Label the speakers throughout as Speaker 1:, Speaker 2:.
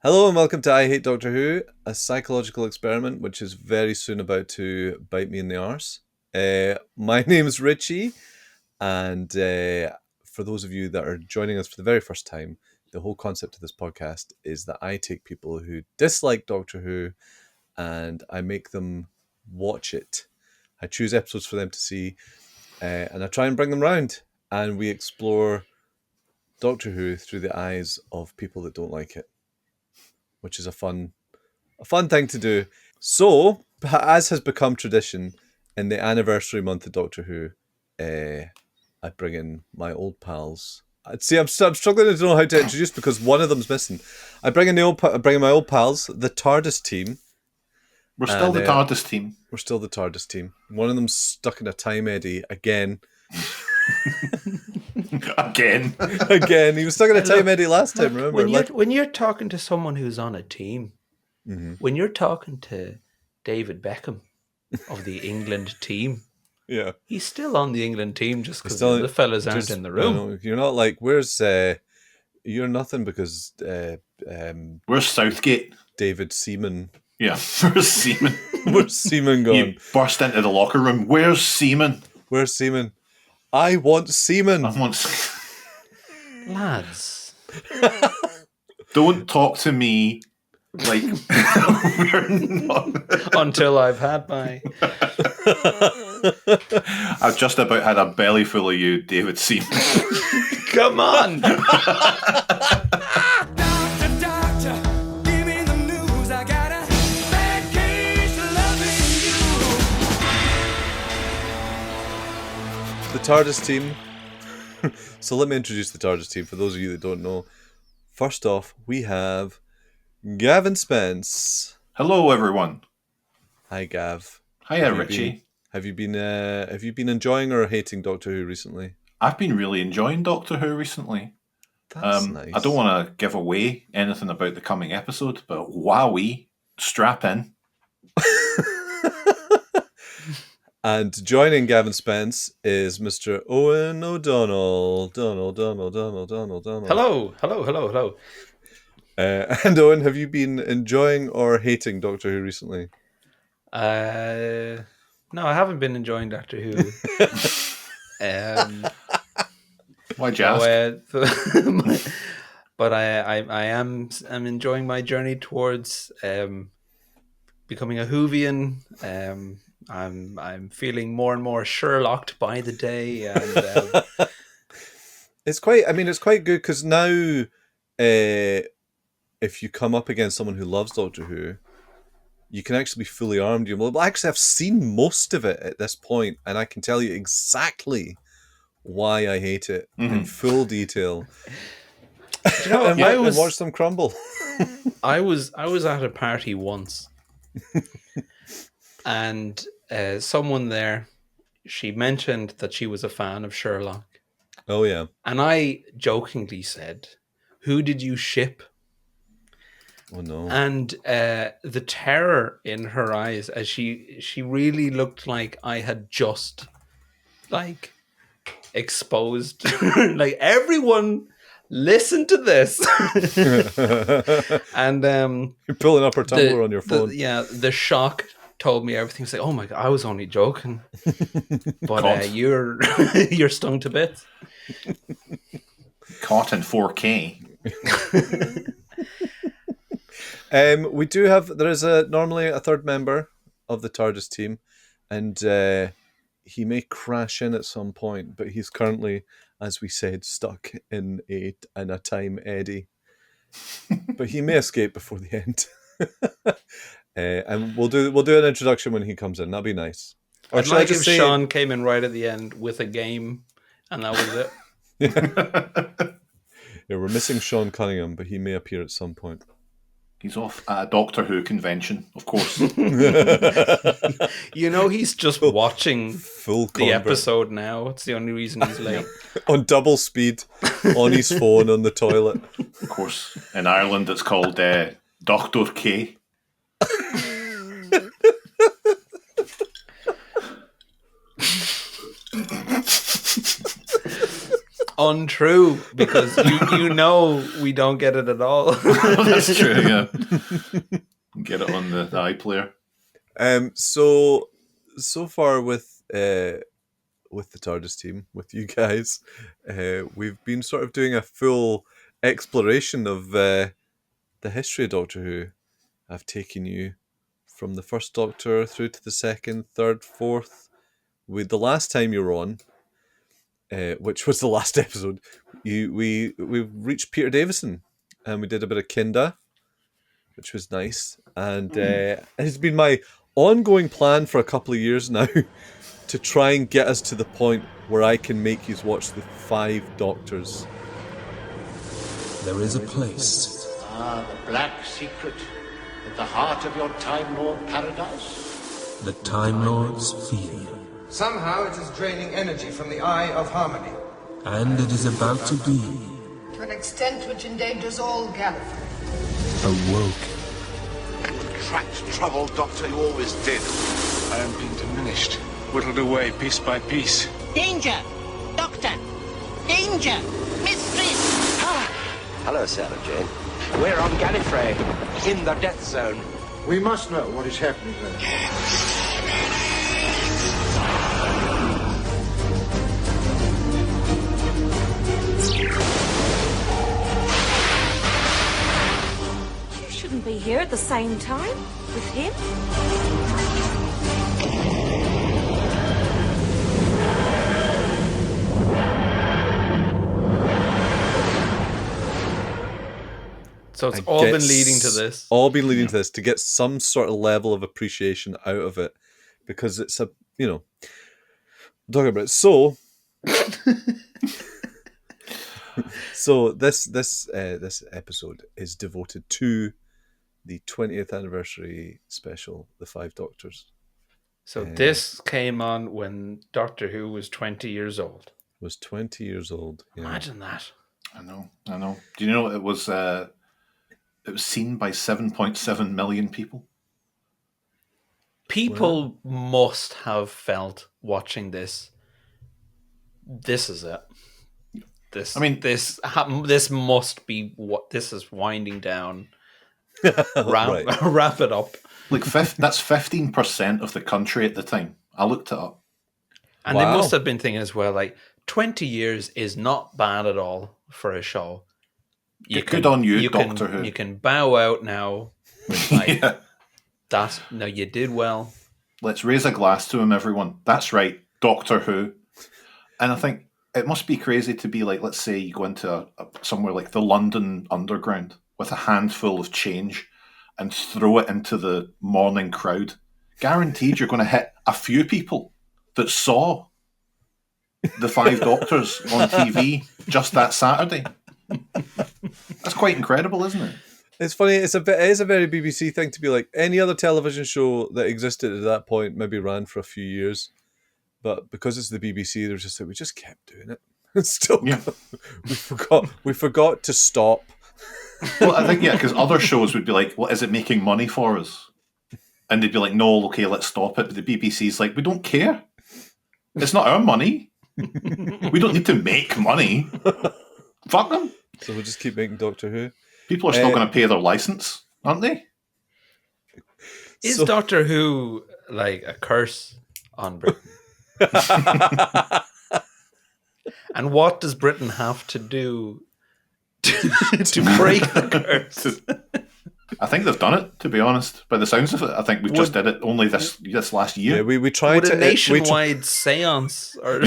Speaker 1: Hello and welcome to I Hate Doctor Who, a psychological experiment which is very soon about to bite me in the arse. My name is Richie, and for those of you that are joining us for the very first time, the whole concept of this podcast is that I take people who dislike Doctor Who and I make them watch it. I choose episodes for them to see, and I try and bring them round, and we explore Doctor Who through the eyes of people that don't like it, which is a fun thing to do. So, as has become tradition, in the anniversary month of Doctor Who, I bring in my old pals. See, I'm struggling to know how to introduce because one of them's missing. I bring in my old pals, the Tardis team.
Speaker 2: We're still the Tardis team.
Speaker 1: We're still the Tardis team. One of them's stuck in a time eddy again. Again. He was stuck in a time eddy last time. Remember?
Speaker 3: When you're talking to someone who's on a team, when you're talking to David Beckham of the England team,
Speaker 1: yeah,
Speaker 3: he's still on the England team just because the fellas aren't in the room.
Speaker 1: You're not like, where's you're nothing because
Speaker 2: where's Southgate?
Speaker 1: David Seaman.
Speaker 2: Yeah, where's Seaman?
Speaker 1: Where's Seaman gone?
Speaker 2: You burst into the locker room. Where's Seaman?
Speaker 1: Where's Seaman? I want Seaman.
Speaker 3: Lads,
Speaker 2: don't talk to me like we're not.
Speaker 3: Until I've had my.
Speaker 2: I've just about had a belly full of you, David Seaman.
Speaker 3: Come on.
Speaker 1: The Tardis team. So let me introduce the Tardis team for those of you that don't know. First off, we have Gav and Spence.
Speaker 2: Hello, everyone.
Speaker 1: Hi, Gav.
Speaker 2: Hiya, Richie.
Speaker 1: Have you been enjoying or hating Doctor Who recently?
Speaker 2: I've been really enjoying Doctor Who recently.
Speaker 1: That's nice.
Speaker 2: I don't want to give away anything about the coming episode, but wowee, strap in.
Speaker 1: And joining Gavin Spence is Mr. Owen O'Donnell. Donald.
Speaker 3: Hello.
Speaker 1: And Owen, have you been enjoying or hating Doctor Who recently?
Speaker 3: No, I haven't been enjoying Doctor Who.
Speaker 2: Why'd you ask?
Speaker 3: But I am enjoying my journey towards becoming a Whovian. I'm feeling more and more Sherlocked by the day, and
Speaker 1: it's quite good because now, if you come up against someone who loves Doctor Who, you can actually be fully armed. Well, actually, I've seen most of it at this point, and I can tell you exactly why I hate it in full detail.
Speaker 3: You know,
Speaker 1: and watch them crumble.
Speaker 3: I was at a party once. And someone there, she mentioned that she was a fan of Sherlock.
Speaker 1: Oh, yeah.
Speaker 3: And I jokingly said, "Who did you ship?"
Speaker 1: Oh, no.
Speaker 3: And the terror in her eyes as she really looked like I had just, exposed. Like, everyone, listen to this. And
Speaker 1: you're pulling up her Tumblr on your phone.
Speaker 3: The shock told me everything. It's like, oh my God, I was only joking. But you're stung to bits.
Speaker 2: Caught in 4K.
Speaker 1: We do have, there is normally a third member of the TARDIS team, and he may crash in at some point, but he's currently, as we said, stuck in a time eddy. But he may escape before the end. And we'll do an introduction when he comes in. That'd be nice.
Speaker 3: Or I'd like if Sean came in right at the end with a game, and that was it.
Speaker 1: Yeah, we're missing Sean Cunningham, but he may appear at some point.
Speaker 2: He's off at a Doctor Who convention, of course.
Speaker 3: He's just watching the episode now. It's the only reason he's late.
Speaker 1: On double speed, on his phone, on the toilet.
Speaker 2: Of course. In Ireland, it's called Dr. K.
Speaker 3: untrue because you know we don't get it at all.
Speaker 2: That's true, yeah. Get it on the iPlayer.
Speaker 1: So far with the Tardis team, with you guys, we've been sort of doing a full exploration of the history of Doctor Who. I've taken you from the first Doctor through to the second, third, fourth. With the last time you were on, which was the last episode, we reached Peter Davison, and we did a bit of Kinda, which was nice. And it's been my ongoing plan for a couple of years now to try and get us to the point where I can make you watch the 5 Doctors.
Speaker 4: There is a place.
Speaker 5: The black secret at the heart of your Time Lord paradise?
Speaker 4: The Time Lords fear.
Speaker 6: Somehow it is draining energy from the Eye of Harmony.
Speaker 4: And it is about to be
Speaker 7: To an extent which endangers all Gallifrey.
Speaker 4: awoken.
Speaker 5: Attract trouble, Doctor, you always did.
Speaker 8: I am being diminished, whittled away piece by piece.
Speaker 9: Danger! Doctor! Danger! Mistress!
Speaker 10: Hello, Sarah Jane. We're on Gallifrey, in the death zone.
Speaker 5: We must know what is happening there.
Speaker 11: You shouldn't be here at the same time with him.
Speaker 3: So it's all been leading to this.
Speaker 1: All been leading to this, to get some sort of level of appreciation out of it, because it's a, I'm talking about it. So, so this episode is devoted to the 20th anniversary special, The 5 Doctors.
Speaker 3: So this came on when Doctor Who was 20 years old.
Speaker 1: Was 20 years old. Yeah.
Speaker 3: Imagine that.
Speaker 2: I know. Do you know it was seen by 7.7 million people?
Speaker 3: People must have felt watching this. This is it. This must be what this is winding down. Wrap it up.
Speaker 2: Like that's 15% of the country at the time. I looked it up.
Speaker 3: And they must have been thinking as well, like 20 years is not bad at all for a show.
Speaker 2: Good on you, Doctor Who.
Speaker 3: You can bow out now. Like, no, you did well.
Speaker 2: Let's raise a glass to him, everyone. That's right, Doctor Who. And I think it must be crazy to be like, let's say you go into somewhere like the London Underground with a handful of change and throw it into the morning crowd. Guaranteed you're going to hit a few people that saw the 5 Doctors on TV just that Saturday. That's quite incredible, isn't it?
Speaker 1: It's funny. It is a very BBC thing to be like, any other television show that existed at that point maybe ran for a few years, but because it's the BBC, they're just like, we just kept doing it. It's still, we forgot to stop.
Speaker 2: Well, I think because other shows would be like, well, is it making money for us? And they'd be like, no, okay, let's stop it. But the BBC's like, we don't care. It's not our money. We don't need to make money. Fuck them.
Speaker 1: So we'll just keep making Doctor Who.
Speaker 2: People are still going to pay their license, aren't they?
Speaker 3: Is Doctor Who like a curse on Britain? And what does Britain have to do to break the curse?
Speaker 2: I think they've done it, to be honest. By the sounds of it, I think we just did it only this last year.
Speaker 1: Yeah, we tried
Speaker 3: Would
Speaker 1: to
Speaker 3: a nationwide seance, or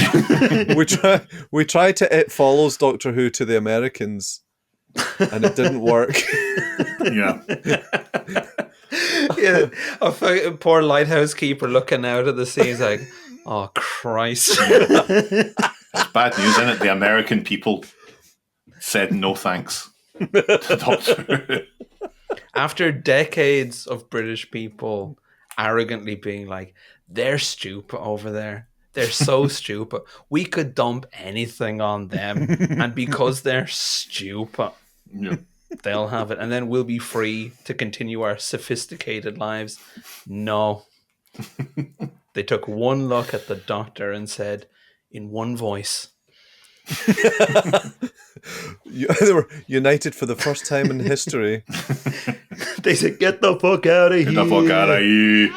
Speaker 1: we tried to It Follows Doctor Who to the Americans, and it didn't work.
Speaker 2: Yeah.
Speaker 3: Yeah, a poor lighthouse keeper looking out of the sea is like, oh Christ.
Speaker 2: It's bad news, isn't it? The American people said no thanks to Doctor Who.
Speaker 3: After decades of British people arrogantly being like, they're stupid over there. They're so stupid. We could dump anything on them. And because they're stupid, they'll have it. And then we'll be free to continue our sophisticated lives. No. They took one look at the Doctor and said, in one voice,
Speaker 1: They were united for the first time in history.
Speaker 3: They said, "Get the fuck out of here!
Speaker 2: Get the fuck out of here!"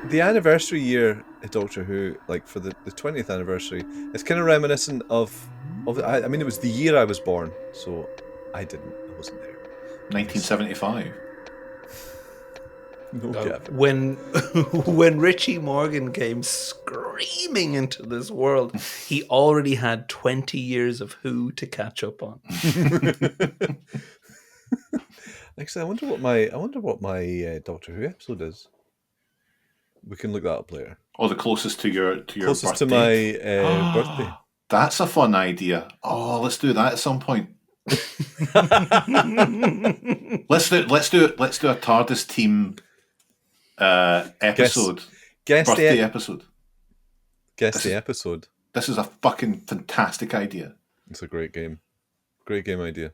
Speaker 1: The anniversary year of Doctor Who, like for the 20th anniversary, it's kind of reminiscent of I mean, it was the year I was born, so I wasn't there.
Speaker 2: 1975.
Speaker 1: No, Gavin.
Speaker 3: When Richie Morgan came screaming into this world, he already had 20 years of Who to catch up on.
Speaker 1: Actually, I wonder what my Doctor Who episode is. We can look that up later.
Speaker 2: Oh, the closest to your
Speaker 1: Closest
Speaker 2: birthday.
Speaker 1: to my birthday.
Speaker 2: That's a fun idea. Oh, let's do that at some point. let's do a TARDIS team episode.
Speaker 1: Guess
Speaker 2: birthday episode.
Speaker 1: Guess the episode.
Speaker 2: This is a fucking fantastic idea.
Speaker 1: It's a great game. Great game idea.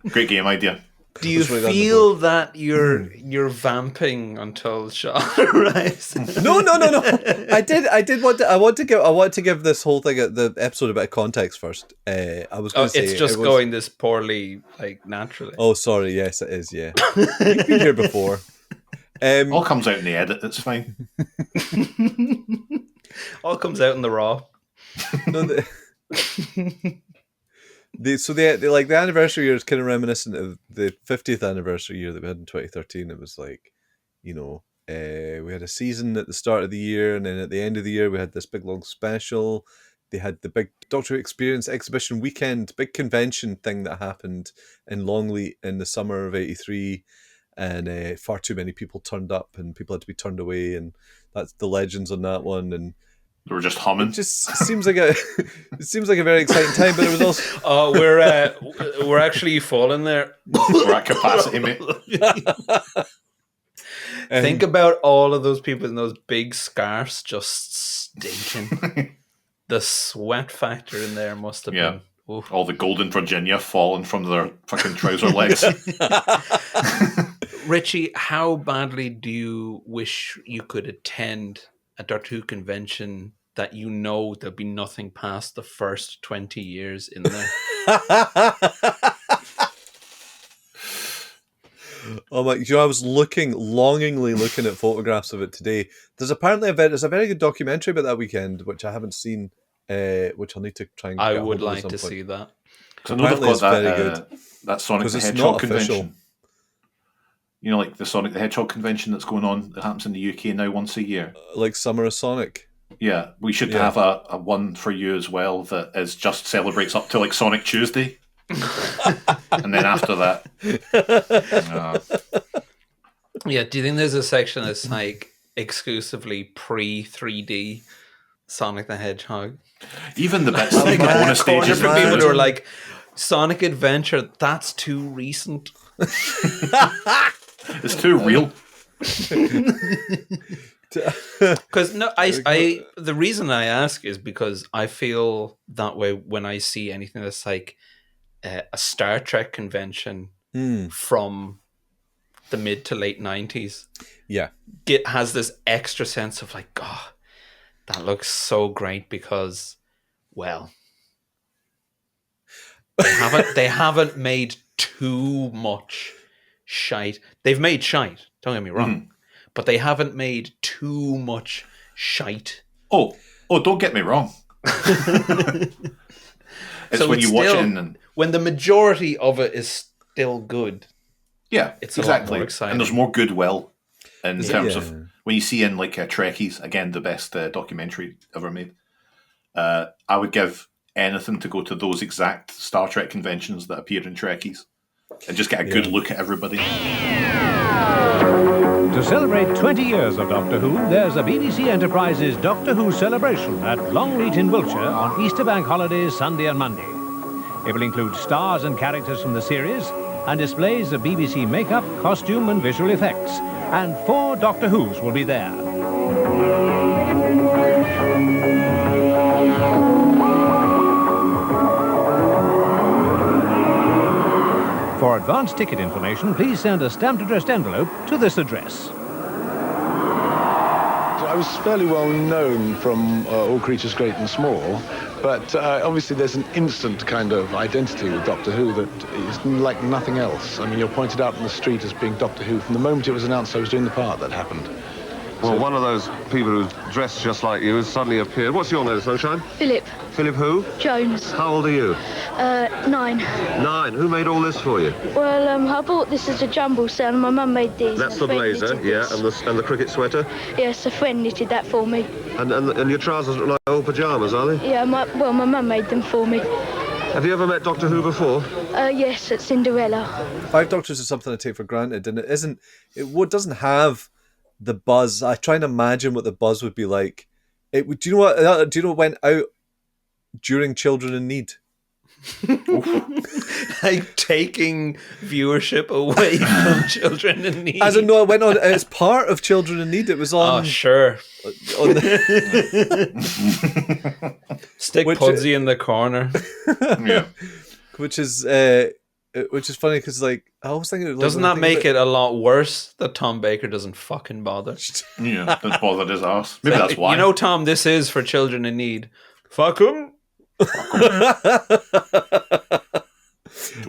Speaker 2: Great game idea.
Speaker 3: Do you feel that you're vamping until Sean arrives?
Speaker 1: No. I want to give this whole thing, the episode, a bit of context first. I was going to say
Speaker 3: it's just going this poorly, like, naturally.
Speaker 1: Oh, sorry. Yes, it is. Yeah, you've been here before.
Speaker 2: All comes out in the edit. It's fine.
Speaker 3: All comes out in the raw.
Speaker 1: No, the anniversary year is kind of reminiscent of the 50th anniversary year that we had in 2013. It was like, we had a season at the start of the year, and then at the end of the year we had this big long special. They had the big Doctor Who Experience exhibition weekend, big convention thing that happened in Longley in the summer of '83, and far too many people turned up, and people had to be turned away, and that's the legends on that one. And
Speaker 2: they were just humming.
Speaker 1: It just seems like a very exciting time, but it was also.
Speaker 3: Oh, we're actually falling there.
Speaker 2: We're at capacity, mate.
Speaker 3: Think about all of those people in those big scarves just stinking. The sweat factor in there must have been. Oof.
Speaker 2: All the Golden Virginia falling from their fucking trouser legs.
Speaker 3: Richie, how badly do you wish you could attend a Doctor Who convention that there'll be nothing past the first 20 years in there?
Speaker 1: Oh my! I was longingly looking at photographs of it today. There's apparently there's a very good documentary about that weekend, which I haven't seen, which I'll need to try and.
Speaker 3: I would like to see that.
Speaker 2: I know they've got that Sonic the Hedgehog convention.
Speaker 1: Official.
Speaker 2: Like the Sonic the Hedgehog convention that's going on, that happens in the UK now once a year.
Speaker 1: Like Summer of Sonic.
Speaker 2: Yeah, we should have a one for you as well that is just celebrates up to like Sonic Tuesday. And then after that.
Speaker 3: Yeah, do you think there's a section that's like exclusively pre-3D Sonic the Hedgehog?
Speaker 2: Even the bits like the bonus stages
Speaker 3: for people who are like, Sonic Adventure, that's too recent.
Speaker 2: It's too real.
Speaker 3: Because the reason I ask is because I feel that way when I see anything that's like a Star Trek convention from the mid to late 90s.
Speaker 1: Yeah,
Speaker 3: it has this extra sense of like, oh, that looks so great because, well, they haven't made too much shite. They've made shite, don't get me wrong, but they haven't made too much shite.
Speaker 2: Oh, don't get me wrong. It's when you watch it and
Speaker 3: when the majority of it is still good.
Speaker 2: Yeah,
Speaker 3: it's
Speaker 2: exactly.
Speaker 3: A lot more exciting.
Speaker 2: And there's more goodwill in terms of when you see in like Trekkies, again, the best documentary ever made. I would give anything to go to those exact Star Trek conventions that appear in Trekkies and just get a good look at everybody.
Speaker 12: To celebrate 20 years of Doctor Who, there's a BBC Enterprises Doctor Who celebration at Longleat in Wiltshire on Easter Bank holidays Sunday and Monday. It will include stars and characters from the series and displays of BBC makeup, costume and visual effects. And 4 Doctor Whos will be there. For advanced advance ticket information, please send a stamped addressed envelope to this address.
Speaker 13: I was fairly well known from All Creatures Great and Small, but obviously there's an instant kind of identity with Doctor Who that is like nothing else. I mean, you're pointed out in the street as being Doctor Who. From the moment it was announced I was doing the part, that happened.
Speaker 14: Well, one of those people who's dressed just like you has suddenly appeared. What's your name, Sunshine?
Speaker 15: Philip.
Speaker 14: Philip who?
Speaker 15: Jones.
Speaker 14: How old are you?
Speaker 15: 9.
Speaker 14: 9. Who made all this for you?
Speaker 15: Well, I bought this as a jumble set, and my mum made these.
Speaker 14: That's the blazer, yeah, and the cricket sweater?
Speaker 15: Yes, a friend knitted that for me.
Speaker 14: And your trousers look like old pyjamas, are they?
Speaker 15: Yeah, my mum made them for me.
Speaker 14: Have you ever met Doctor Who before?
Speaker 15: Yes, at Cinderella.
Speaker 1: 5 Doctors is something I take for granted, and it doesn't have the buzz. I try and imagine what the buzz would be like. Do you know what went out during Children in Need?
Speaker 3: Like taking viewership away from Children in Need.
Speaker 1: As in, no, it went on as part of Children in Need. It was on.
Speaker 3: Oh, sure.
Speaker 1: On
Speaker 3: Stick Pudsey in the corner.
Speaker 2: Yeah.
Speaker 1: Which is funny because, like, I always think
Speaker 3: doesn't that make it a lot worse that Tom Baker doesn't fucking bother?
Speaker 2: Yeah, doesn't bother his ass. Maybe that's why.
Speaker 3: You know, Tom, this is for children in need. Fuck him.
Speaker 2: Do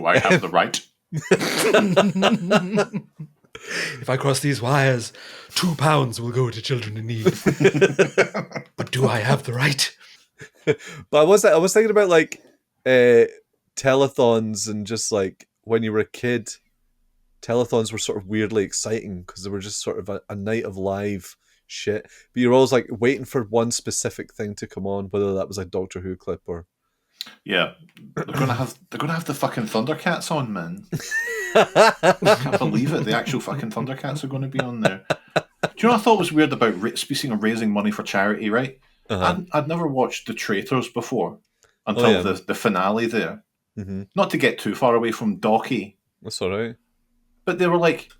Speaker 2: I have the right?
Speaker 3: If I cross these wires, £2 will go to children in need. But do I have the right?
Speaker 1: But I was thinking about, like, telethons, and just like when you were a kid, telethons were sort of weirdly exciting because they were just sort of a night of live shit. But you're always like waiting for one specific thing to come on, whether that was a Doctor Who clip or.
Speaker 2: Yeah, they're gonna have the fucking Thundercats on, man. I can't believe it. The actual fucking Thundercats are going to be on there. Do you know what I thought was weird about speaking of raising money for charity? Right, I'd never watched The Traitors before until the finale there.
Speaker 1: Mm-hmm.
Speaker 2: Not to get too far away from Docky.
Speaker 1: That's all right.
Speaker 2: But they were like,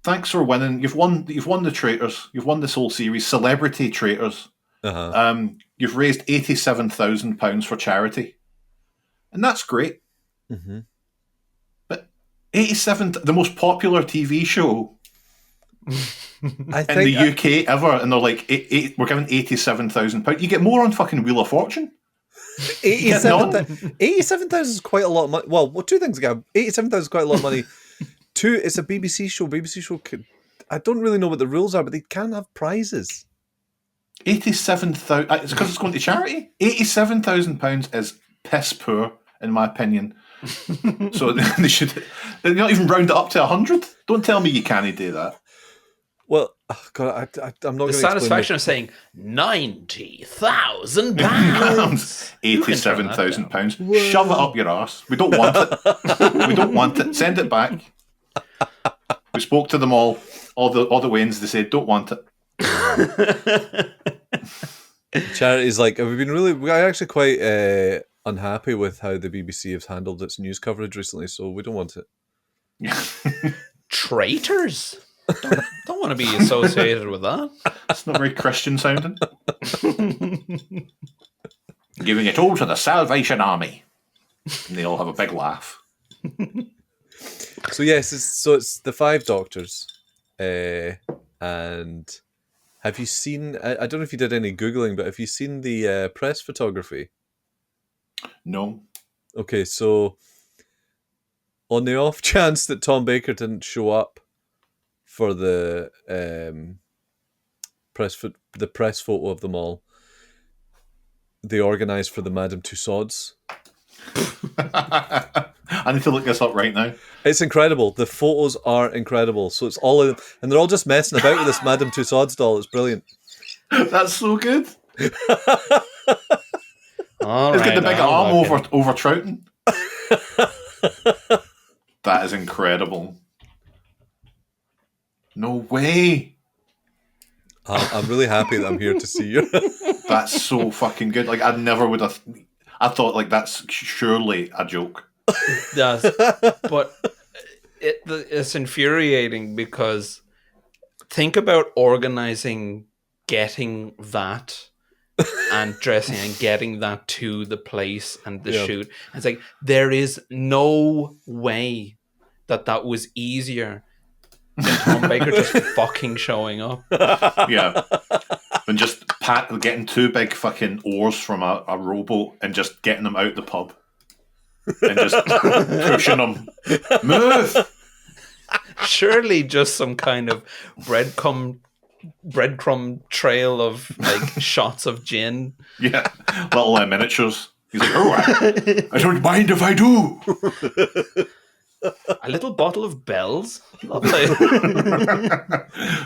Speaker 2: "Thanks for winning. You've won the Traitors. You've won this whole series, Celebrity Traitors. You've raised £87,000 for charity, and that's great.
Speaker 1: Mm-hmm.
Speaker 2: But 87, the most popular TV show in the UK ever, and they're like, we're giving £87,000. You get more on fucking Wheel of Fortune."
Speaker 1: 87,000 is quite a lot of money. Well, two things, Gav. 87,000 is quite a lot of money. 2, it's a BBC show. BBC show I don't really know what the rules are, but they can have prizes.
Speaker 2: 87,000. It's because it's going to charity. £87,000 is piss poor, in my opinion. So they should. They're not even round it up to 100. Don't tell me you can't do that.
Speaker 1: Well, God, I'm not.
Speaker 3: The satisfaction of saying £90,000,
Speaker 2: £87,000. Shove it up your arse. We don't want it. We don't want it. Send it back. We spoke to them all the Waynes. They said don't want it.
Speaker 1: Charity's like, we're actually quite unhappy with how the BBC has handled its news coverage recently, so we don't want it.
Speaker 3: Traitors? Don't want to be associated with that.
Speaker 2: It's not very Christian sounding. Giving it all to the Salvation Army. And they all have a big laugh.
Speaker 1: So yes, it's the 5 Doctors. And have you seen, I don't know if you did any Googling, but have you seen the press photography?
Speaker 2: No.
Speaker 1: Okay, so on the off chance that Tom Baker didn't show up for the press photo of them all, they organised for the Madame Tussauds.
Speaker 2: I need to look this up right now.
Speaker 1: It's incredible. The photos are incredible. So it's all of them, and they're all just messing about with this Madame Tussauds doll. It's brilliant.
Speaker 2: That's so good.
Speaker 3: He's
Speaker 2: got the big arm over Troughton. That is incredible. No way.
Speaker 1: I'm really happy that I'm here to see you.
Speaker 2: That's so fucking good. Like, I never would have. I thought, like, that's surely a joke.
Speaker 3: It does. But it's infuriating because think about organizing, getting that and dressing and getting that to the place and the shoot. It's like, there is no way that was easier than Tom Baker just fucking showing up.
Speaker 2: Yeah. And just getting two big fucking oars from a rowboat and just getting them out the pub. And just pushing them. Move!
Speaker 3: Surely just some kind of breadcrumb trail of like shots of gin.
Speaker 2: Yeah, little miniatures. He's like, oh, I don't mind if I do.
Speaker 3: A little bottle of bells. Lovely.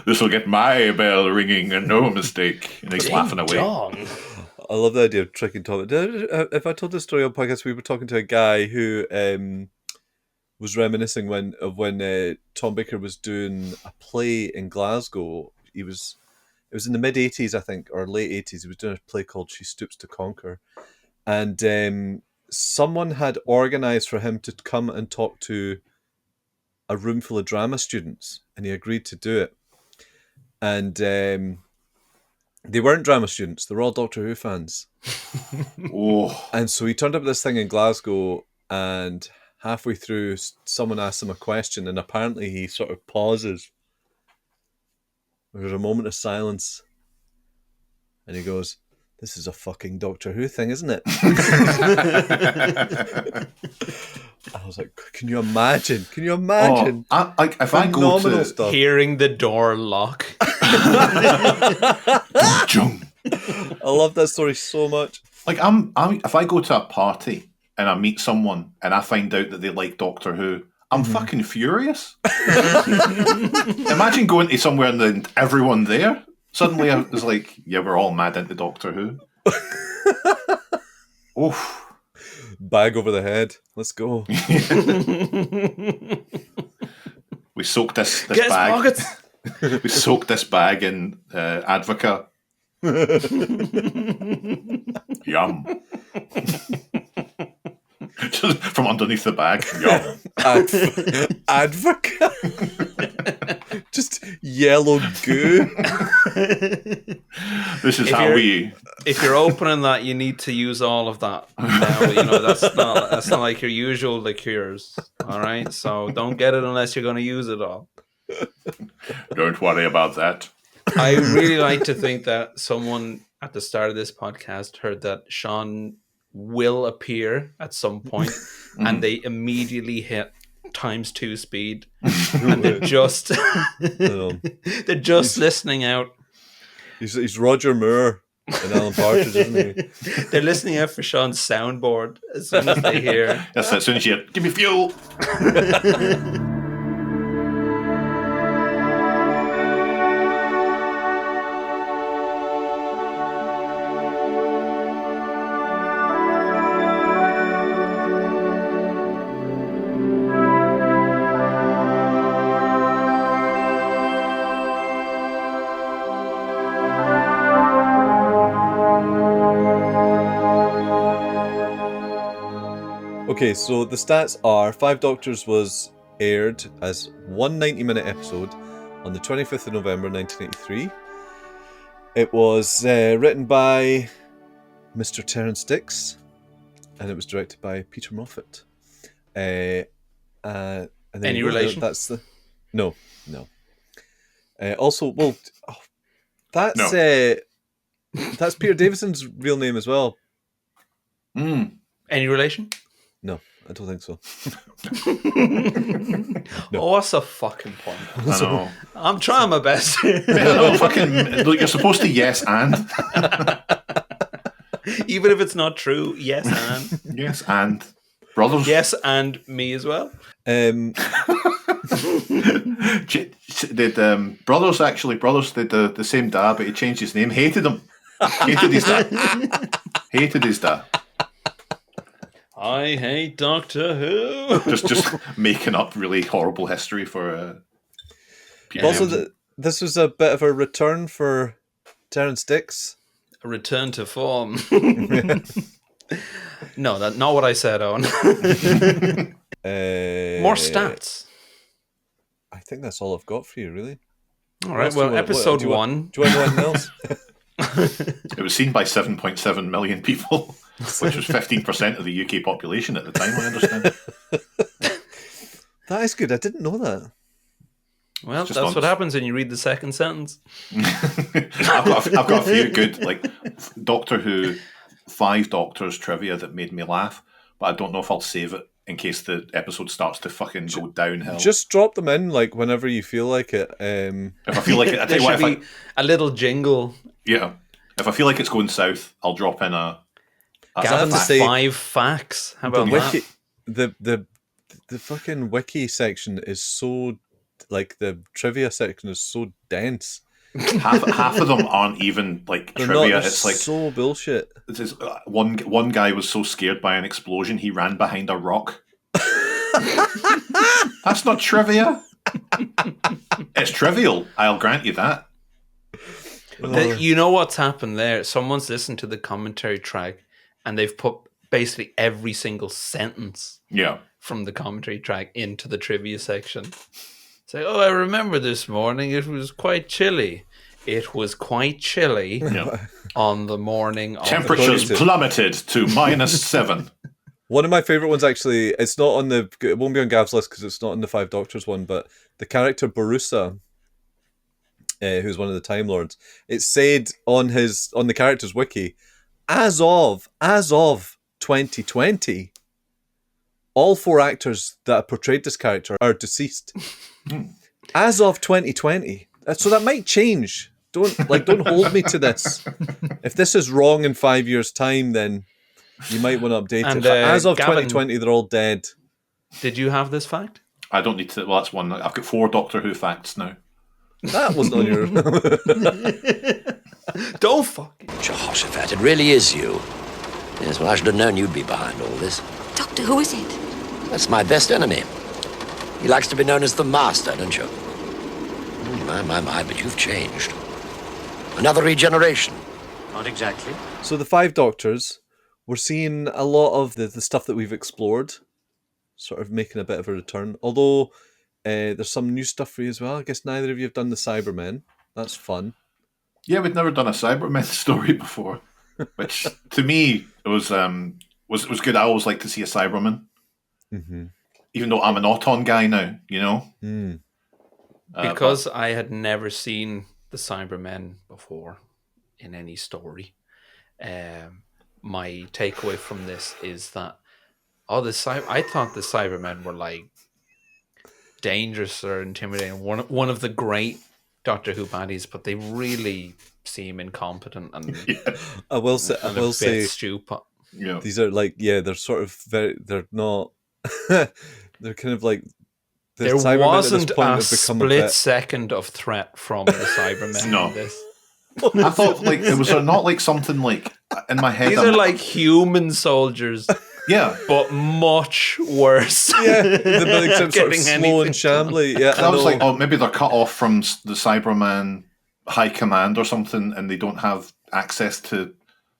Speaker 2: This will get my bell ringing and no mistake. And he's laughing away.
Speaker 3: John.
Speaker 1: I love the idea of tricking Tom. If I told this story on podcast, we were talking to a guy who was reminiscing when Tom Baker was doing a play in Glasgow. It was in the mid-'80s, I think, or late 80s. He was doing a play called She Stoops to Conquer. And someone had organised for him to come and talk to a room full of drama students, and he agreed to do it. And they weren't drama students; they were all Doctor Who fans.
Speaker 2: Oh! And
Speaker 1: so he turned up at this thing in Glasgow, and halfway through, someone asked him a question, and apparently he sort of pauses. There's a moment of silence, and he goes, "This is a fucking Doctor Who thing, isn't it?" I was like, "Can you imagine? Can you imagine?"
Speaker 2: Oh, if I go to
Speaker 1: stuff.
Speaker 3: Hearing the door lock.
Speaker 1: I love that story so much.
Speaker 2: Like if I go to a party and I meet someone and I find out that they like Doctor Who, I'm fucking furious. Imagine going to somewhere and then everyone there suddenly is like, yeah, we're all mad into Doctor Who. Oof.
Speaker 1: Bag over the head. Let's go.
Speaker 2: We soaked this
Speaker 3: Get
Speaker 2: bag.
Speaker 3: Pockets.
Speaker 2: We soaked this bag in Advoca. Yum. Just from underneath the bag. Yum.
Speaker 1: Advoca. Just yellow goo.
Speaker 2: This is how we.
Speaker 3: If you're opening that, you need to use all of that. Now, that's not like your usual liqueurs. All right, so don't get it unless you're going to use it all.
Speaker 2: Don't worry about that.
Speaker 3: I really like to think that someone at the start of this podcast heard that Sean will appear at some point, and they immediately hit ×2 speed, and they're just listening out.
Speaker 1: He's Roger Moore and Alan Partridge, isn't he?
Speaker 3: They're listening out for Sean's soundboard as soon as they hear.
Speaker 2: Yes, as soon as you give me fuel.
Speaker 1: Okay, so the stats are 5 Doctors was aired as one 90-minute episode on the 25th of November 1983. It was written by Mr. Terence Dicks, and it was directed by Peter Moffat. And then
Speaker 3: Any relation?
Speaker 1: That's the no. Also, well, that's that's Peter Davison's real name as well.
Speaker 3: Any relation?
Speaker 1: No, I don't think so.
Speaker 3: No. Oh, what's a fucking point?
Speaker 2: I know.
Speaker 3: I'm trying my best.
Speaker 2: No, fucking, look, you're supposed to yes and.
Speaker 3: Even if it's not true, yes and.
Speaker 2: Yes and. Brothers.
Speaker 3: Yes and me as well.
Speaker 2: Did Brothers did the same dad, but he changed his name. Hated him. Hated his dad. Hated his dad.
Speaker 3: I hate Doctor Who.
Speaker 2: just making up really horrible history for.
Speaker 1: Also, this was a bit of a return for Terence Dicks.
Speaker 3: A return to form. No, that's not what I said, Owen. More stats.
Speaker 1: I think that's all I've got for you, really.
Speaker 3: All right, well, episode 1.
Speaker 1: Do you want anything else?
Speaker 2: It was seen by 7.7 million people, which was 15% of the UK population at the time, I understand.
Speaker 1: That is good. I didn't know that.
Speaker 3: Well, that's what happens when you read the second sentence.
Speaker 2: I've got a few good, like, Doctor Who 5 Doctors trivia that made me laugh, but I don't know if I'll save it in case the episode starts to fucking go downhill.
Speaker 1: Just drop them in, like, whenever you feel like it.
Speaker 2: If I feel like it, I tell you
Speaker 3: There
Speaker 2: what,
Speaker 3: should be a little jingle.
Speaker 2: yeah, if I feel like it's going south, I'll drop in a
Speaker 3: Gavin's
Speaker 2: fact.
Speaker 3: 5 facts. How about that?
Speaker 1: The fucking wiki section is so, like, the trivia section is so dense.
Speaker 2: half of them aren't even like
Speaker 1: They're
Speaker 2: trivia.
Speaker 1: not,
Speaker 2: it's like
Speaker 1: so bullshit.
Speaker 2: This is, one guy was so scared by an explosion he ran behind a rock. That's not trivia. It's trivial. I'll grant you that.
Speaker 3: You know what's happened there? Someone's listened to the commentary track and they've put basically every single sentence from the commentary track into the trivia section. Say, I remember this morning it was quite chilly. It was quite chilly on the morning of
Speaker 2: temperatures plummeted to -7.
Speaker 1: One of my favourite ones, actually, it won't be on Gav's list because it's not in the 5 Doctors one, but the character Barusa, who's one of the Time Lords, it's said on the character's wiki, as of 2020, all 4 actors that have portrayed this character are deceased. As of 2020. So that might change. Don't hold me to this. If this is wrong in 5 years' time, then you might want to update it. But as of Gavin, 2020, they're all dead.
Speaker 3: Did you have this fact?
Speaker 2: I don't need to. Well, that's one. I've got 4 Doctor Who facts now.
Speaker 1: That wasn't on your...
Speaker 3: Don't fucking...
Speaker 10: Jehoshaphat, it really is you. Yes, well, I should have known you'd be behind all this.
Speaker 11: Doctor, who is it?
Speaker 10: That's my best enemy. He likes to be known as the Master, don't you? My, but you've changed. Another regeneration.
Speaker 5: Not exactly.
Speaker 1: So the 5 Doctors, we're seeing a lot of the stuff that we've explored, sort of making a bit of a return. Although there's some new stuff for you as well. I guess neither of you have done the Cybermen. That's fun.
Speaker 2: Yeah, we'd never done a Cybermen story before, which to me was good. I always like to see a Cyberman, even though I'm an Auton guy now. You know,
Speaker 3: because I had never seen the Cybermen before in any story. My takeaway from this is that I thought the Cybermen were like dangerous or intimidating. One of the great Doctor Who baddies, but they really seem incompetent and
Speaker 1: I will say
Speaker 3: stupid.
Speaker 2: Yeah,
Speaker 1: these are like they're sort of they're not they're kind of like
Speaker 3: there wasn't a split second of threat from the Cybermen.
Speaker 2: No.
Speaker 3: In this.
Speaker 2: I thought like it was not like something like in my head.
Speaker 3: These are like human soldiers.
Speaker 2: Yeah,
Speaker 3: but much worse.
Speaker 1: Yeah, the sort of slow and shambly. Yeah,
Speaker 2: I was like, maybe they're cut off from the Cyberman high command or something, and they don't have access to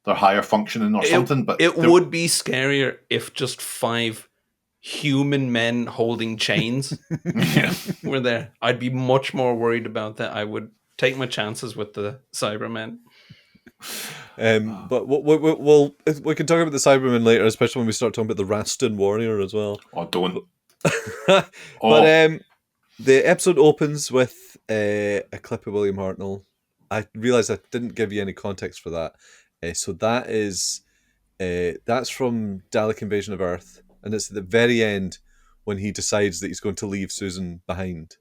Speaker 2: their higher functioning or something. But
Speaker 3: it would be scarier if just 5 human men holding chains were there. I'd be much more worried about that. I would take my chances with the Cybermen.
Speaker 1: But we can talk about the Cybermen later, especially when we start talking about the Raston Warrior as well.
Speaker 2: Oh, don't.
Speaker 1: But the episode opens with a clip of William Hartnell. I realised I didn't give you any context for that. So that is that's from Dalek Invasion of Earth, and it's at the very end when he decides that he's going to leave Susan behind.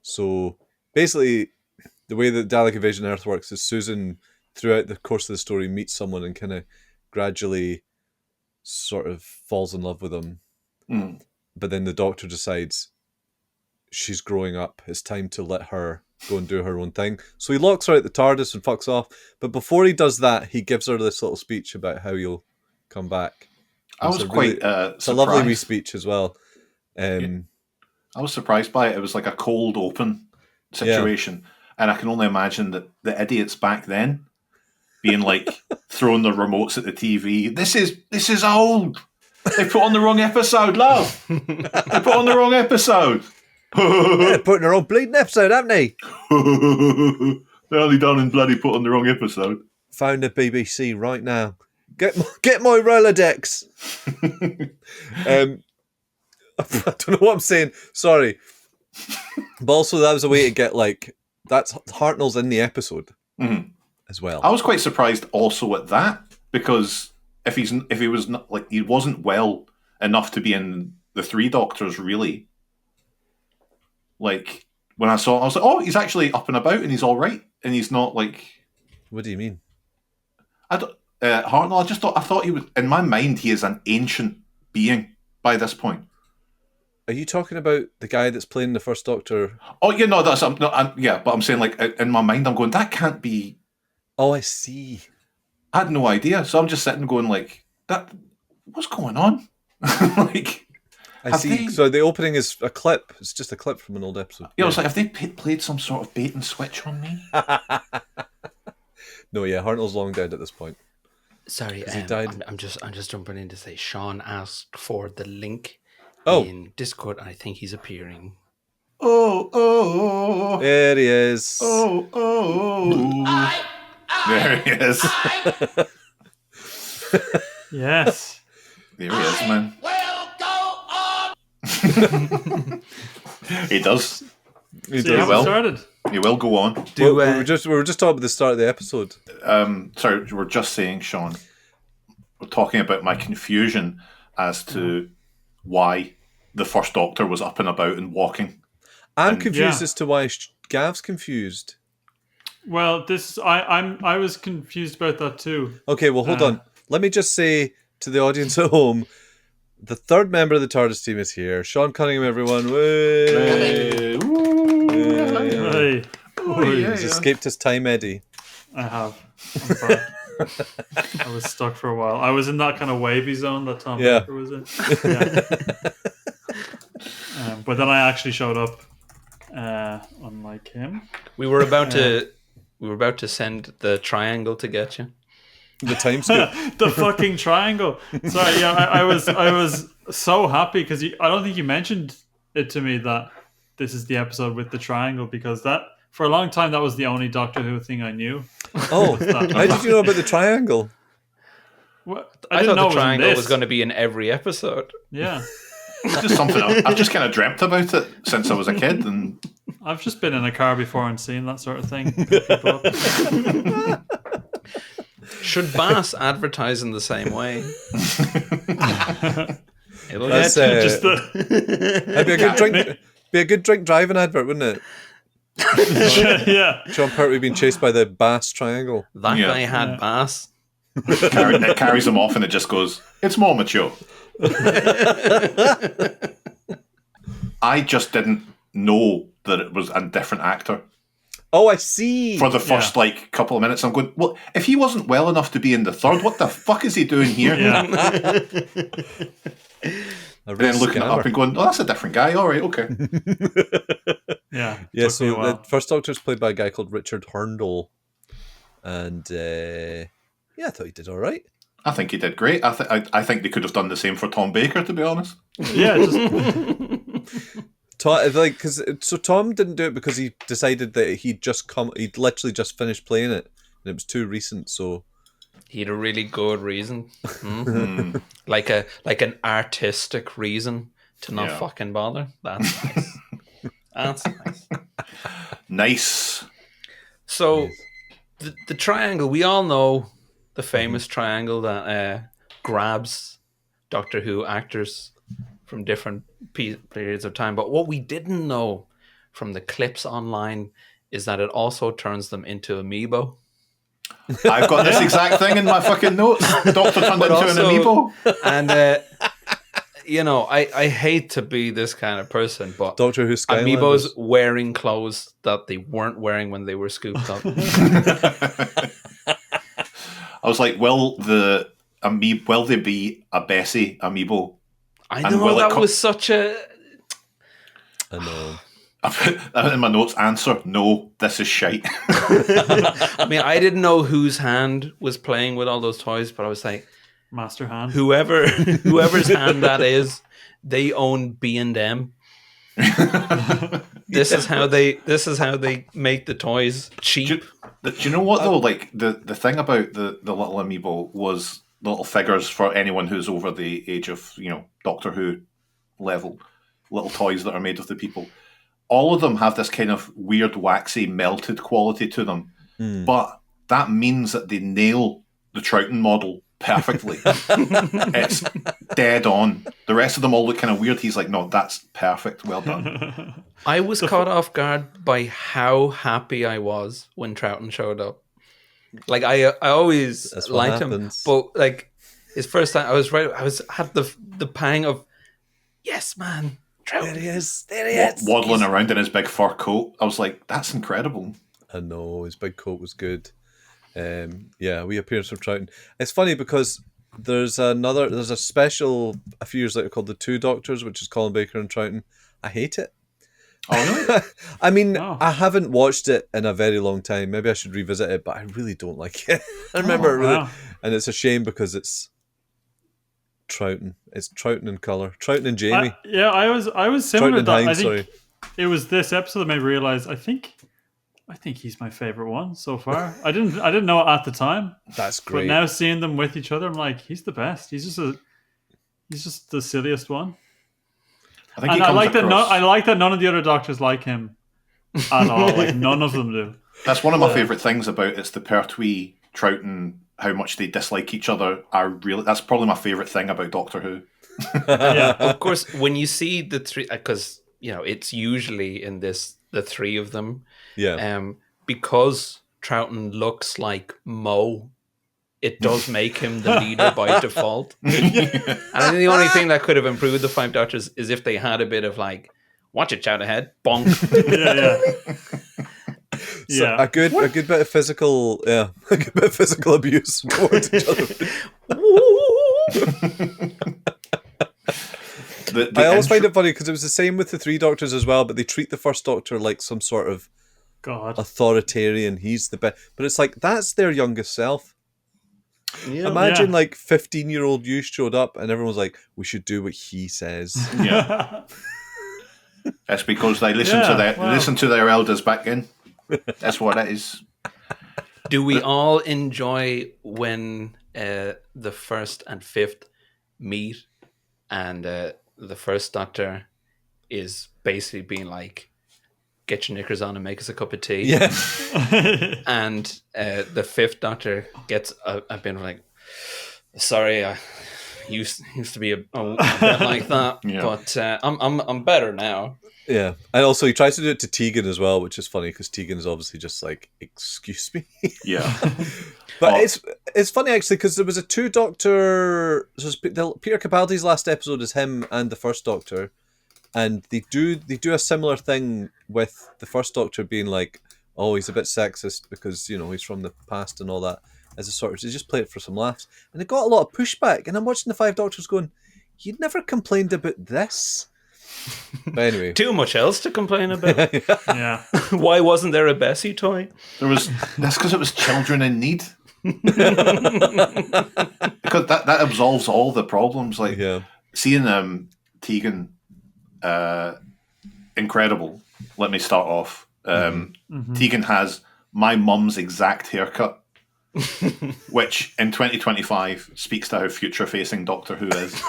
Speaker 1: So basically, the way that Dalek Invasion of Earth works is Susan, throughout the course of the story, meets someone and kind of gradually sort of falls in love with them. But then the Doctor decides she's growing up. It's time to let her go and do her own thing. So he locks her out the TARDIS and fucks off. But before he does that, he gives her this little speech about how he'll come back.
Speaker 2: It's
Speaker 1: a lovely wee speech as well.
Speaker 2: I was surprised by it. It was like a cold open situation. And I can only imagine that the idiots back then being like throwing the remotes at the TV. This is old. They put on the wrong episode, love. They put on the wrong episode.
Speaker 1: They're putting their own bleeding episode, haven't they?
Speaker 2: They only done and bloody put on the wrong episode.
Speaker 1: Found the BBC right now. Get my Rolodex. I don't know what I'm saying. Sorry. But also, that was a way to get, like, that's Hartnell's in the episode as well.
Speaker 2: I was quite surprised also at that, because if he was not, like, he wasn't well enough to be in the Three Doctors, really. Like, when I saw it, I was like, oh, he's actually up and about and he's all right, and he's not like.
Speaker 1: What do you mean?
Speaker 2: I don't. Hartnell. I thought he was. In my mind, he is an ancient being by this point.
Speaker 1: Are you talking about the guy that's playing the First Doctor?
Speaker 2: Oh, yeah, no, that's but I'm saying, like, in my mind, I'm going, that can't be.
Speaker 1: Oh, I see.
Speaker 2: I had no idea, so I'm just sitting going, like, that. What's going on? Like,
Speaker 1: I see. So the opening is a clip. It's just a clip from an old episode.
Speaker 2: Yeah, I was like, have they played some sort of bait and switch on me?
Speaker 1: No, yeah, Hartnell's long dead at this point.
Speaker 3: Sorry,
Speaker 1: he died.
Speaker 3: I'm just jumping in to say Sean asked for the link
Speaker 1: Oh.
Speaker 3: in Discord, and I think he's appearing.
Speaker 2: Oh.
Speaker 1: There he is.
Speaker 2: Oh. There he is.
Speaker 16: Yes.
Speaker 2: There he is, man. He does.
Speaker 16: He will. Started.
Speaker 2: He will go on.
Speaker 1: We were just talking about the start of the episode.
Speaker 2: Sorry, we're just saying, Sean. We're talking about my confusion as to why the First Doctor was up and about and walking.
Speaker 1: I'm confused as to why Gav's confused.
Speaker 16: Well, I was confused about that too.
Speaker 1: Okay, well, hold on. Let me just say to the audience at home, the third member of the TARDIS team is here. Sean Cunningham, everyone. Hey. He's escaped his time, Eddie.
Speaker 16: I have. I'm sorry. I was stuck for a while. I was in that kind of wavy zone that Tom Baker was in. Yeah. But then I actually showed up, unlike him.
Speaker 3: We were about to send the triangle to get you.
Speaker 1: The time skip.
Speaker 16: The fucking triangle. Sorry, yeah, I was so happy because I don't think you mentioned it to me that this is the episode with the triangle, because that for a long time that was the only Doctor Who thing I knew.
Speaker 1: Oh, how did you know about the triangle?
Speaker 16: Well,
Speaker 3: I thought the triangle was going to be in every episode.
Speaker 16: Yeah.
Speaker 2: It's just something I've just kind of dreamt about it since I was a kid, and
Speaker 16: I've just been in a car before and seen that sort of thing.
Speaker 3: Should Bass advertise in the same way? It'll
Speaker 1: That'd be a good drink. Be a good drink driving advert, wouldn't it?
Speaker 16: Yeah.
Speaker 1: Sean Pertwee being chased by the Bass Triangle.
Speaker 3: That guy had Bass.
Speaker 2: It carries him off, and it just goes, "It's more mature." I just didn't know that it was a different actor.
Speaker 1: Oh, I see.
Speaker 2: For the first couple of minutes, I'm going, well, if he wasn't well enough to be in the third, what the fuck is he doing here?
Speaker 16: Yeah.
Speaker 2: And then looking it up and going, oh, that's a different guy. All right, okay.
Speaker 16: Yeah.
Speaker 1: Yeah, so the First Doctor's played by a guy called Richard Hurndall. And I thought he did all right.
Speaker 2: I think he did great. I think they could have done the same for Tom Baker, to be honest.
Speaker 16: Yeah,
Speaker 1: so Tom didn't do it because he decided that he'd literally just finished playing it, and it was too recent. So
Speaker 3: he had a really good reason, like an artistic reason to not fucking bother. That's nice. That's nice.
Speaker 2: Nice.
Speaker 3: So the triangle, we all know the famous triangle that grabs Doctor Who actors from different periods of time. But what we didn't know from the clips online is that it also turns them into amiibo.
Speaker 2: I've got this exact thing in my fucking notes. Doctor turned into an amiibo.
Speaker 3: And, I hate to be this kind of person, but
Speaker 1: Doctor Who
Speaker 3: amiibos wearing clothes that they weren't wearing when they were scooped up.
Speaker 2: I was like, will they be a Bessie amiibo?
Speaker 3: I know, that was such a...
Speaker 1: I know.
Speaker 2: I put in my notes, answer, no, this is shite.
Speaker 3: I mean, I didn't know whose hand was playing with all those toys, but I was like...
Speaker 16: Master hand.
Speaker 3: Whoever's hand that is, they own B&M. This is how they make the toys cheap.
Speaker 2: Do you know what though? Like the thing about the little amiibo was little figures for anyone who's over the age of Doctor Who level little toys that are made of the people. All of them have this kind of weird, waxy, melted quality to them. But that means that they nail the Troughton model perfectly. It's dead on. The rest of them all look kind of weird. He's like, no, that's perfect. Well done.
Speaker 3: I was caught off guard by how happy I was when Troughton showed up. Like I always liked him, but like his first time, I had the pang of, yes, man, Troughton.
Speaker 1: There he is.
Speaker 2: Waddling around in his big fur coat. I was like, that's incredible.
Speaker 1: I know, his big coat was good. We appearance from Troughton. It's funny because there's a special a few years later called The Two Doctors, which is Colin Baker and Troughton. I hate it.
Speaker 2: Oh, really?
Speaker 1: I mean, I haven't watched it in a very long time. Maybe I should revisit it, but I really don't like it. I remember it really, and it's a shame because it's Troughton. It's Troughton in colour. Troughton and Jamie.
Speaker 16: I was similar to that.
Speaker 1: Hines,
Speaker 16: I think it was this episode that made me realise I think he's my favourite one so far. I didn't know it at the time.
Speaker 1: That's great.
Speaker 16: But now seeing them with each other, I'm like, he's the best. He's just the silliest one. I like that none of the other doctors like him at all. Like none of them do.
Speaker 2: That's one of my favourite things about it's the Pertwee, Troughton, how much they dislike each other. That's probably my favourite thing about Doctor Who.
Speaker 3: Yeah, of course. When you see the three, because it's usually in the three of them.
Speaker 1: Yeah.
Speaker 3: Because Troughton looks like Mo, it does make him the leader by default. And I think the only thing that could have improved the Five Doctors is if they had a bit of like, watch it, shout ahead, bonk.
Speaker 1: So a good bit of physical, abuse towards each other. I always find it funny because it was the same with the Three Doctors as well, but they treat the First Doctor like some sort of authoritarian. He's the best, but it's like that's their youngest self. Yeah. Imagine like 15-year-old you showed up and everyone was like, we should do what he says.
Speaker 2: Yeah. That's because they listen to their elders back in. That's what it is.
Speaker 3: Do we all enjoy when the first and fifth meet and the First Doctor is basically being like, get your knickers on and make us a cup of tea.
Speaker 1: Yeah.
Speaker 3: And the Fifth Doctor gets a bit like, sorry, I used to be a bit like that, but I'm better now.
Speaker 1: Yeah, and also he tries to do it to Tegan as well, which is funny because Tegan is obviously just like, excuse me.
Speaker 2: Yeah.
Speaker 1: But it's funny actually because there was a Two Doctor. So Peter Capaldi's last episode is him and the First Doctor. And they do a similar thing with the First Doctor being like, oh, he's a bit sexist because, he's from the past and all that. As a sort of, they just play it for some laughs. And it got a lot of pushback. And I'm watching the Five Doctors going, you'd never complained about this. But anyway.
Speaker 3: Too much else to complain about.
Speaker 16: Yeah.
Speaker 3: Why wasn't there a Bessie toy?
Speaker 2: That's because it was children in need. Because that absolves all the problems. Like seeing Tegan... incredible. Let me start off. Tegan has my mum's exact haircut, which in 2025 speaks to how future-facing Doctor Who is.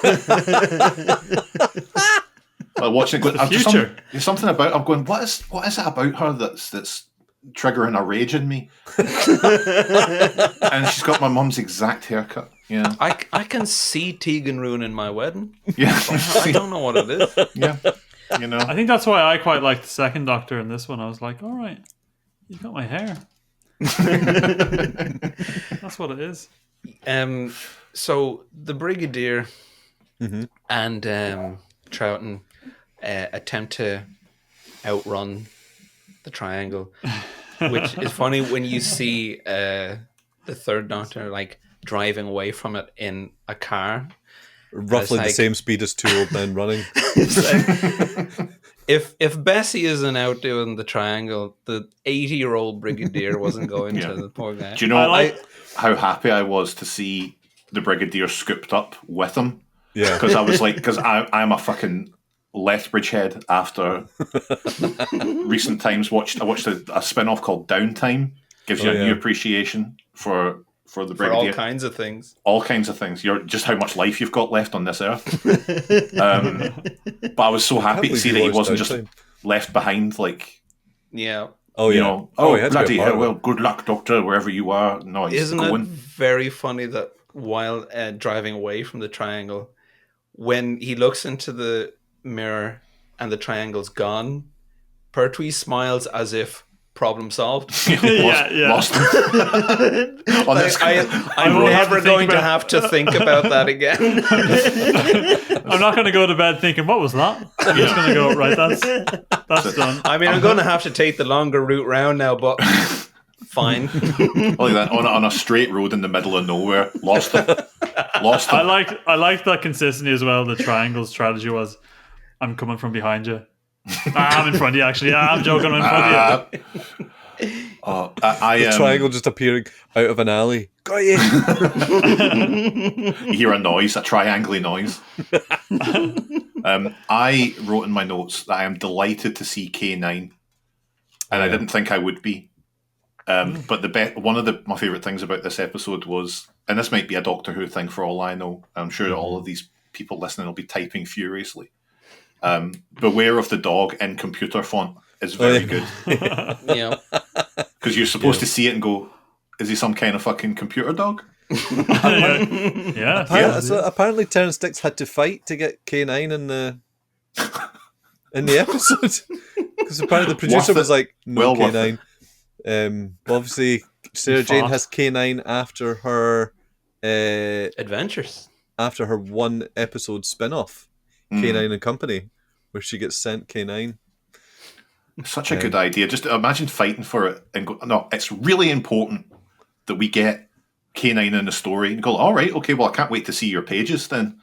Speaker 2: Watching it, there's something about. I'm going. What is it about her that's triggering a rage in me? And she's got my mum's exact haircut. Yeah,
Speaker 3: I can see Tegan ruining my wedding.
Speaker 2: Yeah,
Speaker 3: I don't know what it is.
Speaker 2: Yeah,
Speaker 16: I think that's why I quite liked the second Doctor in this one. I was like, all right, you got my hair. That's what it is.
Speaker 3: So the Brigadier and Troughton attempt to outrun the Triangle, which is funny when you see the Third Doctor like driving away from it in a car,
Speaker 1: roughly the same speed as two old men running.
Speaker 3: If Bessie isn't out doing the Triangle, the 80-year-old Brigadier wasn't going to the poor guy.
Speaker 2: Do you know how happy I was to see the Brigadier scooped up with him?
Speaker 1: Yeah,
Speaker 2: because I was like, because I'm a fucking Lethbridge head after recent times. I watched a spin-off called Downtime. Gives you a new appreciation for for the
Speaker 3: For
Speaker 2: Brigadier.
Speaker 3: all kinds of things.
Speaker 2: All kinds of things. You're just how much life you've got left on this earth. But I was so happy to see that he wasn't just left behind, like.
Speaker 3: Yeah.
Speaker 1: Oh,
Speaker 2: you
Speaker 1: yeah.
Speaker 2: know, bloody hell, well, good luck, Doctor, wherever you are. No, he's
Speaker 3: Isn't
Speaker 2: going.
Speaker 3: it very funny that while driving away from the triangle, when he looks into the mirror and the triangle's gone, Pertwee smiles as if problem solved.
Speaker 2: Lost.
Speaker 3: I'm never going to have to think about that again.
Speaker 16: I'm not going to go to bed thinking, what was that? I'm just going to go, right, that's done.
Speaker 3: I mean, I'm going to have to take the longer route round now, but fine.
Speaker 2: Like that on a straight road in the middle of nowhere. Lost him.
Speaker 16: I liked that consistency as well. The triangle strategy was, I'm coming from behind you. I'm in front of you, actually. I'm joking, I'm in front of you.
Speaker 1: The triangle just appearing out of an alley. Got you.
Speaker 2: You hear a noise, a triangly noise. I wrote in my notes that I am delighted to see K9, and I didn't think I would be. But one of my favourite things about this episode was, and this might be a Doctor Who thing for all I know, I'm sure all of these people listening will be typing furiously. Beware of the dog in computer font is very good.
Speaker 3: Yeah.
Speaker 2: Because you're supposed to see it and go, is he some kind of fucking computer dog?
Speaker 16: So
Speaker 1: apparently Terrence Dicks had to fight to get K9 in the episode. Because apparently the producer was like, no K9. Obviously, Sarah Jane has K9 after her
Speaker 3: adventures.
Speaker 1: After her one episode spin-off, K9 and Company, where she gets sent K9.
Speaker 2: Such a good idea. Just imagine fighting for it and go, no, it's really important that we get K9 in the story. And go, all right, okay, well, I can't wait to see your pages then.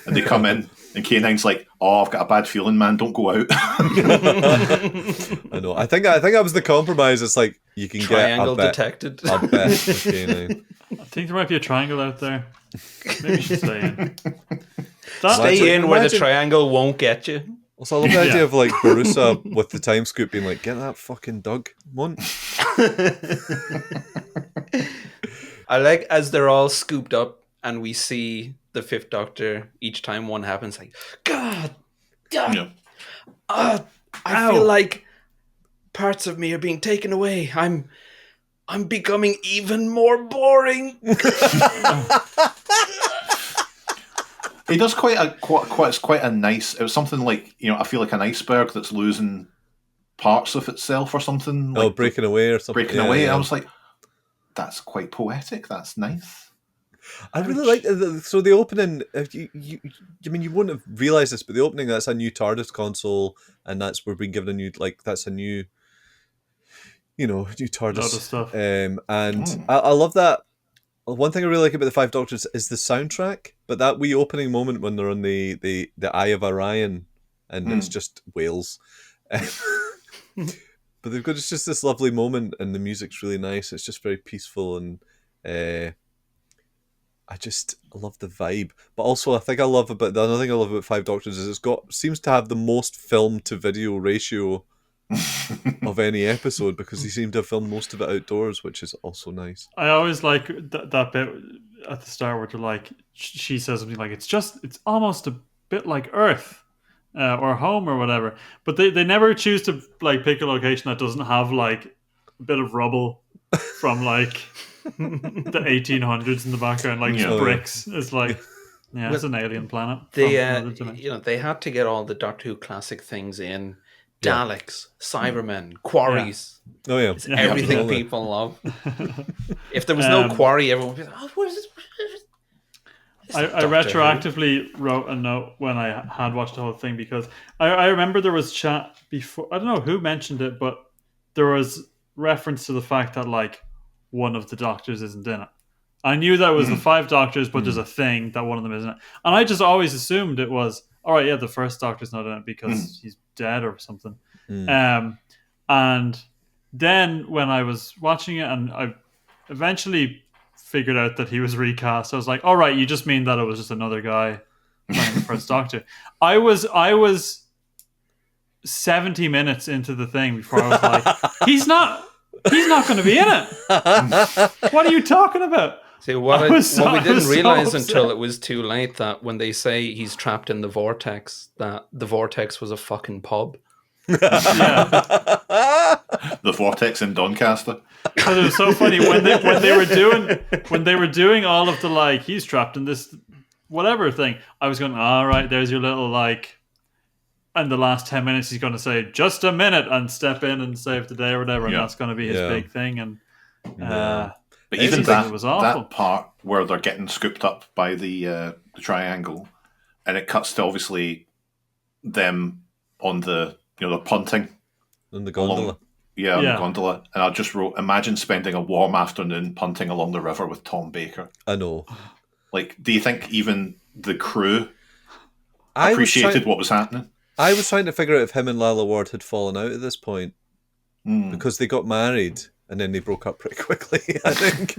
Speaker 2: And they come in, and K9's like, oh, I've got a bad feeling, man, don't go out.
Speaker 1: I know. I think that was the compromise. It's like, you can
Speaker 3: triangle
Speaker 1: get
Speaker 3: detected.
Speaker 1: A bet with K9.
Speaker 16: I think there might be a triangle out there. Maybe you should stay in.
Speaker 3: Stay in where the triangle won't get you.
Speaker 1: Also, I love the idea of like Barusa with the time scoop being like, get that fucking Doug, Mon.
Speaker 3: I like as they're all scooped up and we see the Fifth Doctor each time one happens, like, God, I feel like parts of me are being taken away. I'm becoming even more boring.
Speaker 2: He does quite a nice. It was something like, I feel like an iceberg that's losing parts of itself or something. Like
Speaker 1: breaking away or something.
Speaker 2: Breaking away. Yeah. I was like, that's quite poetic. That's nice.
Speaker 1: I really like so the opening. You wouldn't have realized this, but the opening, that's a new Tardis console, and we're being given a new new Tardis
Speaker 16: stuff.
Speaker 1: I love that. One thing I really like about the Five Doctors is the soundtrack, but that wee opening moment when they're on the Eye of Orion, and it's just whales. But they've got just this lovely moment, and the music's really nice. It's just very peaceful, and I love the vibe. But also, another thing I love about Five Doctors is seems to have the most film to video ratio of any episode, because he seemed to have filmed most of it outdoors, which is also nice.
Speaker 16: I always like that bit at the start where they're like, she says something like, it's almost a bit like Earth or home or whatever, but they never choose to like pick a location that doesn't have like a bit of rubble from like the 1800s in the background, like bricks. It's like, it's an alien planet.
Speaker 3: They had to get all the Doctor Who classic things in. Daleks, Cybermen, quarries.
Speaker 1: Yeah. Oh yeah,
Speaker 3: it's everything people love. If there was no quarry, everyone would be like, "Oh, what is this?"
Speaker 16: I retroactively wrote a note when I had watched the whole thing, because I remember there was chat before. I don't know who mentioned it, but there was reference to the fact that like one of the Doctors isn't in it. I knew that it was the Five Doctors, but there's a thing that one of them isn't in it, and I just always assumed it was, all right, yeah, the first Doctor's not in it because he's dead or something. And then when I was watching it, and I eventually figured out that he was recast, I was like, all right, you just mean that it was just another guy playing the first Doctor. I was 70 minutes into the thing before I was like, he's not going to be in it. What are you talking about?
Speaker 3: See, what
Speaker 16: I
Speaker 3: we
Speaker 16: was
Speaker 3: didn't
Speaker 16: so
Speaker 3: realize
Speaker 16: upset.
Speaker 3: until it was too late that when they say he's trapped in the vortex, that the vortex was a fucking pub.
Speaker 2: The vortex in Doncaster.
Speaker 16: But it was so funny when they were doing all of the like he's trapped in this whatever thing. I was going, all right, there's your little like. And the last 10 minutes, he's going to say just a minute and step in and save the day or whatever, and that's going to be his big thing. And
Speaker 2: but even that
Speaker 16: was awful.
Speaker 2: that part where they're getting scooped up by the triangle, and it cuts to obviously them on the they're punting
Speaker 1: on the gondola.
Speaker 2: On the gondola. And I just wrote, imagine spending a warm afternoon punting along the river with Tom Baker.
Speaker 1: I know.
Speaker 2: Like, do you think even the crew appreciated what was happening?
Speaker 1: I was trying to figure out if him and Lila Ward had fallen out at this point because they got married and then they broke up pretty quickly. I think.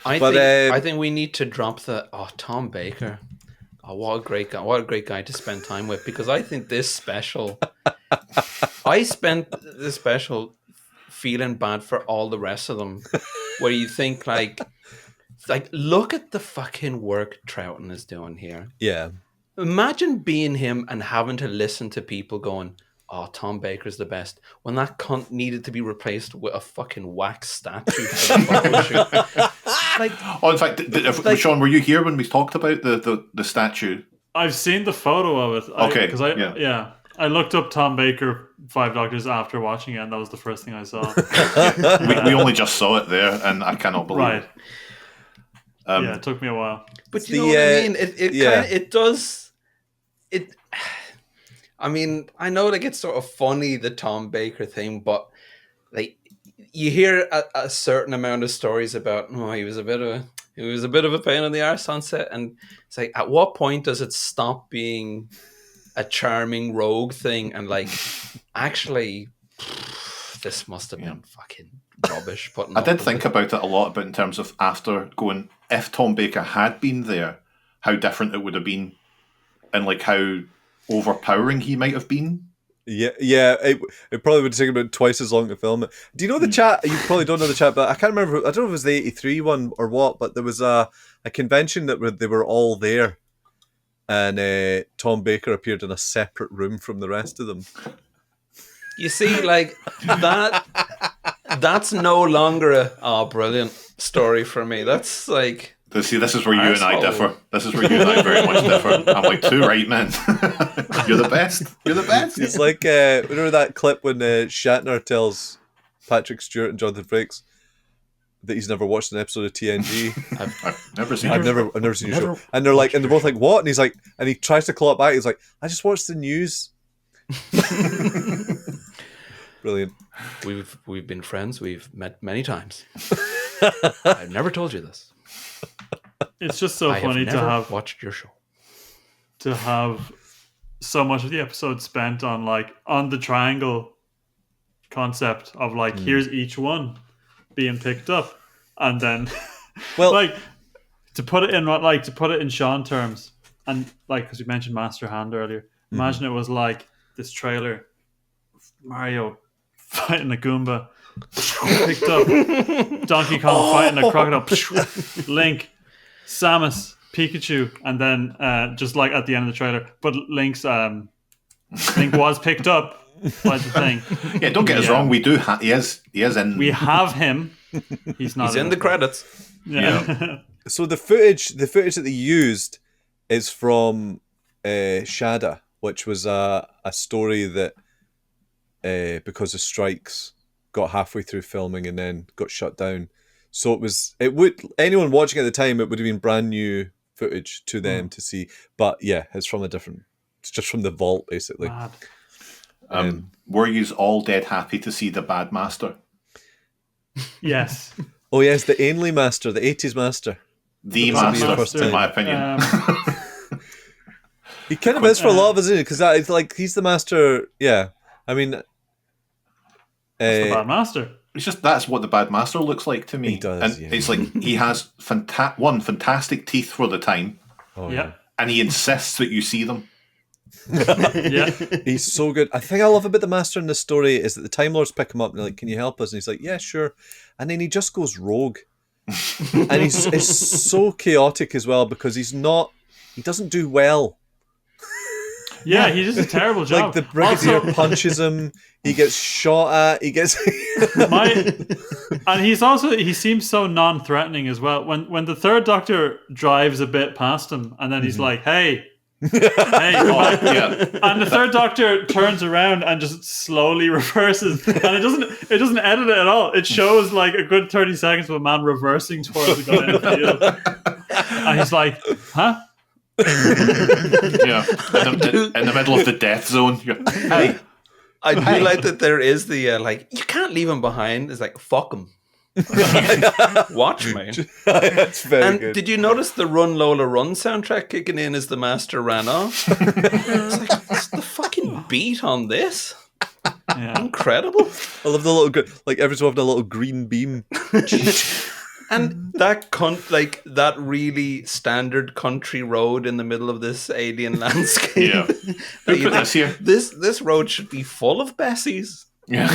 Speaker 3: I think we need to drop the Tom Baker. Oh, what a great guy! What a great guy to spend time with. Because I think this special, I spent this special feeling bad for all the rest of them. Where you think like look at the fucking work Troughton is doing here.
Speaker 1: Yeah.
Speaker 3: Imagine being him and having to listen to people going, "Oh, Tom Baker's the best," when that cunt needed to be replaced with a fucking wax statue for the photo shoot.
Speaker 2: In fact, Sean, were you here when we talked about the statue?
Speaker 16: I've seen the photo of it.
Speaker 2: Okay,
Speaker 16: because I looked up Tom Baker Five Doctors after watching it, and that was the first thing I saw.
Speaker 2: we only just saw it there, and I cannot believe it.
Speaker 16: It took me a while.
Speaker 3: But you know what I mean? It does. I mean, I know like it's sort of funny, the Tom Baker thing, but like you hear a certain amount of stories about he was a bit of a pain in the arse on set, and it's like, at what point does it stop being a charming rogue thing and like actually this must have been fucking rubbish. But
Speaker 2: I did think about it a lot, but in terms of after going, if Tom Baker had been there, how different it would have been, and like how overpowering he might have been.
Speaker 1: Yeah, it probably would take about twice as long to film it. Do you know the chat? You probably don't know the chat, but I can't remember. I don't know if it was the 83 one or what, but there was a convention that they were all there, and Tom Baker appeared in a separate room from the rest of them.
Speaker 3: You see, like that's no longer a brilliant story for me. That's like...
Speaker 2: See, this is where you and I differ. This is where you and I very much differ. I'm like, two right men. You're the best. You're the best.
Speaker 1: It's like, remember that clip when Shatner tells Patrick Stewart and Jonathan Frakes that he's never watched an episode of TNG?
Speaker 2: I've never seen
Speaker 1: I've never seen your show. And they're like, and they're both like, what? And he's like, and he tries to claw it back. He's like, I just watched the news. Brilliant.
Speaker 3: We've been friends. We've met many times. I've never told you this.
Speaker 16: It's just so funny to have
Speaker 3: watched your show.
Speaker 16: To have so much of the episode spent on the triangle concept of here's each one being picked up, and then to put it in Sean terms, and because we mentioned Master Hand earlier, imagine it was like this trailer, Mario fighting a Goomba, picked up Donkey Kong fighting a crocodile, Link, Samus, Pikachu, and then just like at the end of the trailer, but Link was picked up by the thing.
Speaker 2: Yeah, don't get us wrong. We do. He is in.
Speaker 16: We have him. He's not.
Speaker 3: He's in the credits.
Speaker 16: Yeah.
Speaker 1: So the footage that they used is from Shada, which was a story that because of strikes got halfway through filming and then got shut down. So anyone watching at the time, it would have been brand new footage to them to see. But yeah, it's just from the vault, basically.
Speaker 2: Were you all dead happy to see the Bad Master?
Speaker 16: Yes.
Speaker 1: Oh yes, the Ainley Master, the 80s Master.
Speaker 2: The Master, in my opinion.
Speaker 1: He kind of is for a lot of us, isn't it? Because it's like he's the Master. Yeah, I mean,
Speaker 16: that's the Bad Master.
Speaker 2: It's just that's what the Bad Master looks like to me.
Speaker 1: He does,
Speaker 2: and
Speaker 1: yeah.
Speaker 2: It's like he has fantastic teeth for the time.
Speaker 1: Oh,
Speaker 16: yeah.
Speaker 2: And he insists that you see them.
Speaker 16: Yeah,
Speaker 1: he's so good. I think I love about the Master in this story is that the Time Lords pick him up and they're like, "Can you help us?" And he's like, "Yeah, sure." And then he just goes rogue. And it's so chaotic as well because he doesn't do well.
Speaker 16: Yeah, he does a terrible job.
Speaker 1: Like the Brigadier punches him, he gets shot at, he gets
Speaker 16: and he seems so non-threatening as well. When the third Doctor drives a bit past him and then he's like, hey, and the third Doctor turns around and just slowly reverses, and it doesn't edit it at all. It shows like a good 30 seconds of a man reversing towards the guy in the field, and he's like, huh?
Speaker 2: Yeah, in the middle of the death zone. Hey,
Speaker 3: I do like that there is the you can't leave him behind. It's like, fuck him. Watch me.
Speaker 1: That's very good.
Speaker 3: Did you notice the Run Lola Run soundtrack kicking in as the Master ran off? It's like, it's the fucking beat on this. Yeah. Incredible.
Speaker 1: I love the little, like every so often a little green beam.
Speaker 3: And that that really standard country road in the middle of this alien landscape.
Speaker 2: Yeah.
Speaker 3: This road should be full of Bessies.
Speaker 2: Yeah.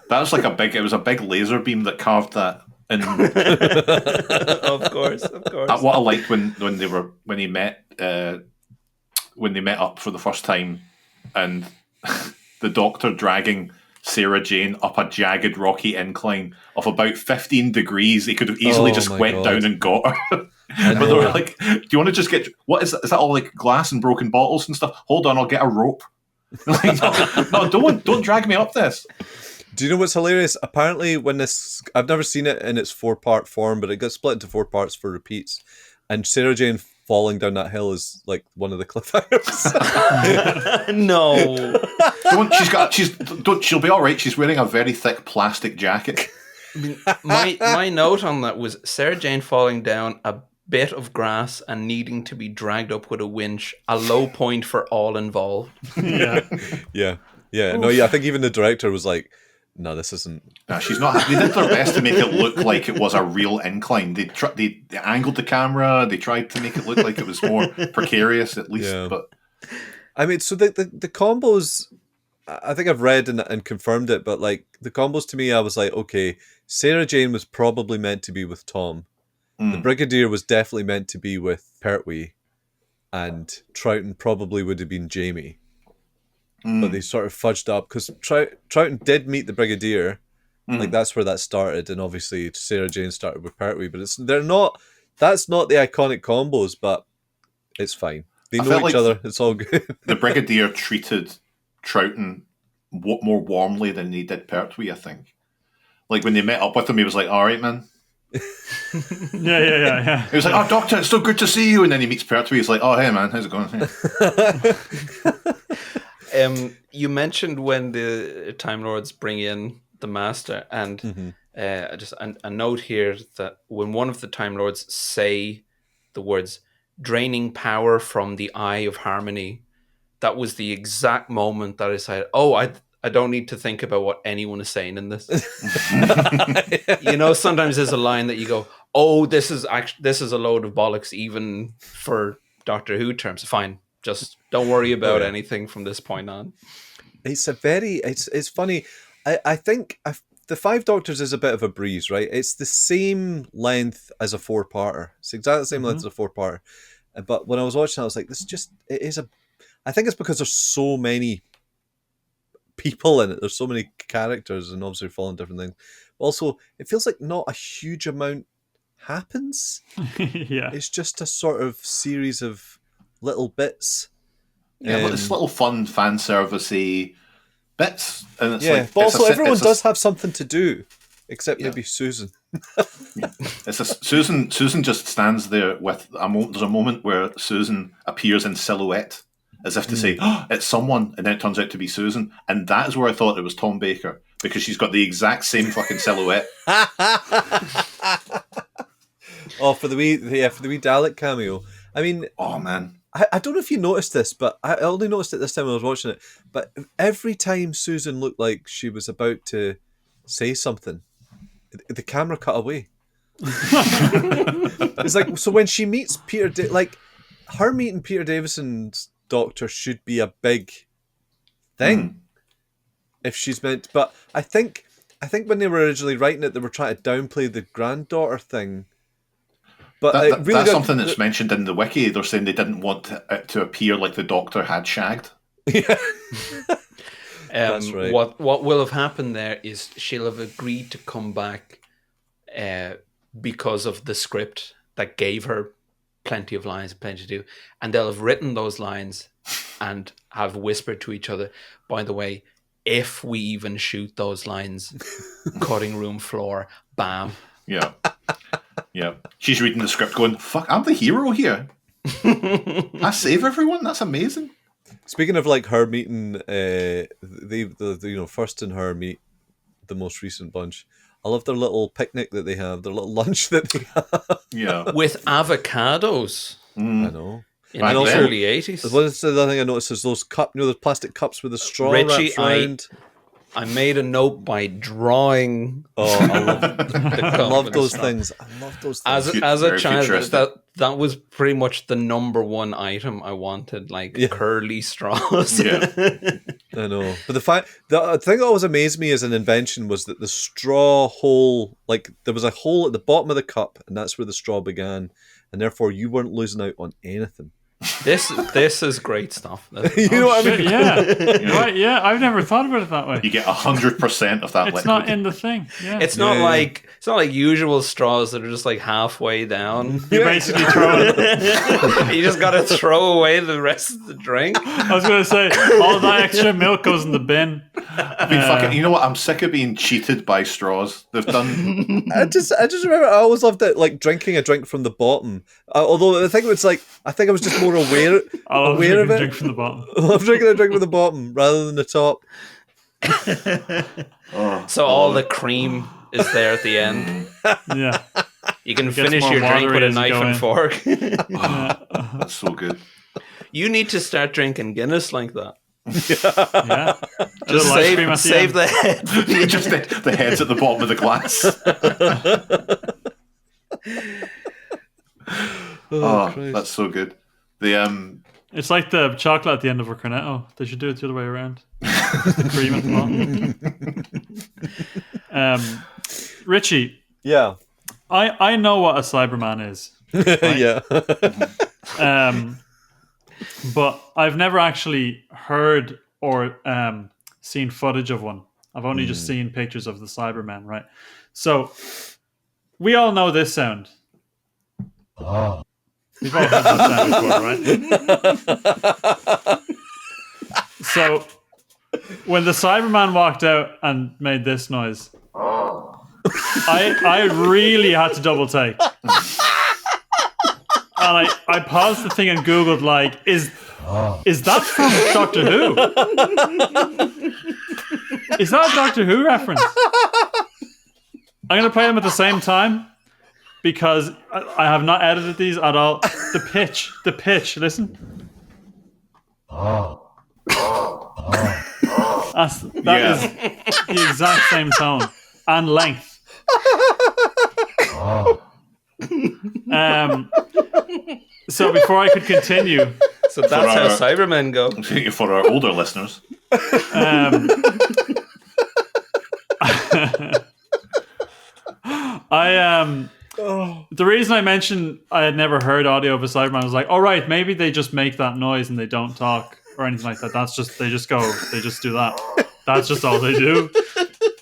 Speaker 2: That was like it was a big laser beam that carved that in.
Speaker 3: Of course.
Speaker 2: What I liked when they met up for the first time, and the Doctor dragging Sarah Jane up a jagged rocky incline of about 15 degrees. He could have easily just went down and got her. But they were like, do you want to just get, what is that? Is that all like glass and broken bottles and stuff? Hold on, I'll get a rope. Like, no, don't drag me up this.
Speaker 1: Do you know what's hilarious? Apparently I've never seen it in its 4-part form, but it got split into 4 parts for repeats. And Sarah Jane falling down that hill is like one of the cliffhangers.
Speaker 3: No.
Speaker 2: She'll be all right. She's wearing a very thick plastic jacket.
Speaker 3: I mean, my note on that was Sarah Jane falling down a bit of grass and needing to be dragged up with a winch, a low point for all involved.
Speaker 1: Yeah. No, I think even the director was like, no, this isn't.
Speaker 2: No, she's not. They did their best to make it look like it was a real incline. They angled the camera. They tried to make it look like it was more precarious, at least. Yeah. But
Speaker 1: I mean, so the combos, I think I've read and confirmed it, but like the combos to me, I was like, okay, Sarah Jane was probably meant to be with Tom. The Brigadier was definitely meant to be with Pertwee, and Troughton probably would have been Jamie. But they sort of fudged up because Troughton did meet the Brigadier, like that's where that started, and obviously Sarah Jane started with Pertwee. But that's not the iconic combos, but it's fine. They know each other. It's all good.
Speaker 2: The Brigadier treated Troughton more warmly than he did Pertwee, I think. Like when they met up with him, he was like, "All right, man."
Speaker 16: Yeah.
Speaker 2: He was like, "Oh, Doctor, it's so good to see you." And then he meets Pertwee. He's like, "Oh, hey, man, how's it going?"
Speaker 3: You mentioned when the Time Lords bring in the Master, and just a note here that when one of the Time Lords say the words "draining power from the eye of harmony," that was the exact moment that I said, "Oh, I don't need to think about what anyone is saying in this." You know, sometimes there's a line that you go, "Oh, this is a load of bollocks," even for Doctor Who terms. Fine. Just don't worry about anything from this point on.
Speaker 1: It's funny. I think the 5 Doctors is a bit of a breeze, right? It's the same length as a 4-parter. It's exactly the same length as a 4-parter. But when I was watching, I was like, I think it's because there's so many people in it. There's so many characters, and obviously following different things. Also, it feels like not a huge amount happens.
Speaker 16: Yeah.
Speaker 1: It's just a sort of series of little bits.
Speaker 2: Yeah, but it's little fun fan servicey bits, and it's
Speaker 1: but also everyone does have something to do, except maybe Susan.
Speaker 2: Susan just stands there with there's a moment where Susan appears in silhouette, as if to say, "Oh, it's someone," and then it turns out to be Susan, and that is where I thought it was Tom Baker, because she's got the exact same fucking silhouette.
Speaker 1: Oh, for the wee Dalek cameo. I mean,
Speaker 2: oh man.
Speaker 1: I don't know if you noticed this, but I only noticed it this time when I was watching it. But every time Susan looked like she was about to say something, the camera cut away. It's like, so when she meets Peter, her meeting Peter Davison's Doctor should be a big thing if she's meant. But I think I think when they were originally writing it, they were trying to downplay the granddaughter thing. But
Speaker 2: that's something that's mentioned in the wiki. They're saying they didn't want it to appear like the Doctor had shagged.
Speaker 1: Yeah. That's right.
Speaker 3: What will have happened there is she'll have agreed to come back because of the script that gave her plenty of lines and plenty to do, and they'll have written those lines and have whispered to each other, by the way, if we even shoot those lines, cutting room floor, bam.
Speaker 2: Yeah. Yeah. She's reading the script going, fuck, I'm the hero here. I save everyone? That's amazing.
Speaker 1: Speaking of like her meeting, the first and her meet the most recent bunch. I love their little picnic that they have, their little lunch that they have.
Speaker 2: Yeah.
Speaker 3: With avocados.
Speaker 1: I know.
Speaker 3: In the early 80s.
Speaker 1: What's the other thing I noticed is those those plastic cups with a straw
Speaker 3: Richie,
Speaker 1: wrapped around.
Speaker 3: I made a note by drawing.
Speaker 1: Oh, I love those things. I love those things.
Speaker 3: As a child, that was pretty much the number one item I wanted, like curly straws.
Speaker 2: Yeah.
Speaker 1: I know. But the thing that always amazed me as an invention was that the straw hole, like there was a hole at the bottom of the cup, and that's where the straw began, and therefore you weren't losing out on anything.
Speaker 3: This is great stuff.
Speaker 1: You know what I mean?
Speaker 16: Yeah. Right, yeah. I've never thought about it that way.
Speaker 2: You get 100% of that
Speaker 16: It's
Speaker 2: liquid.
Speaker 16: not in the thing. Yeah.
Speaker 3: It's not like usual straws that are just like halfway down.
Speaker 16: You basically throw it.
Speaker 3: You just gotta throw away the rest of the drink.
Speaker 16: I was gonna say all that extra milk goes in the bin.
Speaker 2: I mean, fucking, you know what? I'm sick of being cheated by straws. They've done.
Speaker 1: I just remember I always loved it, like drinking a drink from the bottom. Although the thing was like, I think I was just more aware of it.
Speaker 16: Drink from the bottom.
Speaker 1: I love drinking a drink from the bottom rather than the top.
Speaker 3: So all the cream is there at the end.
Speaker 16: Yeah.
Speaker 3: You can finish your drink with a knife and fork.
Speaker 2: That's so good.
Speaker 3: You need to start drinking Guinness like that.
Speaker 16: Yeah.
Speaker 3: Just save the head.
Speaker 2: Just the head's at the bottom of the glass. That's so good.
Speaker 16: It's like the chocolate at the end of a cornetto. They should do it the other way around. The cream at the bottom. Richie.
Speaker 1: Yeah.
Speaker 16: I know what a Cyberman is. Right?
Speaker 1: Yeah.
Speaker 16: But I've never actually heard or seen footage of one. I've only just seen pictures of the Cybermen, right? So we all know this sound. We've all heard that sound before, right? So when the Cyberman walked out and made this noise, I really had to double take. And I paused the thing and Googled, like, is that from Doctor Who? Is that a Doctor Who reference? I'm going to play them at the same time because I have not edited these at all. The pitch, listen. That is the exact same tone and length. So before I could continue,
Speaker 3: so that's how Cybermen go.
Speaker 2: For our older listeners,
Speaker 16: the reason I mentioned I had never heard audio of a Cyberman was like, all right, maybe they just make that noise and they don't talk or anything like that. That's just they just do that. That's just all they do.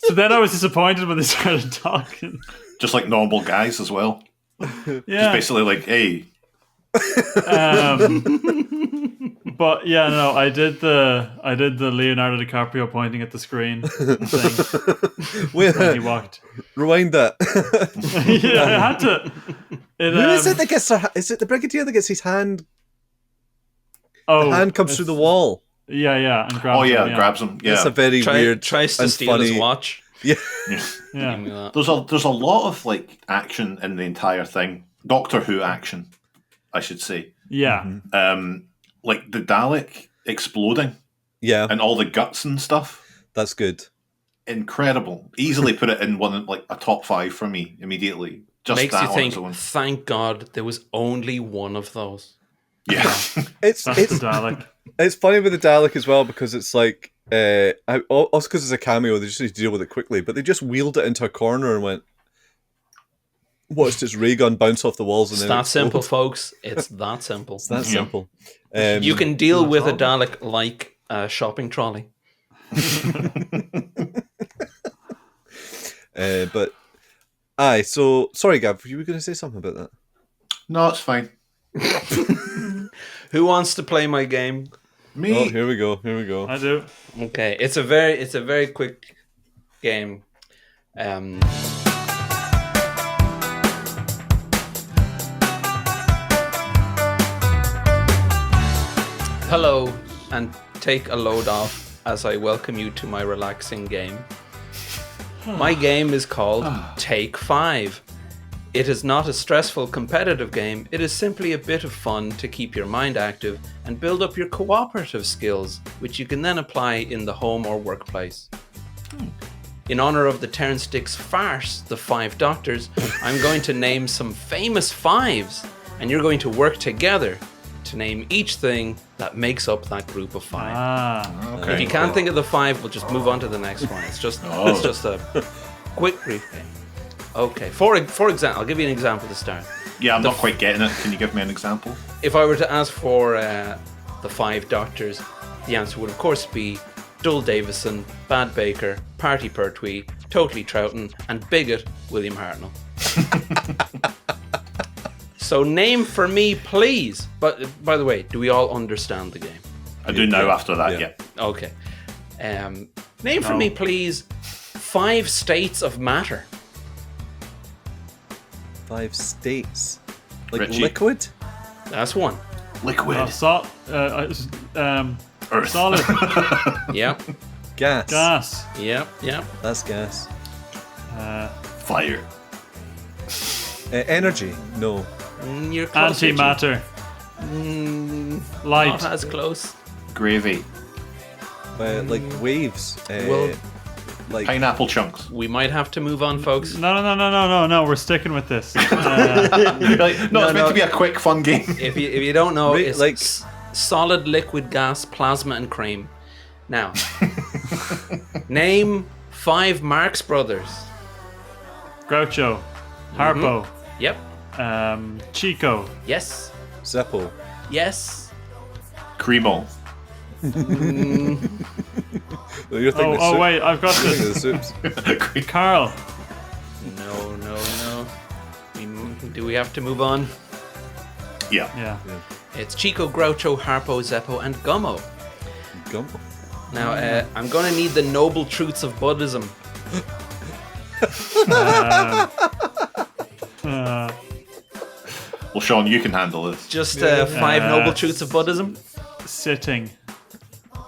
Speaker 16: So then I was disappointed when they started talking.
Speaker 2: Just like normal guys as well.
Speaker 16: Yeah.
Speaker 2: Just basically like, hey.
Speaker 16: But yeah, no, I did the Leonardo DiCaprio pointing at the screen thing.
Speaker 1: When
Speaker 16: he walked.
Speaker 1: Rewind that.
Speaker 16: Yeah, I had to.
Speaker 1: Who is it that gets is it the Brigadier that gets his hand? The hand comes through the wall.
Speaker 16: Yeah, and grabs him.
Speaker 2: Grabs him. Yeah,
Speaker 1: it's a very weird.
Speaker 3: Tries to steal his watch.
Speaker 1: Yeah.
Speaker 2: There's a lot of like action in the entire thing. Doctor Who action, I should say.
Speaker 16: Yeah.
Speaker 2: Like the Dalek exploding.
Speaker 1: Yeah.
Speaker 2: And all the guts and stuff.
Speaker 1: That's good.
Speaker 2: Incredible. Easily put it in one like a top 5 for me immediately. Just
Speaker 3: makes
Speaker 2: that
Speaker 3: you think.
Speaker 2: on its own.
Speaker 3: Thank God there was only one of those.
Speaker 2: Yeah.
Speaker 1: It's
Speaker 16: the Dalek.
Speaker 1: It's funny with the Dalek as well because it's like Also because it's a cameo, they just need to deal with it quickly. But they just wheeled it into a corner and went, watched its ray gun bounce off the walls. And
Speaker 3: It's
Speaker 1: then
Speaker 3: that
Speaker 1: explode.
Speaker 3: simple, folks. It's that simple.
Speaker 1: It's that simple.
Speaker 3: You can deal with a Dalek like a shopping trolley.
Speaker 1: But aye, so sorry, Gav, you were going to say something about that?
Speaker 2: No, it's fine.
Speaker 3: Who wants to play my game?
Speaker 2: Me.
Speaker 1: Oh, here we go.
Speaker 16: I do.
Speaker 3: Okay, it's a very quick game. Hello, and take a load off as I welcome you to my relaxing game. My game is called Take 5. It is not a stressful competitive game, it is simply a bit of fun to keep your mind active and build up your cooperative skills, which you can then apply in the home or workplace. In honor of the Terrence Dicks farce, The Five Doctors, I'm going to name some famous fives, and you're going to work together to name each thing that makes up that group of five.
Speaker 2: Okay.
Speaker 3: If you can't think of the five, we'll just move on to the next one. It's just a quick brief game. Okay. For example, I'll give you an example to start.
Speaker 2: Yeah, I'm not quite getting it. Can you give me an example?
Speaker 3: If I were to ask for the Five Doctors, the answer would of course be Dull Davison, Bad Baker, Party Pertwee, Totally Troughton, and Bigot William Hartnell. So name for me, please. But by the way, do we all understand the game?
Speaker 2: I do now after that, yeah.
Speaker 3: Okay. Name for me, please, 5 states of matter.
Speaker 1: 5 states. Like
Speaker 2: Richie.
Speaker 1: liquid?
Speaker 3: That's one.
Speaker 2: Liquid.
Speaker 16: Earth.
Speaker 3: Solid. Yep.
Speaker 1: Gas.
Speaker 3: Yep.
Speaker 1: That's gas.
Speaker 2: Fire.
Speaker 1: Energy? No.
Speaker 3: You're close.
Speaker 16: Antimatter. Light.
Speaker 3: Not as close.
Speaker 2: Gravy.
Speaker 1: Like waves.
Speaker 3: Well,
Speaker 1: like
Speaker 2: pineapple chunks.
Speaker 3: We might have to move on, folks.
Speaker 16: No. We're sticking with this.
Speaker 2: It's meant to be a quick, fun game.
Speaker 3: If you don't know,
Speaker 1: Wait,
Speaker 3: it's
Speaker 1: like-
Speaker 3: solid, liquid, gas, plasma, and cream. Now, name 5 Marx Brothers.
Speaker 16: Groucho. Harpo.
Speaker 3: Yep.
Speaker 16: Chico.
Speaker 3: Yes.
Speaker 1: Zeppo.
Speaker 3: Yes.
Speaker 2: Cremo.
Speaker 1: No, you're thinking of soup.
Speaker 16: Wait, I've got
Speaker 1: You're
Speaker 16: this.
Speaker 1: thinking of soups.
Speaker 16: Carl.
Speaker 3: No. Do we have to move on?
Speaker 2: Yeah.
Speaker 3: It's Chico, Groucho, Harpo, Zeppo, and Gummo.
Speaker 1: Gummo.
Speaker 3: Now, I'm going to need the noble truths of Buddhism.
Speaker 2: Well, Sean, you can handle this.
Speaker 3: Just 5 noble truths of Buddhism.
Speaker 16: Sitting.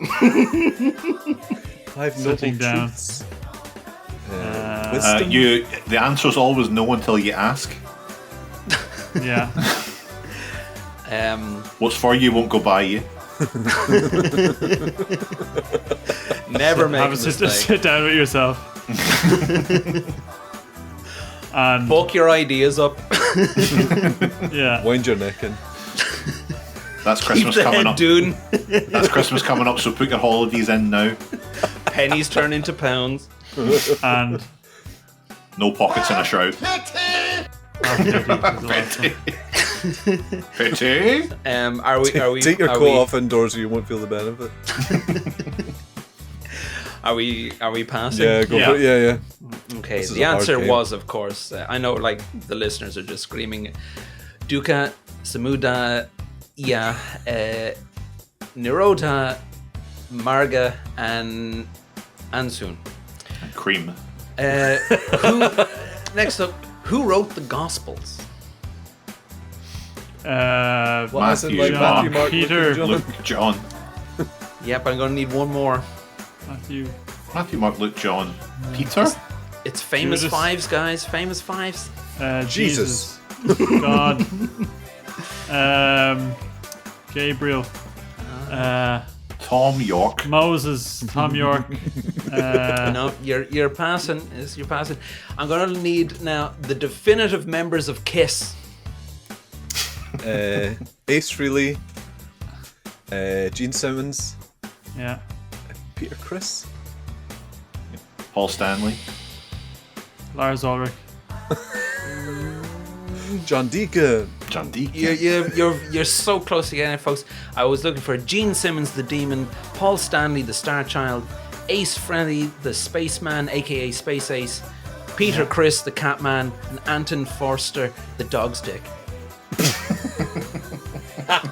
Speaker 1: 5
Speaker 16: Sitting
Speaker 1: noble
Speaker 16: down.
Speaker 1: truths. Wisdom.
Speaker 2: The answer's always no until you ask.
Speaker 16: Yeah.
Speaker 2: What's for you won't go by you.
Speaker 3: Never make a mistake.
Speaker 16: Sit down with yourself. And
Speaker 3: bulk your ideas up.
Speaker 16: Yeah.
Speaker 1: Wind your neck in.
Speaker 2: That's Christmas
Speaker 3: Keep the
Speaker 2: coming
Speaker 3: head
Speaker 2: up.
Speaker 3: doing.
Speaker 2: That's Christmas coming up, so put your holidays in now.
Speaker 3: Pennies turn into pounds.
Speaker 16: And
Speaker 2: no pockets in a shroud. Pity.
Speaker 3: Are we?
Speaker 1: Take your
Speaker 3: are
Speaker 1: coat
Speaker 3: we,
Speaker 1: off indoors, or you won't feel the benefit.
Speaker 3: Are we passing?
Speaker 1: Yeah, go for it. Yeah.
Speaker 3: Okay.
Speaker 1: This is
Speaker 3: The
Speaker 1: a hard
Speaker 3: answer
Speaker 1: game.
Speaker 3: was, of course. I know, like the listeners are just screaming, Dukkha, Samudaya, Nirodha, Marga, and Ansun.
Speaker 2: And cream.
Speaker 3: Next up, who wrote the Gospels?
Speaker 1: Matthew,
Speaker 2: Matthew,
Speaker 1: Matthew, Mark,
Speaker 16: Peter,
Speaker 1: Luke,
Speaker 2: Luke, John.
Speaker 3: Yep, I'm gonna need one more.
Speaker 16: Matthew,
Speaker 2: Mark, Luke, John. Peter?
Speaker 3: It's famous
Speaker 16: Judas.
Speaker 3: fives, guys. Famous fives.
Speaker 16: Jesus. God. Gabriel.
Speaker 2: Tom York.
Speaker 16: Moses. Tom York.
Speaker 3: No, you're passing. You're passing. I'm gonna need now the definitive members of Kiss.
Speaker 1: Ace Frehley, Gene Simmons,
Speaker 16: Yeah.
Speaker 1: Peter Criss.
Speaker 2: Paul Stanley.
Speaker 16: Lars Ulrich.
Speaker 1: John Deacon.
Speaker 2: John Deacon.
Speaker 3: You're so close to getting it, folks. I was looking for Gene Simmons, the Demon, Paul Stanley, the Star Child, Ace Frehley, the Spaceman, aka Space Ace, Peter Criss, the Catman, and Anton Forster, the Dog's Dick.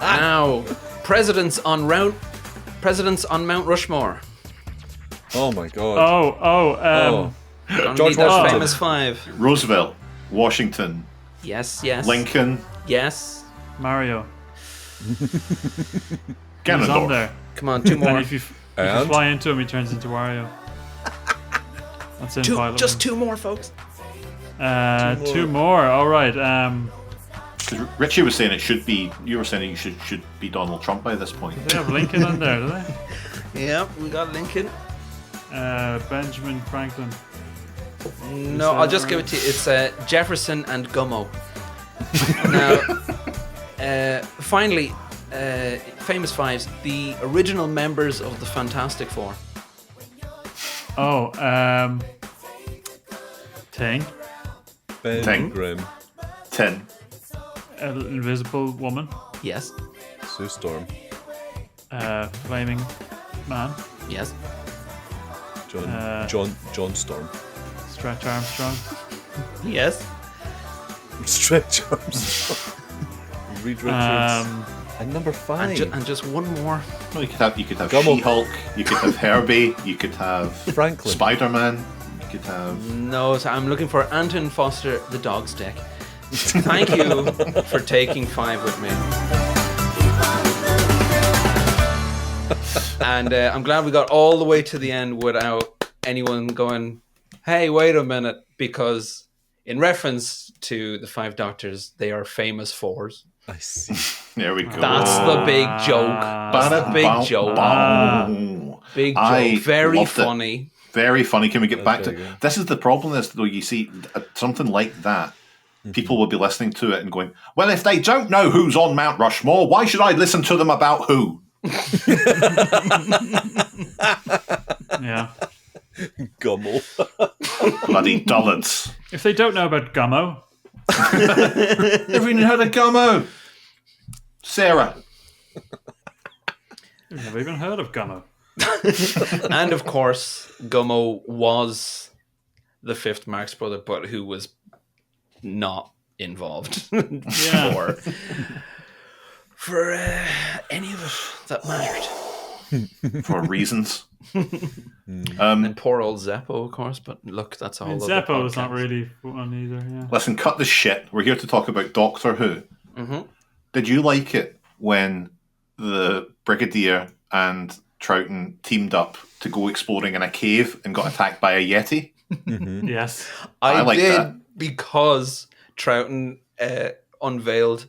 Speaker 3: Now, presidents on Mount Rushmore.
Speaker 1: Oh my god.
Speaker 3: George Washington. Famous five.
Speaker 2: Roosevelt. Washington.
Speaker 3: Yes.
Speaker 2: Lincoln.
Speaker 3: Yes.
Speaker 16: Mario.
Speaker 2: Ganondorf.
Speaker 16: He's on there.
Speaker 3: Come on, two more.
Speaker 16: And if you fly into him, he turns into Wario. That's in pilot.
Speaker 3: Just two more, folks.
Speaker 16: Two more. All right.
Speaker 2: Richie was saying it should be. You were saying it should be Donald Trump by this point.
Speaker 16: Do they have Lincoln on there? Do they?
Speaker 3: Yeah, we got Lincoln.
Speaker 16: Benjamin Franklin.
Speaker 3: No, I'll just give it to you. It's Jefferson and Gummo. Now, finally, famous fives. The original members of the Fantastic Four.
Speaker 16: Ting.
Speaker 1: Ben Grimm.
Speaker 2: Tin.
Speaker 16: Invisible Woman.
Speaker 3: Yes.
Speaker 1: Sue Storm.
Speaker 16: Flaming Man.
Speaker 3: Yes.
Speaker 1: John Storm.
Speaker 16: Stretch Armstrong.
Speaker 3: Yes.
Speaker 1: Stretch Armstrong. Reed Richards. And number 5.
Speaker 3: And just one more.
Speaker 2: Well, you could have She-Hulk. You could have Herbie. You could have
Speaker 1: Franklin.
Speaker 2: Spider-Man. You could have.
Speaker 3: No, so I'm looking for Anton Foster, the Dog's Dick. Thank you for taking 5 with me. And I'm glad we got all the way to the end without anyone going, hey, wait a minute, because in reference to the 5 Doctors, they are famous fours.
Speaker 1: I see.
Speaker 2: There we go.
Speaker 3: That's the big joke. That's the big joke. Big joke. Very funny.
Speaker 2: Very funny. Can we get back to... This is the problem is, though, you see, something like that, people will be listening to it and going, well, if they don't know who's on Mount Rushmore, why should I listen to them about who?
Speaker 16: Yeah.
Speaker 1: Gummo.
Speaker 2: Bloody dullards.
Speaker 16: If they don't know about Gummo.
Speaker 2: Never even heard of Gummo. Sarah.
Speaker 16: I've never even heard of Gummo.
Speaker 3: And of course, Gummo was the 5th Marx brother, but who was not involved for any of it that mattered.
Speaker 2: For reasons.
Speaker 3: And poor old Zeppo, of course, but look, that's a whole other
Speaker 16: Zeppo was not
Speaker 3: podcast.
Speaker 16: really one either, yeah.
Speaker 2: Listen, cut the shit. We're here to talk about Doctor Who.
Speaker 3: Mm-hmm.
Speaker 2: Did you like it when the Brigadier and Troughton teamed up to go exploring in a cave and got attacked by a Yeti?
Speaker 16: Mm-hmm. Yes.
Speaker 3: I
Speaker 2: like
Speaker 3: did
Speaker 2: that.
Speaker 3: because Troughton unveiled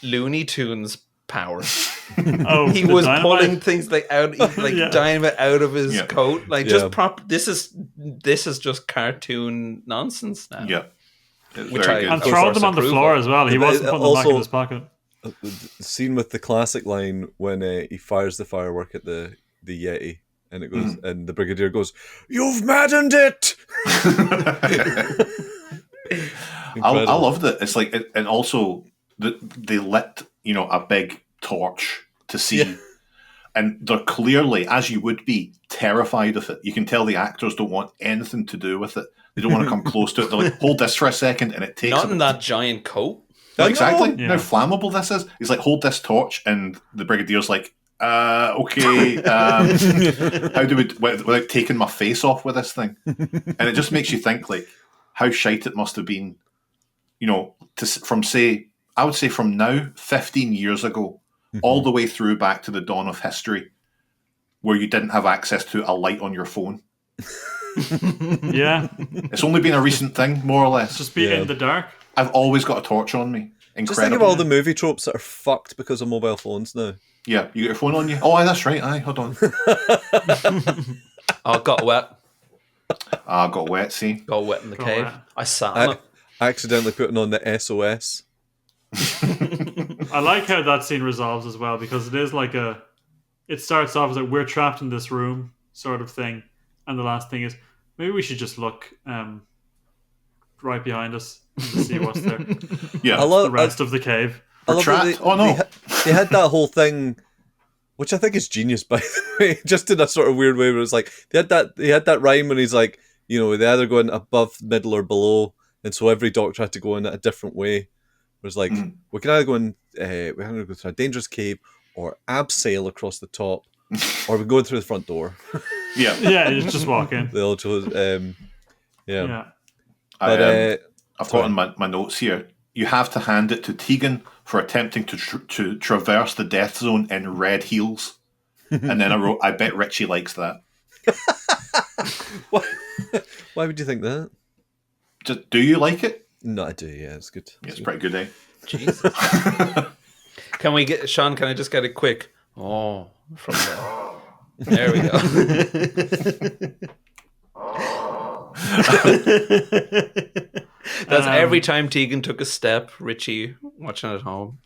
Speaker 3: Looney Tunes powers. He was
Speaker 16: dynamite?
Speaker 3: pulling things like dynamite out of his coat, just prop. This is just cartoon nonsense now.
Speaker 2: Yeah,
Speaker 3: which I
Speaker 16: and throwing them on the floor as well. He wasn't putting them back in his pocket.
Speaker 1: The scene with the classic line when he fires the firework at the Yeti, and it goes, and the Brigadier goes, "You've maddened it."
Speaker 2: I loved it. It's like, and also they lit a big torch to see, and they're clearly, as you would be, terrified of it. You can tell the actors don't want anything to do with it. They don't want to come close to it. They're like, hold this for a second, and it takes
Speaker 3: not in that giant coat.
Speaker 2: Well, exactly. Yeah. How flammable this is. He's like, hold this torch, and the Brigadier's like, okay, how do we, without taking my face off with this thing? And it just makes you think, like, how shite it must have been, I would say from now, 15 years ago, all the way through back to the dawn of history, where you didn't have access to a light on your phone.
Speaker 16: Yeah.
Speaker 2: It's only been a recent thing, more or less.
Speaker 16: Just be in the dark.
Speaker 2: I've always got a torch on me. Incredible.
Speaker 1: Just think of all the movie tropes that are fucked because of mobile phones now.
Speaker 2: Yeah, you got your phone on you? Oh, that's right. Aye, hold on.
Speaker 3: Oh, got wet.
Speaker 2: Got wet, see?
Speaker 3: Got wet in the cave. Wet. I sat on it.
Speaker 1: Accidentally putting on the SOS.
Speaker 16: I like how that scene resolves as well, because it is like it starts off as like we're trapped in this room sort of thing, and the last thing is maybe we should just look right behind us to see what's there.
Speaker 2: Yeah,
Speaker 16: the rest of the cave.
Speaker 2: We're trapped. Oh no!
Speaker 1: They had that whole thing, which I think is genius, by the way, just in a sort of weird way. Where it's like they had that rhyme when he's like, you know, they either going above, middle, or below, and so every Doctor had to go in a different way. It was like we can either go in, we can go through a dangerous cave, or abseil across the top, or we go in through the front door.
Speaker 16: Yeah, you just walk in.
Speaker 1: They all chose,
Speaker 16: Yeah.
Speaker 1: But
Speaker 2: I've got in my notes here. You have to hand it to Tegan for attempting to traverse the death zone in red heels. And then I wrote, I bet Richie likes that.
Speaker 1: Why would you think that?
Speaker 2: Do you like it?
Speaker 1: No, I do, yeah, it's good.
Speaker 2: It's pretty good, eh?
Speaker 3: Jesus. Can we get, Sean, can I just get a quick, from there? There we go. That's every time Tegan took a step, Richie watching at home.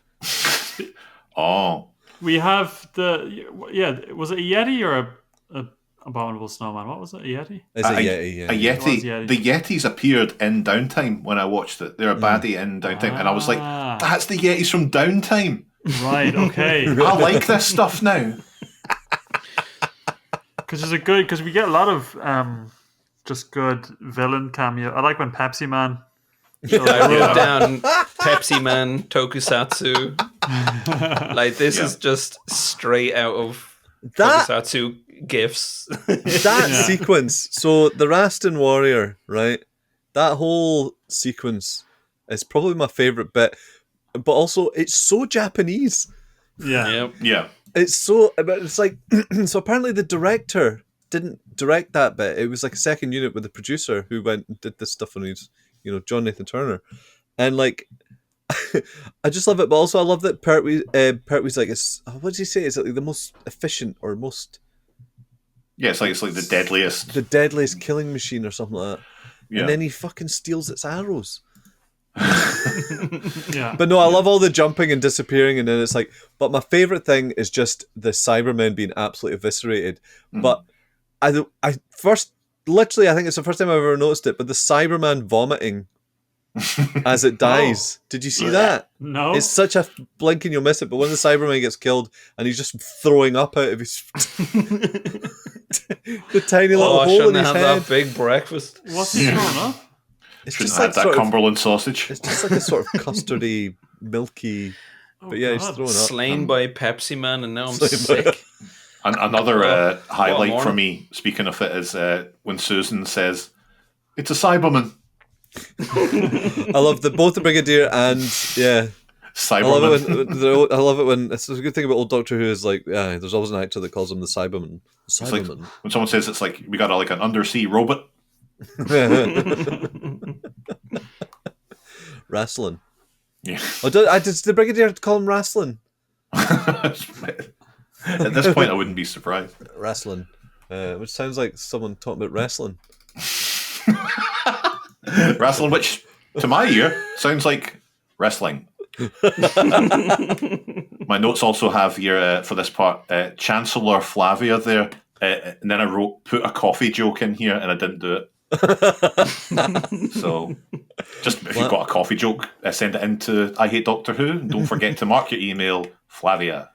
Speaker 2: Oh.
Speaker 16: We have was it a Yeti or a abominable snowman? What was it? A Yeti?
Speaker 1: It's a Yeti, yeah.
Speaker 2: A Yeti. The Yetis appeared in Downtime when I watched it. They're a baddie in Downtime. And I was like, that's the Yetis from Downtime.
Speaker 16: Right, okay.
Speaker 2: I like this stuff now.
Speaker 16: Because we get a lot of just good villain cameo. I like when Pepsi Man.
Speaker 3: I wrote down Pepsi Man, Tokusatsu. Like this is just straight out of Tokusatsu gifs.
Speaker 1: That sequence. So the Rastan Warrior, right? That whole sequence is probably my favorite bit. But also, it's so Japanese.
Speaker 16: Yeah.
Speaker 2: Yeah.
Speaker 1: It's like, so apparently the director didn't direct that bit. It was like a second unit with the producer who went and did this stuff on his, John Nathan Turner. And like, I just love it. But also I love that Pertwee's like, what does he say? Is it like the most efficient or most...
Speaker 2: Yeah, it's like the deadliest.
Speaker 1: The deadliest killing machine or something like that.
Speaker 2: Yeah.
Speaker 1: And then he fucking steals its arrows.
Speaker 16: Yeah.
Speaker 1: But no, I love all the jumping and disappearing, and then it's like, but my favorite thing is just the Cybermen being absolutely eviscerated. But I think it's the first time I've ever noticed it, but the Cyberman vomiting as it dies. Did you see that?
Speaker 16: No.
Speaker 1: It's such a blink and you'll miss it, but when the Cyberman gets killed and he's just throwing up out of his the tiny little hole in his head.
Speaker 3: That big breakfast.
Speaker 16: What's he throwing up?
Speaker 1: It's
Speaker 2: Shouldn't
Speaker 1: just
Speaker 2: have
Speaker 1: like
Speaker 2: that Cumberland sausage.
Speaker 1: It's just like a sort of custardy, milky. But yeah, he's throwing up.
Speaker 3: Slain by Pepsi Man, and now I'm sick.
Speaker 2: And another highlight for me, speaking of it, is when Susan says, "It's a Cyberman."
Speaker 1: I love both the Brigadier and
Speaker 2: Cyberman.
Speaker 1: I love it when it's a good thing about old Doctor Who is like, there's always an actor that calls him the Cyberman.
Speaker 2: Like, when someone says it's like we got like an undersea robot.
Speaker 1: Wrestling.
Speaker 2: Yeah.
Speaker 1: Does the Brigadier call him wrestling?
Speaker 2: At this point, I wouldn't be surprised.
Speaker 1: Wrestling, which sounds like someone talking about wrestling.
Speaker 2: Wrestling, which to my ear sounds like wrestling. My notes also have here for this part Chancellor Flavia there, and then I wrote put a coffee joke in here, and I didn't do it. So, just if you've got a coffee joke, send it into I Hate Doctor Who. And don't forget to mark your email, Flavia.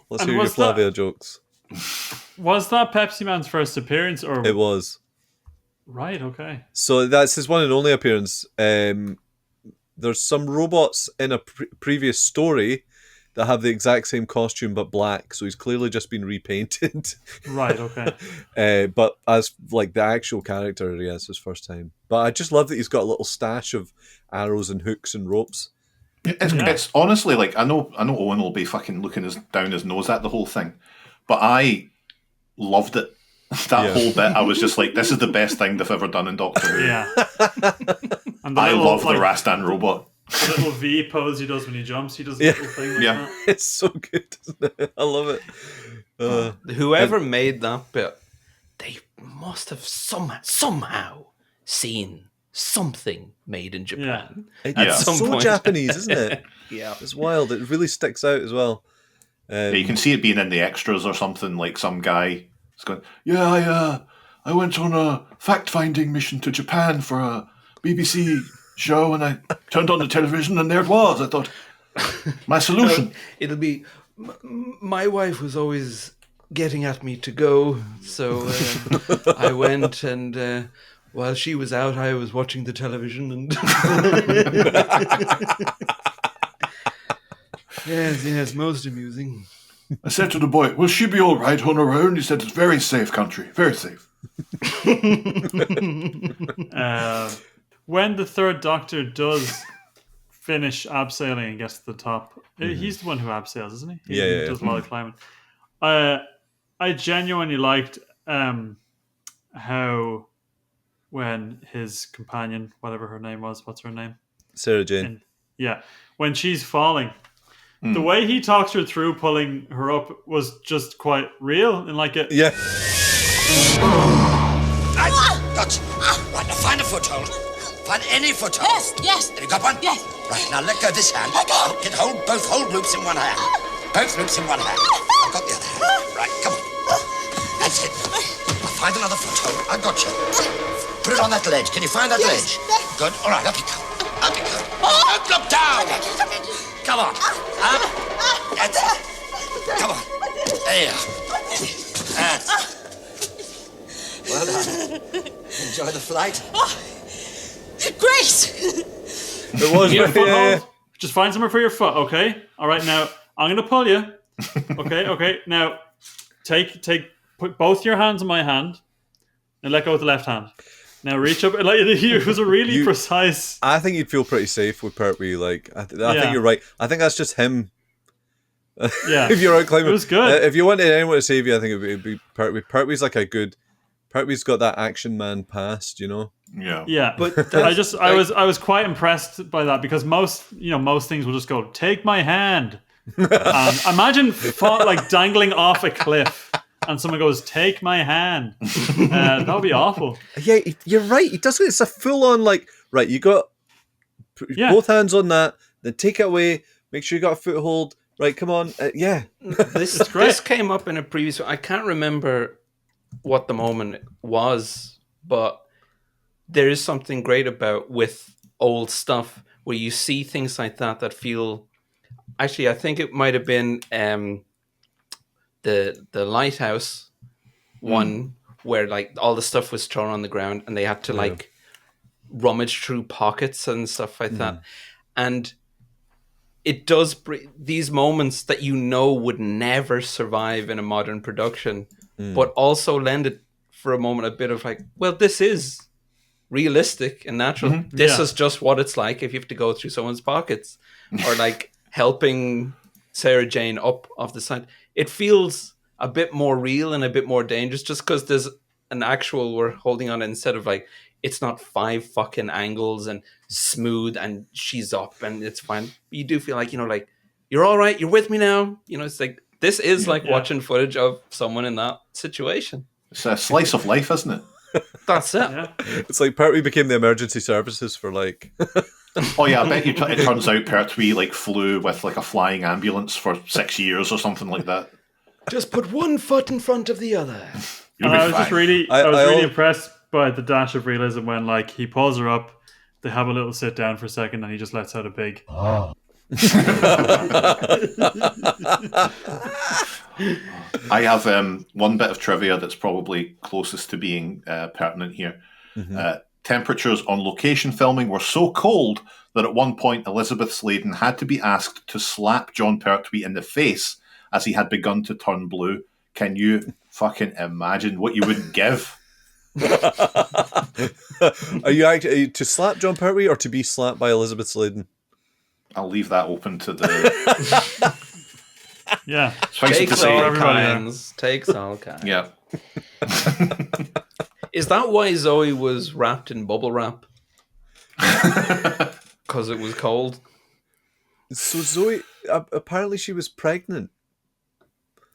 Speaker 1: Let's hear your Flavia jokes.
Speaker 16: Was that Pepsi Man's first appearance, or
Speaker 1: it was?
Speaker 16: Right. Okay.
Speaker 1: So that's his one and only appearance. There's some robots in a previous story that have the exact same costume but black, so he's clearly just been repainted.
Speaker 16: Right, okay.
Speaker 1: But as like the actual character, yeah, it's his first time. But I just love that he's got a little stash of arrows and hooks and ropes.
Speaker 2: It's honestly like I know Owen will be fucking looking down his nose at the whole thing, but I loved it. That whole bit, I was just like, this is the best thing they've ever done in Doctor Who.
Speaker 16: Yeah. And
Speaker 2: I love the Rastan robot.
Speaker 16: The little V pose he does when he jumps, he does a little thing like that.
Speaker 1: It's so good, isn't it? I love it.
Speaker 3: Whoever made that bit, they must have somehow seen something made in Japan.
Speaker 1: It's so
Speaker 3: point.
Speaker 1: Japanese, isn't it?
Speaker 3: Yeah.
Speaker 1: It's wild. It really sticks out as well.
Speaker 2: Yeah, you can see it being in the extras or something, like some guy is going, yeah, I went on a fact-finding mission to Japan for a BBC show, and I turned on the television and there it was. I thought, my solution.
Speaker 3: It'll be, my wife was always getting at me to go, so I went, and while she was out, I was watching the television. And yes, most amusing.
Speaker 2: I said to the boy, will she be all right on her own? He said, it's very safe country, very safe.
Speaker 16: When the third Doctor does finish abseiling and gets to the top, he's the one who abseils, isn't he? He does a lot of climbing. I genuinely liked how when his companion, whatever her name was, what's her name?
Speaker 1: Sarah Jane.
Speaker 16: When she's falling, the way he talks her through pulling her up was just quite real and like it.
Speaker 1: Yeah.
Speaker 10: Gotcha. Right, now find a foothold. Find any foothold.
Speaker 9: Yes.
Speaker 10: Have you got one?
Speaker 9: Yes.
Speaker 10: Right, now let go this hand. Hold both loops in one hand. Both loops in one hand. I've got the other hand. Right, come on. That's it. Now find another foothold. I've got you. Put it on that ledge. Can you find that ledge? Good. All right, up you go. Up you go. Don't look down. Come on. Up. That's it. Come on. There. That's it. Well done. Enjoy the flight.
Speaker 9: Great.
Speaker 1: It was.
Speaker 16: Foothold. Just find somewhere for your foot, okay? All right, now I'm going to pull you. Okay. Now put both your hands in my hand and let go with the left hand. Now reach up. Like, it was a really precise.
Speaker 1: I think you'd feel pretty safe with Pertwee. Like, I think you're right. I think that's just him.
Speaker 16: Yeah.
Speaker 1: If you're out climbing,
Speaker 16: it was good.
Speaker 1: If you wanted anyone to save you, I think it'd be Pertwee. Pertwee's like a good. Pertwee's got that action man past, you know.
Speaker 2: Yeah.
Speaker 16: But I was quite impressed by that because most things will just go, take my hand. Imagine like dangling off a cliff and someone goes, take my hand. That would be awful.
Speaker 1: Yeah, you're right. He does it. It's a full on like, right, you got both hands on that, then take it away, make sure you got a foothold. Right, come on.
Speaker 3: This came up in a previous. I can't remember what the moment was, but there is something great about with old stuff where you see things like that feel. Actually, I think it might have been the lighthouse one where like all the stuff was thrown on the ground and they had to like rummage through pockets and stuff like that, and it does these moments that would never survive in a modern production, but also lend it for a moment a bit of like, well, this is realistic and natural. This is just what it's like if you have to go through someone's pockets or like helping Sarah Jane up off the side. It feels a bit more real and a bit more dangerous just because there's an actual, we're holding on it instead of like, it's not 5 fucking angles and smooth and she's up and it's fine. You do feel like, like you're all right. You're with me now. It's like, this is like watching footage of someone in that situation.
Speaker 2: It's a slice of life, isn't it?
Speaker 3: That's it.
Speaker 16: Yeah.
Speaker 1: It's like Pertwee became the emergency services for like.
Speaker 2: Oh yeah, I bet you. It turns out Pertwee like flew with like a flying ambulance for 6 years or something like that.
Speaker 3: Just put one foot in front of the other.
Speaker 16: I was really impressed by the dash of realism when like he pulls her up, they have a little sit down for a second, and he just lets out a big. Oh.
Speaker 2: I have one bit of trivia that's probably closest to being pertinent here. Temperatures on location filming were so cold that at one point Elizabeth Sladen had to be asked to slap John Pertwee in the face as he had begun to turn blue. Can you fucking imagine what you wouldn't give?
Speaker 1: Are you to slap John Pertwee or to be slapped by Elizabeth Sladen?
Speaker 2: I'll leave that open to the.
Speaker 16: Yeah,
Speaker 3: takes all kinds. Takes all kinds.
Speaker 2: Yeah.
Speaker 3: Is that why Zoe was wrapped in bubble wrap? Because it was cold.
Speaker 1: So Zoe, apparently she was pregnant.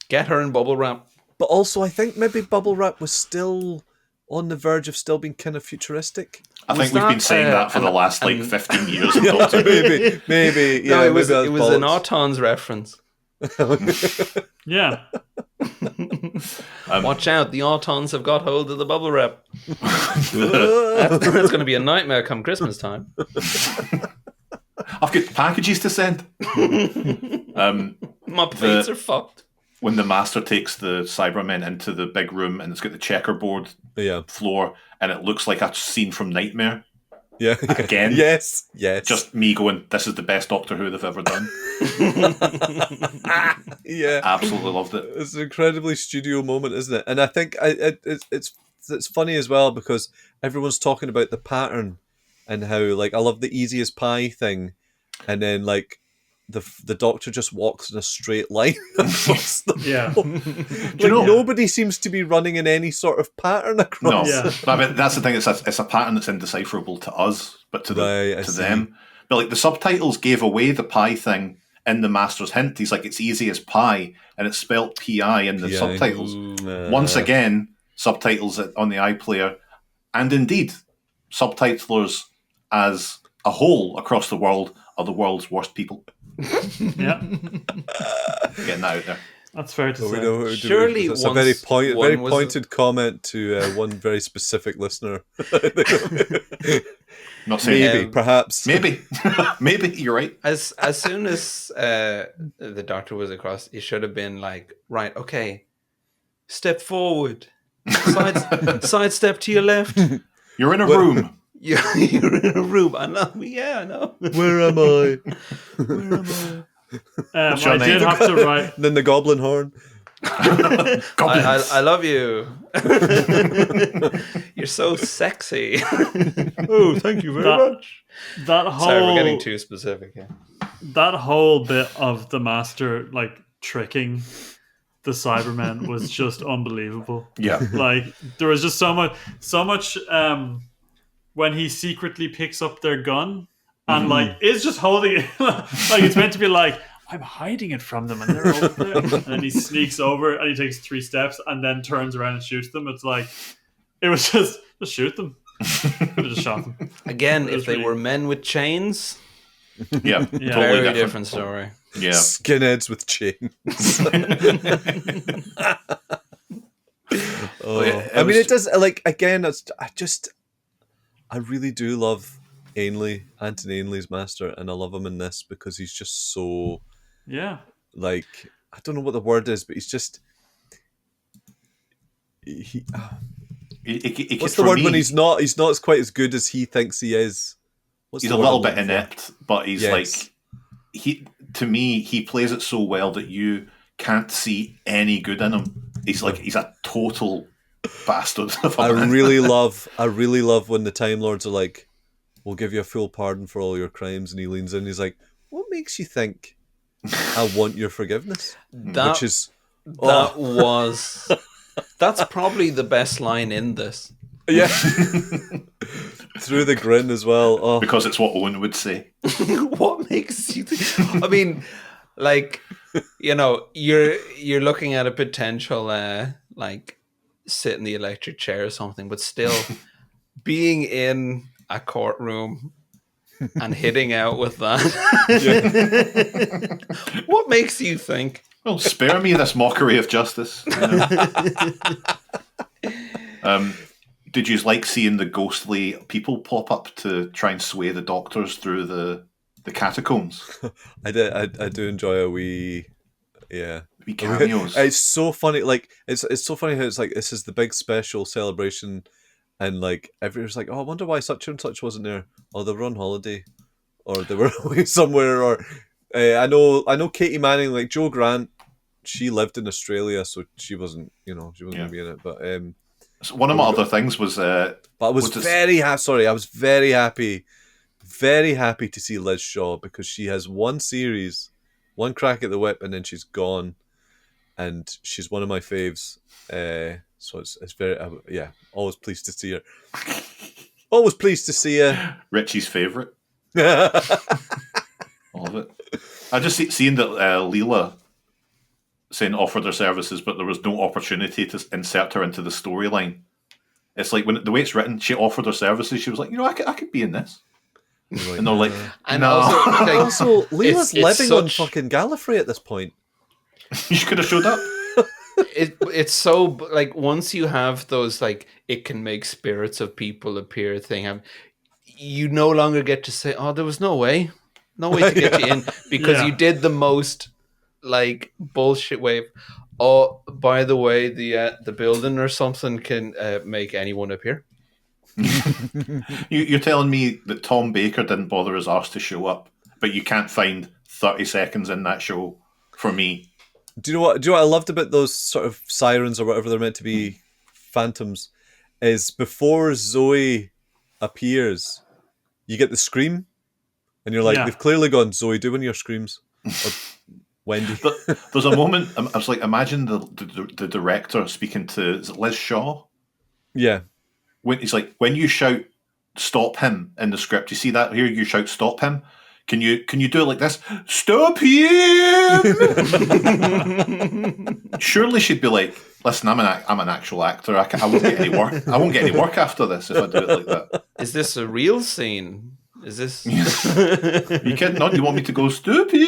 Speaker 3: Get her in bubble wrap.
Speaker 1: But also, I think maybe bubble wrap was still on the verge of still being kind of futuristic.
Speaker 2: I think we've been saying that for the last 15 years.
Speaker 1: Maybe.
Speaker 3: Yeah, it was an Autons reference.
Speaker 16: Yeah.
Speaker 3: Watch out, the Autons have got hold of the bubble wrap. That's going to be a nightmare come Christmas time.
Speaker 2: I've got packages to send.
Speaker 3: My plates are fucked.
Speaker 2: When the Master takes the Cybermen into the big room and it's got the checkerboard floor and it looks like a scene from Nightmare.
Speaker 1: Yeah.
Speaker 2: Again.
Speaker 1: Yes.
Speaker 2: Just me going, this is the best Doctor Who they've ever done.
Speaker 1: Yeah.
Speaker 2: Absolutely loved it.
Speaker 1: It's an incredibly studio moment, isn't it? And I think it's funny as well because everyone's talking about the pattern and how, like, I love the easiest pie thing. And then, like, the Doctor just walks in a straight line across the
Speaker 16: Yeah.
Speaker 1: nobody seems to be running in any sort of pattern across.
Speaker 2: No, I mean, that's the thing. It's a pattern that's indecipherable to us, but to them. But like the subtitles gave away the pie thing in the Master's hint. He's like, it's easy as pie, and it's spelt P-I in the subtitles. Once again, subtitles on the iPlayer, and indeed, subtitlers as a whole across the world are the world's worst people.
Speaker 16: Yeah.
Speaker 2: Getting that out there.
Speaker 16: That's fair to say.
Speaker 3: Surely
Speaker 1: it's a very pointed comment to one very specific listener.
Speaker 2: Not saying
Speaker 1: maybe, perhaps,
Speaker 2: maybe, maybe you're right.
Speaker 3: As soon as the Doctor was across, he should have been like, right, okay, step forward, sidestep to your left.
Speaker 2: You're in a room.
Speaker 3: You're in a room. I know. Yeah, I know.
Speaker 1: Where am I?
Speaker 16: I did have to write.
Speaker 1: Then the goblin horn.
Speaker 3: I love you. You're so sexy.
Speaker 1: Oh, thank you very much.
Speaker 16: That whole.
Speaker 3: Sorry, we're getting too specific here.
Speaker 16: That whole bit of the Master, like, tricking the Cybermen was just unbelievable.
Speaker 2: Yeah.
Speaker 16: Like, there was just so much when he secretly picks up their gun and like is just holding it like it's meant to be like, I'm hiding it from them and they're over there. And then he sneaks over and he takes 3 steps and then turns around and shoots them. It's like, it was just shoot them. Could have just shot them.
Speaker 3: Again, if they were men with chains,
Speaker 2: yeah,
Speaker 3: very
Speaker 2: totally
Speaker 3: different story.
Speaker 2: Yeah,
Speaker 1: skinheads with chains. I mean, it does, like, again, I really do love Ainley, Anton Ainley's Master, and I love him in this because he's just so, like, I don't know what the word is, but he's just what's the word when he's not as quite as good as he thinks he is?
Speaker 2: He's a little bit inept, but he's like, to me, he plays it so well that you can't see any good in him. He's a total bastard.
Speaker 1: I really love when the Time Lords are like, we'll give you a full pardon for all your crimes, and he leans in, he's like, what makes you think I want your forgiveness? That's
Speaker 3: probably the best line in this.
Speaker 1: Yeah. Through the grin as well. Oh.
Speaker 2: Because it's what Owen would say.
Speaker 3: What makes you think? I mean, like, you know, you're looking at a potential like sit in the electric chair or something, but still being in a courtroom and hitting out with that. What makes you think?
Speaker 2: Well, spare me this mockery of justice. Did you like seeing the ghostly people pop up to try and sway the doctors through the catacombs?
Speaker 1: I do enjoy a wee
Speaker 2: cameos.
Speaker 1: It's so funny. Like, it's so funny how it's like, this is the big special celebration, and like everyone's like, oh, I wonder why such and such wasn't there. Oh, they were on holiday, or they were away somewhere. Or I know Katie Manning, like Joe Grant, she lived in Australia, so she wasn't going to be in it. But
Speaker 2: so one of my other things was,
Speaker 1: but I was very happy to see Liz Shaw, because she has one series, one crack at the whip, and then she's gone, and she's one of my faves. So it's very always pleased to see her. Always pleased to see her.
Speaker 2: Richie's favourite. All of it. I just seeing that Leela saying offered her services, but there was no opportunity to insert her into the storyline. It's like, when the way it's written, she offered her services. She was like, I could be in this. And they're like,
Speaker 3: and
Speaker 2: no.
Speaker 1: Also, Leela's living on fucking Gallifrey at this point.
Speaker 2: You could have showed up.
Speaker 3: It's so like once you have those like it can make spirits of people appear thing, you no longer get to say, "Oh, there was no way to get you in," because you did the most like bullshit way. Oh, by the way, the building or something can make anyone appear.
Speaker 2: You're telling me that Tom Baker didn't bother his arse to show up, but you can't find 30 seconds in that show for me.
Speaker 1: Do you know what I loved about those sort of sirens or whatever they're meant to be, phantoms, is before Zoe appears, you get the scream, and you're like, they've clearly gone, Zoe, do one of your screams. Or Wendy.
Speaker 2: There's a moment, I was like, imagine the director speaking to, is it Liz Shaw?
Speaker 1: Yeah.
Speaker 2: When he's like, when you shout stop him in the script, you see that here, you shout stop him. Can you do it like this? Stop him! Surely she'd be like, listen, I'm an actual actor. I won't get any work. I won't get any work after this if I do it like that.
Speaker 3: Is this a real scene? Is this?
Speaker 2: You kidding? Not? You want me to go stop him?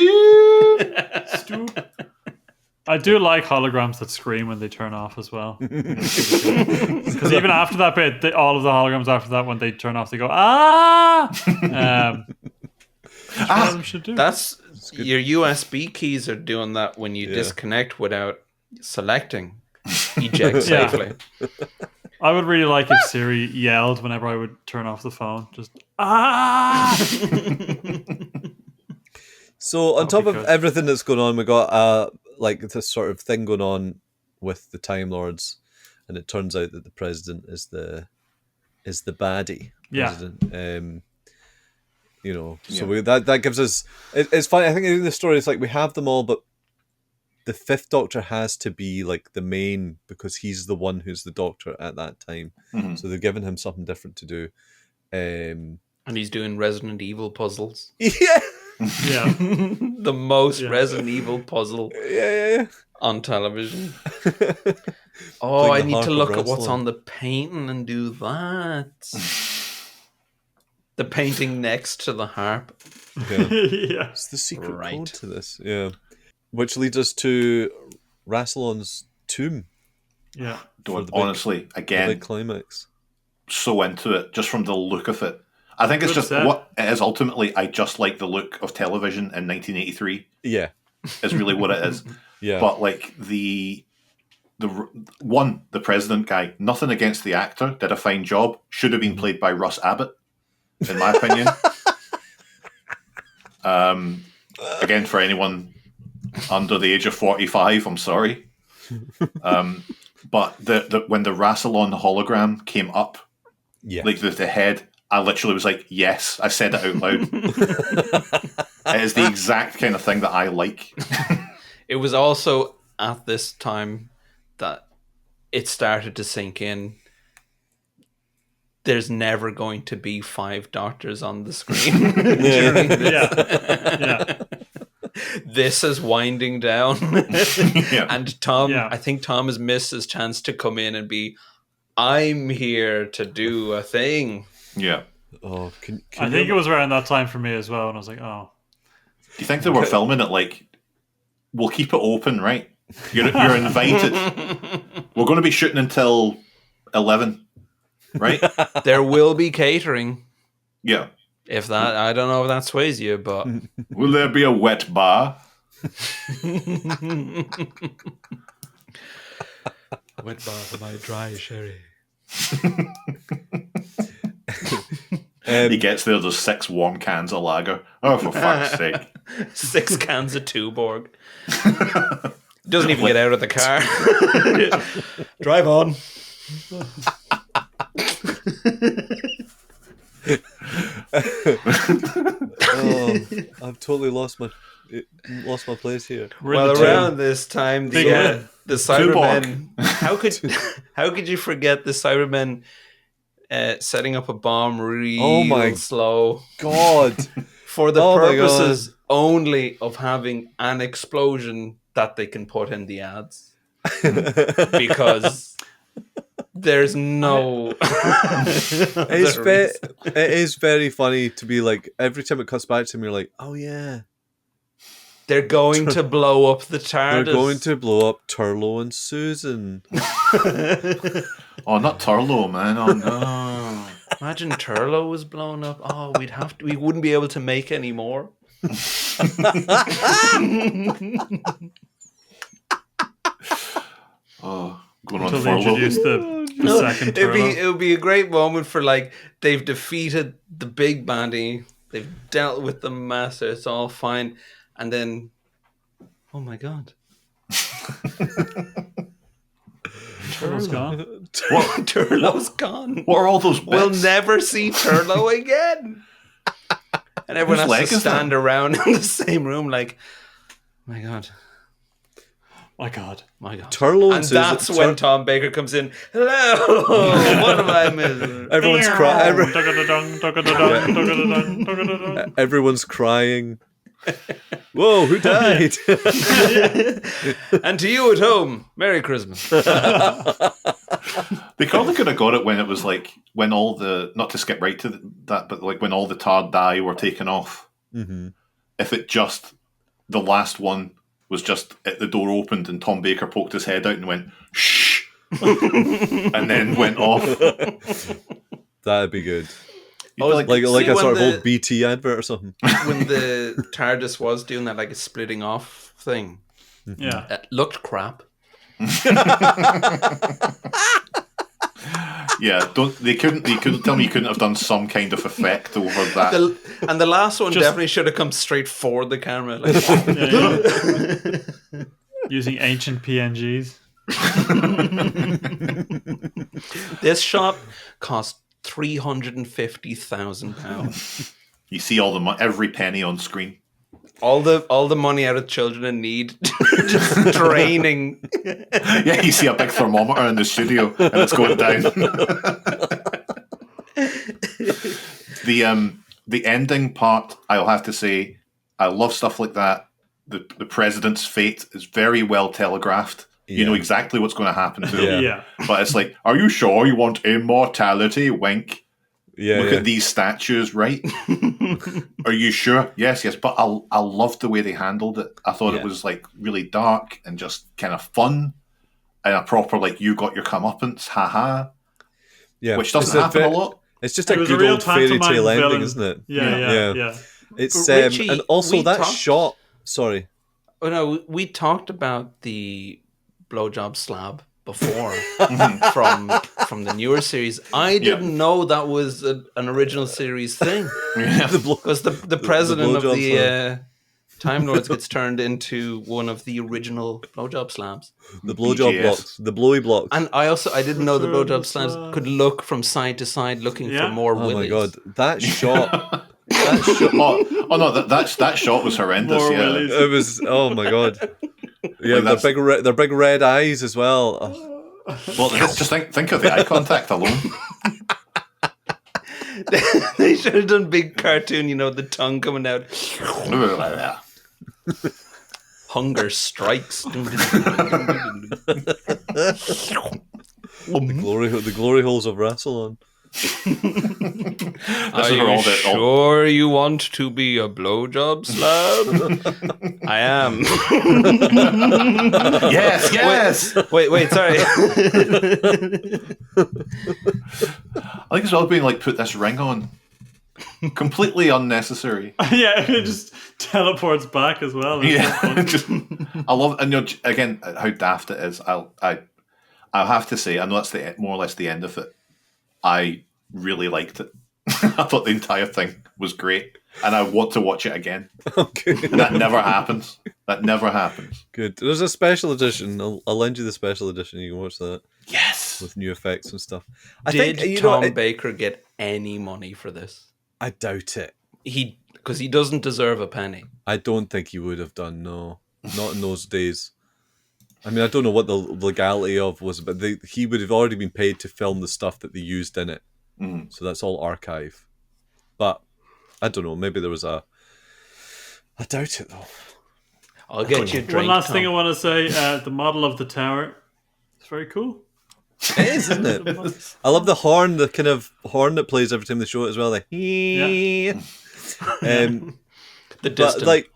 Speaker 16: I do like holograms that scream when they turn off as well. Because even after that bit, all of the holograms after that, when they turn off, they go, ah!
Speaker 3: That's your USB keys are doing that when you disconnect without selecting eject safely.
Speaker 16: I would really like if Siri yelled whenever I would turn off the phone. Just ah!
Speaker 1: So on top of everything that's going on, we got like this sort of thing going on with the Time Lords, and it turns out that the president is the baddie president. You know, so that gives us. It's funny. I think in the story, it's like we have them all, but the Fifth Doctor has to be like the main because he's the one who's the Doctor at that time.
Speaker 2: Mm-hmm.
Speaker 1: So they're giving him something different to do.
Speaker 3: And he's doing Resident Evil puzzles.
Speaker 1: Yeah.
Speaker 16: Yeah.
Speaker 3: The most Resident Evil puzzle on television. Oh, I need to look at what's on the painting and do that. The painting next to the harp.
Speaker 1: Yeah. It's the secret code to this. Yeah. Which leads us to Rassilon's tomb.
Speaker 16: Yeah.
Speaker 2: Honestly, again,
Speaker 1: the big climax.
Speaker 2: So into it just from the look of it. I think it's just what it is ultimately. I just like the look of television in 1983.
Speaker 1: Yeah.
Speaker 2: Is really what it is.
Speaker 1: Yeah.
Speaker 2: But like the president guy, nothing against the actor, did a fine job. Should have been played by Russ Abbott, in my opinion. Again, for anyone under the age of 45, I'm sorry. But when the Rassilon hologram came up, like the head, I literally was like, yes, I said it out loud. It is the exact kind of thing that I like.
Speaker 3: It was also at this time that it started to sink in. There's never going to be 5 doctors on the screen during this.
Speaker 16: Yeah.
Speaker 3: This is winding down. And Tom, I think Tom has missed his chance to come in and be, I'm here to do a thing.
Speaker 2: Yeah.
Speaker 1: Oh,
Speaker 16: I think it was around that time for me as well, and I was like, oh.
Speaker 2: Do you think they were filming it like, we'll keep it open, right? You're invited. We're going to be shooting until 11, right?
Speaker 3: There will be catering.
Speaker 2: Yeah.
Speaker 3: If that, I don't know if that sways you, but...
Speaker 2: Will there be a wet bar?
Speaker 3: Wet bar for my dry sherry.
Speaker 2: He gets there, there's 6 warm cans of lager. Oh, for fuck's sake.
Speaker 3: 6 cans of Tuborg. Doesn't even get out of the car. Drive on.
Speaker 1: I've totally lost my place here.
Speaker 3: Well, around this time, the Cybermen. How could you forget the Cybermen setting up a bomb real slow?
Speaker 1: God,
Speaker 3: for the purposes only of having an explosion that they can put in the ads, because there's no.
Speaker 1: It is very funny to be like every time it cuts back to him, you're like, oh yeah,
Speaker 3: They're going to blow up the TARDIS.
Speaker 1: They're going to blow up Turlo and Susan.
Speaker 2: Oh, not Turlo, man. Oh no.
Speaker 3: Imagine Turlo was blown up. Oh, we wouldn't be able to make any more.
Speaker 2: Oh, going on
Speaker 16: Until they introduce the second Turlo.
Speaker 3: It would be a great moment for like they've defeated the big baddie, they've dealt with the master, it's all fine, and then oh my god,
Speaker 16: Turlo's gone.
Speaker 2: What?
Speaker 3: Turlo's gone.
Speaker 2: What are all those bits?
Speaker 3: We'll never see Turlo again. And everyone
Speaker 2: Whose
Speaker 3: has to
Speaker 2: leg is
Speaker 3: stand around in the same room like, my god.
Speaker 16: My God.
Speaker 3: My God.
Speaker 1: Turlo
Speaker 3: And
Speaker 1: and Susan.
Speaker 3: that's when Tom Baker comes in. Hello. What am I missing?
Speaker 1: Everyone's crying. Everyone's crying. Whoa, who died?
Speaker 3: And to you at home, Merry Christmas.
Speaker 2: They probably could have got it when it was like when all the, not to skip right to that, but like when all the Tardis were taken off.
Speaker 1: Mm-hmm.
Speaker 2: If it just, the last one was just the door opened and Tom Baker poked his head out and went shh, and then went off.
Speaker 1: That'd be good.
Speaker 2: Like
Speaker 1: a sort of
Speaker 3: the-
Speaker 1: old BT advert or something.
Speaker 3: When the TARDIS was doing that, like a splitting off thing,
Speaker 16: Yeah.
Speaker 3: it looked crap.
Speaker 2: Yeah, they couldn't tell me you couldn't have done some kind of effect over that.
Speaker 3: And the last one definitely should have come straight for the camera. Like,
Speaker 16: Using ancient PNGs.
Speaker 3: this shot cost £350,000.
Speaker 2: You see all the every penny on screen.
Speaker 3: All the money out of Children in Need, just draining.
Speaker 2: Yeah, you see a big thermometer in the studio and it's going down. The ending part, I'll have to say, I love stuff like that. The president's fate is very well telegraphed.
Speaker 1: Yeah.
Speaker 2: You know exactly what's going to happen to him.
Speaker 16: Yeah.
Speaker 2: But it's like, are you sure you want immortality? Wink.
Speaker 1: Yeah,
Speaker 2: Look
Speaker 1: yeah.
Speaker 2: at these statues, right? Are you sure? Yes. But I loved the way they handled it. I thought it was like really dark and just kind of fun and a proper like you got your comeuppance, haha.
Speaker 1: Yeah,
Speaker 2: Which doesn't happen a lot.
Speaker 1: It's just
Speaker 16: It
Speaker 1: a
Speaker 16: was a
Speaker 1: good
Speaker 16: real
Speaker 1: old fairy
Speaker 16: pantomime
Speaker 1: tale ending,
Speaker 16: villain.
Speaker 1: isn't it?
Speaker 16: Yeah.
Speaker 1: It's
Speaker 3: But Richie,
Speaker 1: and also
Speaker 3: we
Speaker 1: that
Speaker 3: talked-
Speaker 1: shot. Sorry.
Speaker 3: Oh no, we talked about the blowjob slab before from the newer series. I didn't know that was an original series thing. Because the president of
Speaker 1: blowjob
Speaker 3: the Time Lords gets turned into one of the original blowjob slabs.
Speaker 1: The blowjob
Speaker 2: BGS.
Speaker 1: blocks, the blowy blocks.
Speaker 3: And I didn't know the blowjob slabs could look from side to side looking for more
Speaker 1: Oh
Speaker 3: willies.
Speaker 1: my god, that shot!
Speaker 2: Oh no, that shot was horrendous.
Speaker 16: More
Speaker 2: Yeah,
Speaker 16: willies.
Speaker 1: It was. Oh my god. Yeah,
Speaker 2: Like
Speaker 1: their big red eyes as well. Oh.
Speaker 2: well, just think of the eye contact alone.
Speaker 3: They should have done big cartoon, the tongue coming out. Hunger strikes.
Speaker 1: The glory holes of Rassilon.
Speaker 3: Are you sure you want to be a blowjob slab? I am.
Speaker 2: Yes.
Speaker 3: Wait, sorry.
Speaker 2: I think it's all being like put this ring on. Completely unnecessary.
Speaker 16: Yeah, it just teleports back as well.
Speaker 2: Yeah, I love, and again how daft it is. I'll have to say, I know that's more or less the end of it. I really liked it. I thought the entire thing was great, and I want to watch it again.
Speaker 1: Okay.
Speaker 2: That never happens.
Speaker 1: Good. There's a special edition. I'll lend you the special edition. You can watch that.
Speaker 2: Yes,
Speaker 1: with new effects and stuff.
Speaker 3: Did Tom Baker get any money for this?
Speaker 1: I doubt it.
Speaker 3: Because he doesn't deserve a penny.
Speaker 1: I don't think he would have done. No, not in those days. I mean, I don't know what the legality of was, but he would have already been paid to film the stuff that they used in it.
Speaker 2: Mm.
Speaker 1: So that's all archive. But I don't know. Maybe there was I doubt it though.
Speaker 3: I'll get you a drink.
Speaker 16: One last
Speaker 3: Tom.
Speaker 16: thing I want to say: the model of the tower. It's very cool.
Speaker 1: It is, isn't it? I love the horn, the kind of horn that plays every time they show it as well. Like,
Speaker 3: The
Speaker 1: but
Speaker 3: distant.
Speaker 1: like,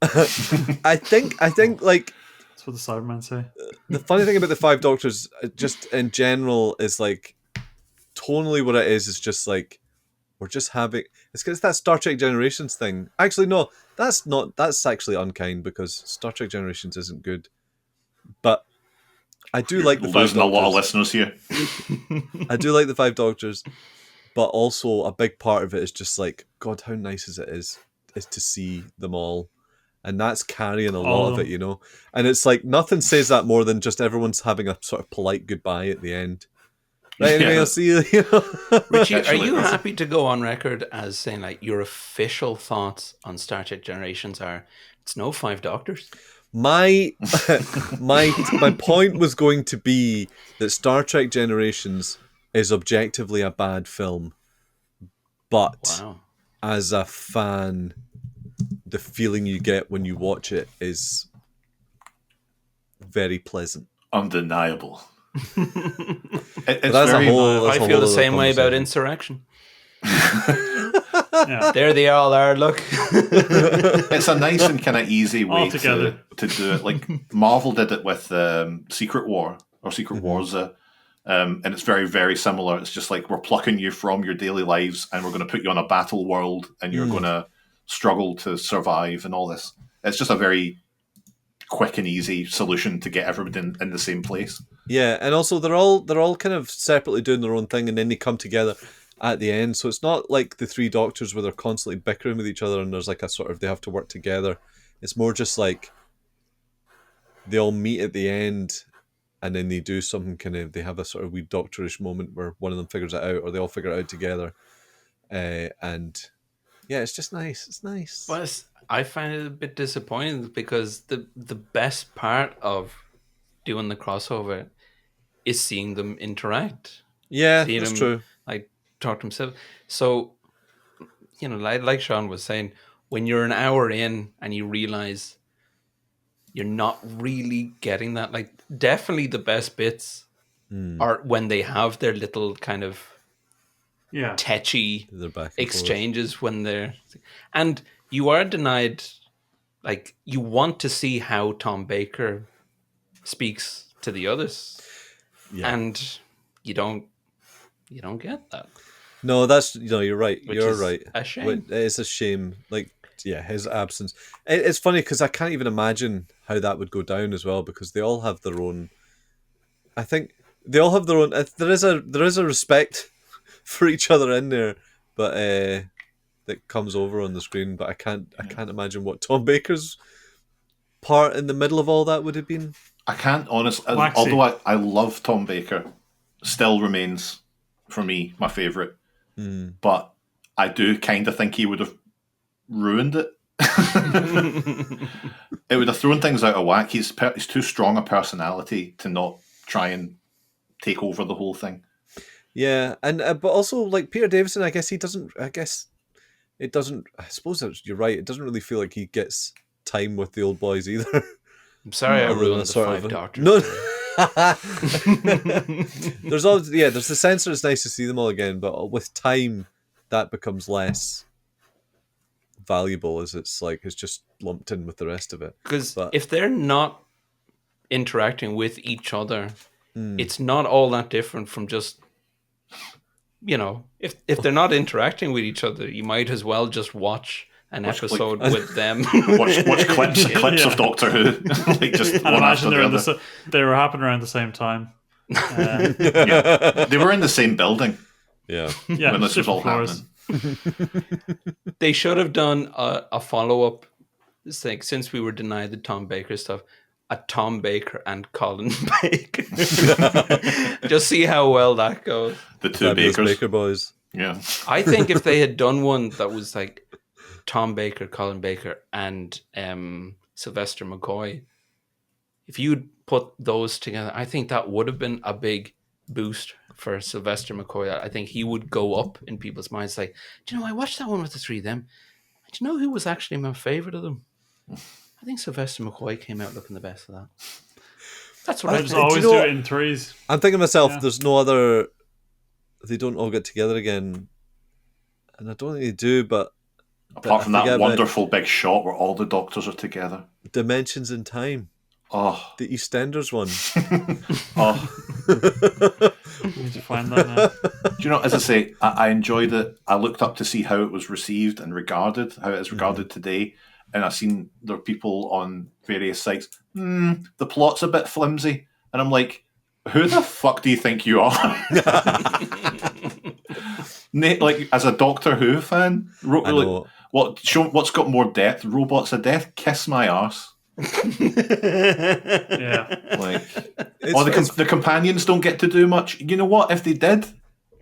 Speaker 1: I think like
Speaker 16: That's what the Cybermen say.
Speaker 1: the funny thing about the Five Doctors, just in general, is like tonally what it is just like we're just having. It's that Star Trek Generations thing. Actually, no, that's not. That's actually unkind because Star Trek Generations isn't good. But I do like the Five
Speaker 2: losing
Speaker 1: Doctors.
Speaker 2: a lot of listeners here.
Speaker 1: I do like the Five Doctors, but also a big part of it is just like, God, how nice is to see them all, and that's carrying a lot of it, you know. And it's like nothing says that more than just everyone's having a sort of polite goodbye at the end. Right, anyway, I'll see you. You know?
Speaker 3: Richie, are you happy to go on record as saying like your official thoughts on Star Trek Generations are it's no Five Doctors?
Speaker 1: My point was going to be that Star Trek Generations is objectively a bad film, but as a fan, the feeling you get when you watch it is very pleasant,
Speaker 2: undeniable.
Speaker 3: I feel the same way about Insurrection. There they all are. Look,
Speaker 2: it's a nice and kind of easy way to do it. Like Marvel did it with Secret War or Secret Wars, and it's very, very similar. It's just like we're plucking you from your daily lives and we're going to put you on a battle world and you're going to struggle to survive and all this. It's just a very quick and easy solution to get everybody in the same place.
Speaker 1: Yeah, and also they're all kind of separately doing their own thing, and then they come together at the end. So it's not like the Three Doctors where they're constantly bickering with each other and there's like a sort of they have to work together. It's more just like they all meet at the end and then they do something kind of, they have a sort of wee doctorish moment where one of them figures it out or they all figure it out together. And yeah, it's just nice. It's nice.
Speaker 3: Well, I find it a bit disappointing because the best part of doing the crossover is seeing them interact.
Speaker 1: Yeah, that's true.
Speaker 3: Like talk to himself. So, you know, like Sean was saying, when you're an hour in and you realize you're not really getting that, like definitely the best bits are when they have their little kind of tetchy exchanges when they're, and you are denied, like you want to see how Tom Baker speaks to the others, and you don't get that.
Speaker 1: No, that's, you know, you're right.
Speaker 3: Which
Speaker 1: You're
Speaker 3: is
Speaker 1: right.
Speaker 3: a shame.
Speaker 1: It is a shame. Like, yeah, his absence. It's funny because I can't even imagine how that would go down as well, because they all have their own. I think they all have their own. There is a respect for each other in there, but that comes over on the screen. But I can't imagine what Tom Baker's part in the middle of all that would have been.
Speaker 2: I can't honestly. Although I love Tom Baker, still remains for me my favourite. But I do kind of think he would have ruined it. It would have thrown things out of whack. He's too strong a personality to not try and take over the whole thing.
Speaker 1: Yeah, and but also like Peter Davison, I guess he doesn't. I guess it doesn't. I suppose you're right. It doesn't really feel like he gets time with the old boys either.
Speaker 3: I'm sorry, I ruined the Five Doctors.
Speaker 1: No. There's the sense that it's nice to see them all again, but with time that becomes less valuable as it's just lumped in with the rest of it.
Speaker 3: Because if they're not interacting with each other, it's not all that different from just, you know, if they're not interacting with each other, you might as well just watch an episode with them.
Speaker 2: watch clips of Doctor Who. Like just
Speaker 16: and imagine they were happening around the same time.
Speaker 2: Yeah. They were in the same building.
Speaker 1: Yeah.
Speaker 2: When this was all happening.
Speaker 3: They should have done a follow-up. It's like, since we were denied the Tom Baker stuff, a Tom Baker and Colin Baker. Just see how well that goes.
Speaker 2: The two
Speaker 1: Baker boys.
Speaker 2: Yeah.
Speaker 3: I think if they had done one that was like Tom Baker, Colin Baker, and Sylvester McCoy, if you'd put those together, I think that would have been a big boost for Sylvester McCoy. I think he would go up in people's minds. Like, do you know, I watched that one with the three of them. Do you know who was actually my favorite of them? I think Sylvester McCoy came out looking the best of that. That's what I
Speaker 16: just always do it in threes.
Speaker 1: I'm thinking to myself, there's no other. They don't all get together again, and I don't think they do. But
Speaker 2: Apart from that wonderful big shot where all the doctors are together.
Speaker 1: Dimensions in Time.
Speaker 2: Oh.
Speaker 1: The EastEnders one.
Speaker 16: Need to find that now.
Speaker 2: Do you know, as I say, I enjoyed it. I looked up to see how it was received and regarded, how it is regarded today. And I've seen there are people on various sites, the plot's a bit flimsy. And I'm like, who the fuck do you think you are? Nate, like, as a Doctor Who fan, what's got more depth? Robots of Death? Kiss my arse.
Speaker 16: Yeah.
Speaker 2: Like, the companions don't get to do much. You know what? If they did,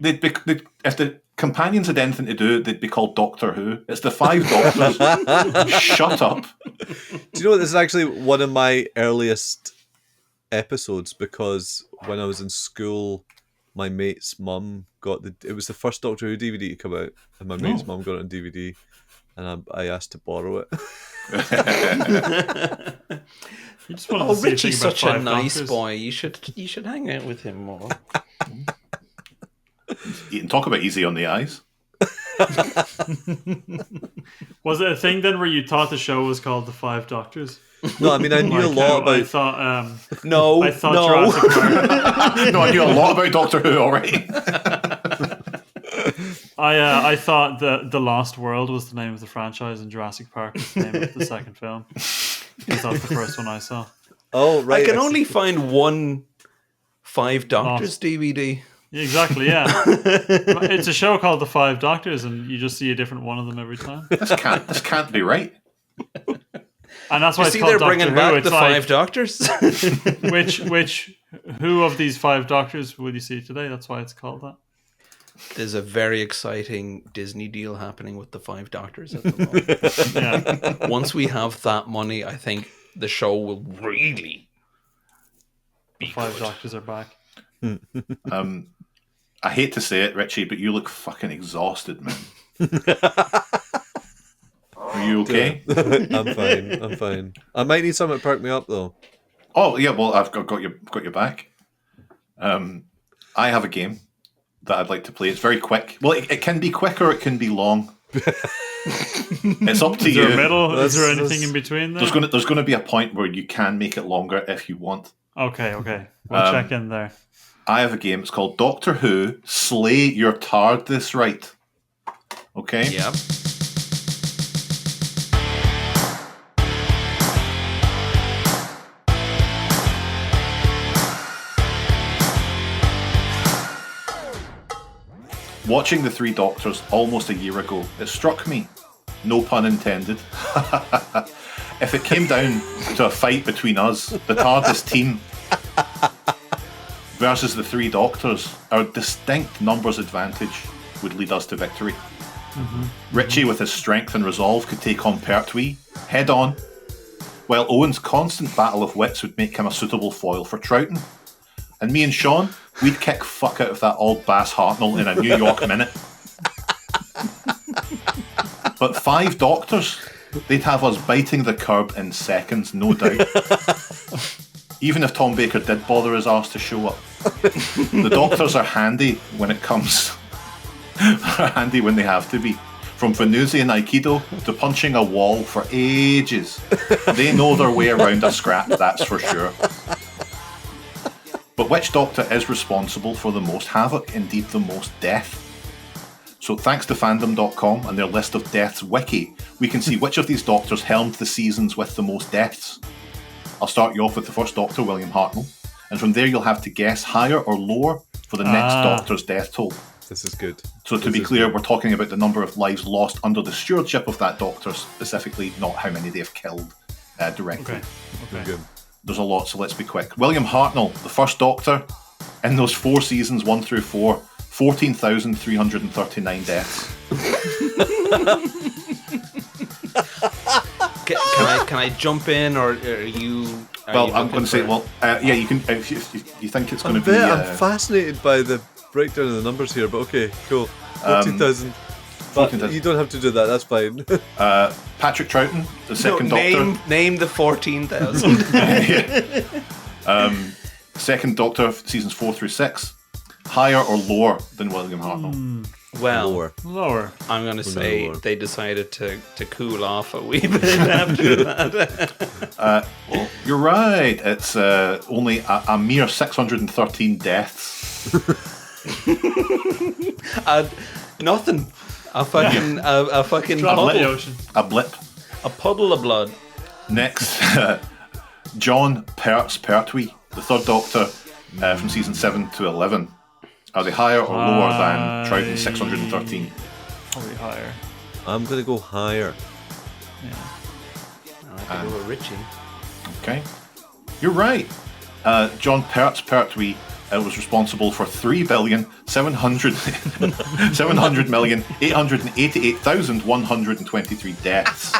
Speaker 2: if the companions had anything to do, they'd be called Doctor Who. It's the 5 Doctors. Shut up.
Speaker 1: Do you know what? This is actually one of my earliest episodes, because when I was in school, my mate's mum got it was the first Doctor Who DVD to come out, and my mate's mum got it on DVD, and I asked to borrow it.
Speaker 16: You just want to see
Speaker 3: Richie's such a nice
Speaker 16: Doctors.
Speaker 3: boy. You should hang out with him more.
Speaker 2: You can talk about easy on the eyes.
Speaker 16: Was it a thing then where you thought the show was called The 5 Doctors?
Speaker 1: No, I mean, I knew a lot about...
Speaker 16: I thought Jurassic Park.
Speaker 2: No, I knew a lot about Doctor Who already.
Speaker 16: I thought The Lost World was the name of the franchise, and Jurassic Park was the name of the second film. Because that was the first one I saw.
Speaker 1: Oh, right.
Speaker 3: I can only find one 5 Doctors DVD.
Speaker 16: Exactly, yeah. It's a show called The 5 Doctors, and you just see a different one of them every time.
Speaker 2: This can't be right.
Speaker 16: And that's why it's called
Speaker 3: they're
Speaker 16: Doctor
Speaker 3: bringing
Speaker 16: Who.
Speaker 3: back
Speaker 16: It's
Speaker 3: the 5 Doctors.
Speaker 16: Who of these 5 Doctors will you see today? That's why it's called that.
Speaker 3: There's a very exciting Disney deal happening with the 5 Doctors at the moment.
Speaker 16: Yeah.
Speaker 3: Once we have that money, I think the show will really be
Speaker 16: The 5
Speaker 3: good.
Speaker 16: Doctors are back.
Speaker 2: I hate to say it, Richie, but you look fucking exhausted, man. Are you okay?
Speaker 1: I'm fine. I might need something to perk me up, though.
Speaker 2: Oh yeah, well I've got your back. I have a game that I'd like to play. It's very quick. Well, it can be quick or it can be long. It's up to
Speaker 16: Is
Speaker 2: you.
Speaker 16: there a middle? Is there anything in between there?
Speaker 2: There's going to be a point where you can make it longer if you want.
Speaker 16: Okay. We'll check in there.
Speaker 2: I have a game. It's called Doctor Who Slay Your Tardis Right. Okay?
Speaker 3: Yep.
Speaker 2: Watching the 3 Doctors almost a year ago, it struck me, no pun intended, if it came down to a fight between us, the TARDIS team, versus the 3 Doctors, our distinct numbers advantage would lead us to victory.
Speaker 16: Mm-hmm.
Speaker 2: Richie, with his strength and resolve, could take on Pertwee head on, while Owen's constant battle of wits would make him a suitable foil for Troughton. And me and Sean, we'd kick fuck out of that old Bass Hartnell in a New York minute. But 5 Doctors, they'd have us biting the curb in seconds, no doubt. Even if Tom Baker did bother his arse to show up. The Doctors are handy when it comes. Handy when they have to be. From Venusian Aikido to punching a wall for ages. They know their way around a scrap, that's for sure. But which Doctor is responsible for the most havoc, indeed the most death? So thanks to fandom.com and their list of deaths wiki, we can see which of these Doctors helmed the seasons with the most deaths. I'll start you off with the first Doctor, William Hartnell, and from there you'll have to guess higher or lower for the next Doctor's death toll.
Speaker 1: This is good.
Speaker 2: So to be clear, we're talking about the number of lives lost under the stewardship of that Doctor, specifically, not how many they have killed directly.
Speaker 16: Okay.
Speaker 1: Good.
Speaker 2: There's a lot, so let's be quick. William Hartnell, the first Doctor, in those 4 seasons, 1 through 4, 14,339 deaths.
Speaker 3: Can I jump in, or are you?
Speaker 2: Well, I'm going to say, yeah, you can. If you think it's going to be,
Speaker 1: I'm fascinated by the breakdown of the numbers here, but okay, cool. 14,000. But you don't have to do that. That's fine.
Speaker 2: Patrick Troughton, the second Doctor.
Speaker 3: Name the 14,000.
Speaker 2: Second Doctor, seasons 4 through 6. Higher or lower than William Hartnell?
Speaker 3: Well,
Speaker 16: Lower.
Speaker 3: I'm going to
Speaker 1: We'll go
Speaker 3: say
Speaker 1: lower.
Speaker 3: they decided to cool off a wee bit after that.
Speaker 2: Well, you're right. It's only a mere 613 deaths.
Speaker 3: Nothing. A fucking
Speaker 16: Drop in the
Speaker 3: puddle.
Speaker 16: ocean.
Speaker 2: A blip.
Speaker 3: A puddle of blood.
Speaker 2: Next, John Pertwee, the Third Doctor from season 7 to 11. Are they higher or lower than Troughton's 613?
Speaker 16: Probably higher.
Speaker 1: I'm going to go higher.
Speaker 3: I go with Richie.
Speaker 2: Okay. You're right. John Pertwee was responsible for 3,700,888,123 deaths.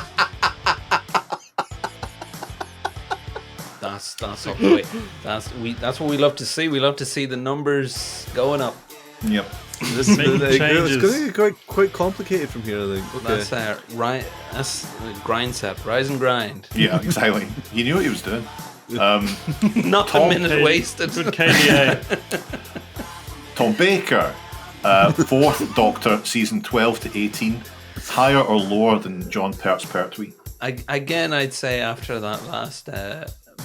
Speaker 3: That's up the way. That's what we love to see. We love to see the numbers going up.
Speaker 2: Yep.
Speaker 1: This is
Speaker 16: Making
Speaker 1: it's
Speaker 16: changes.
Speaker 1: going to get quite complicated from here, I think. Okay.
Speaker 3: That's grind set. Rise and grind.
Speaker 2: Yeah, exactly. He knew what he was doing.
Speaker 3: Not a minute wasted.
Speaker 16: Good KDA.
Speaker 2: Tom Baker, Fourth Doctor, season 12 to 18. Higher or lower than John Pertwee?
Speaker 3: Again, I'd say after that last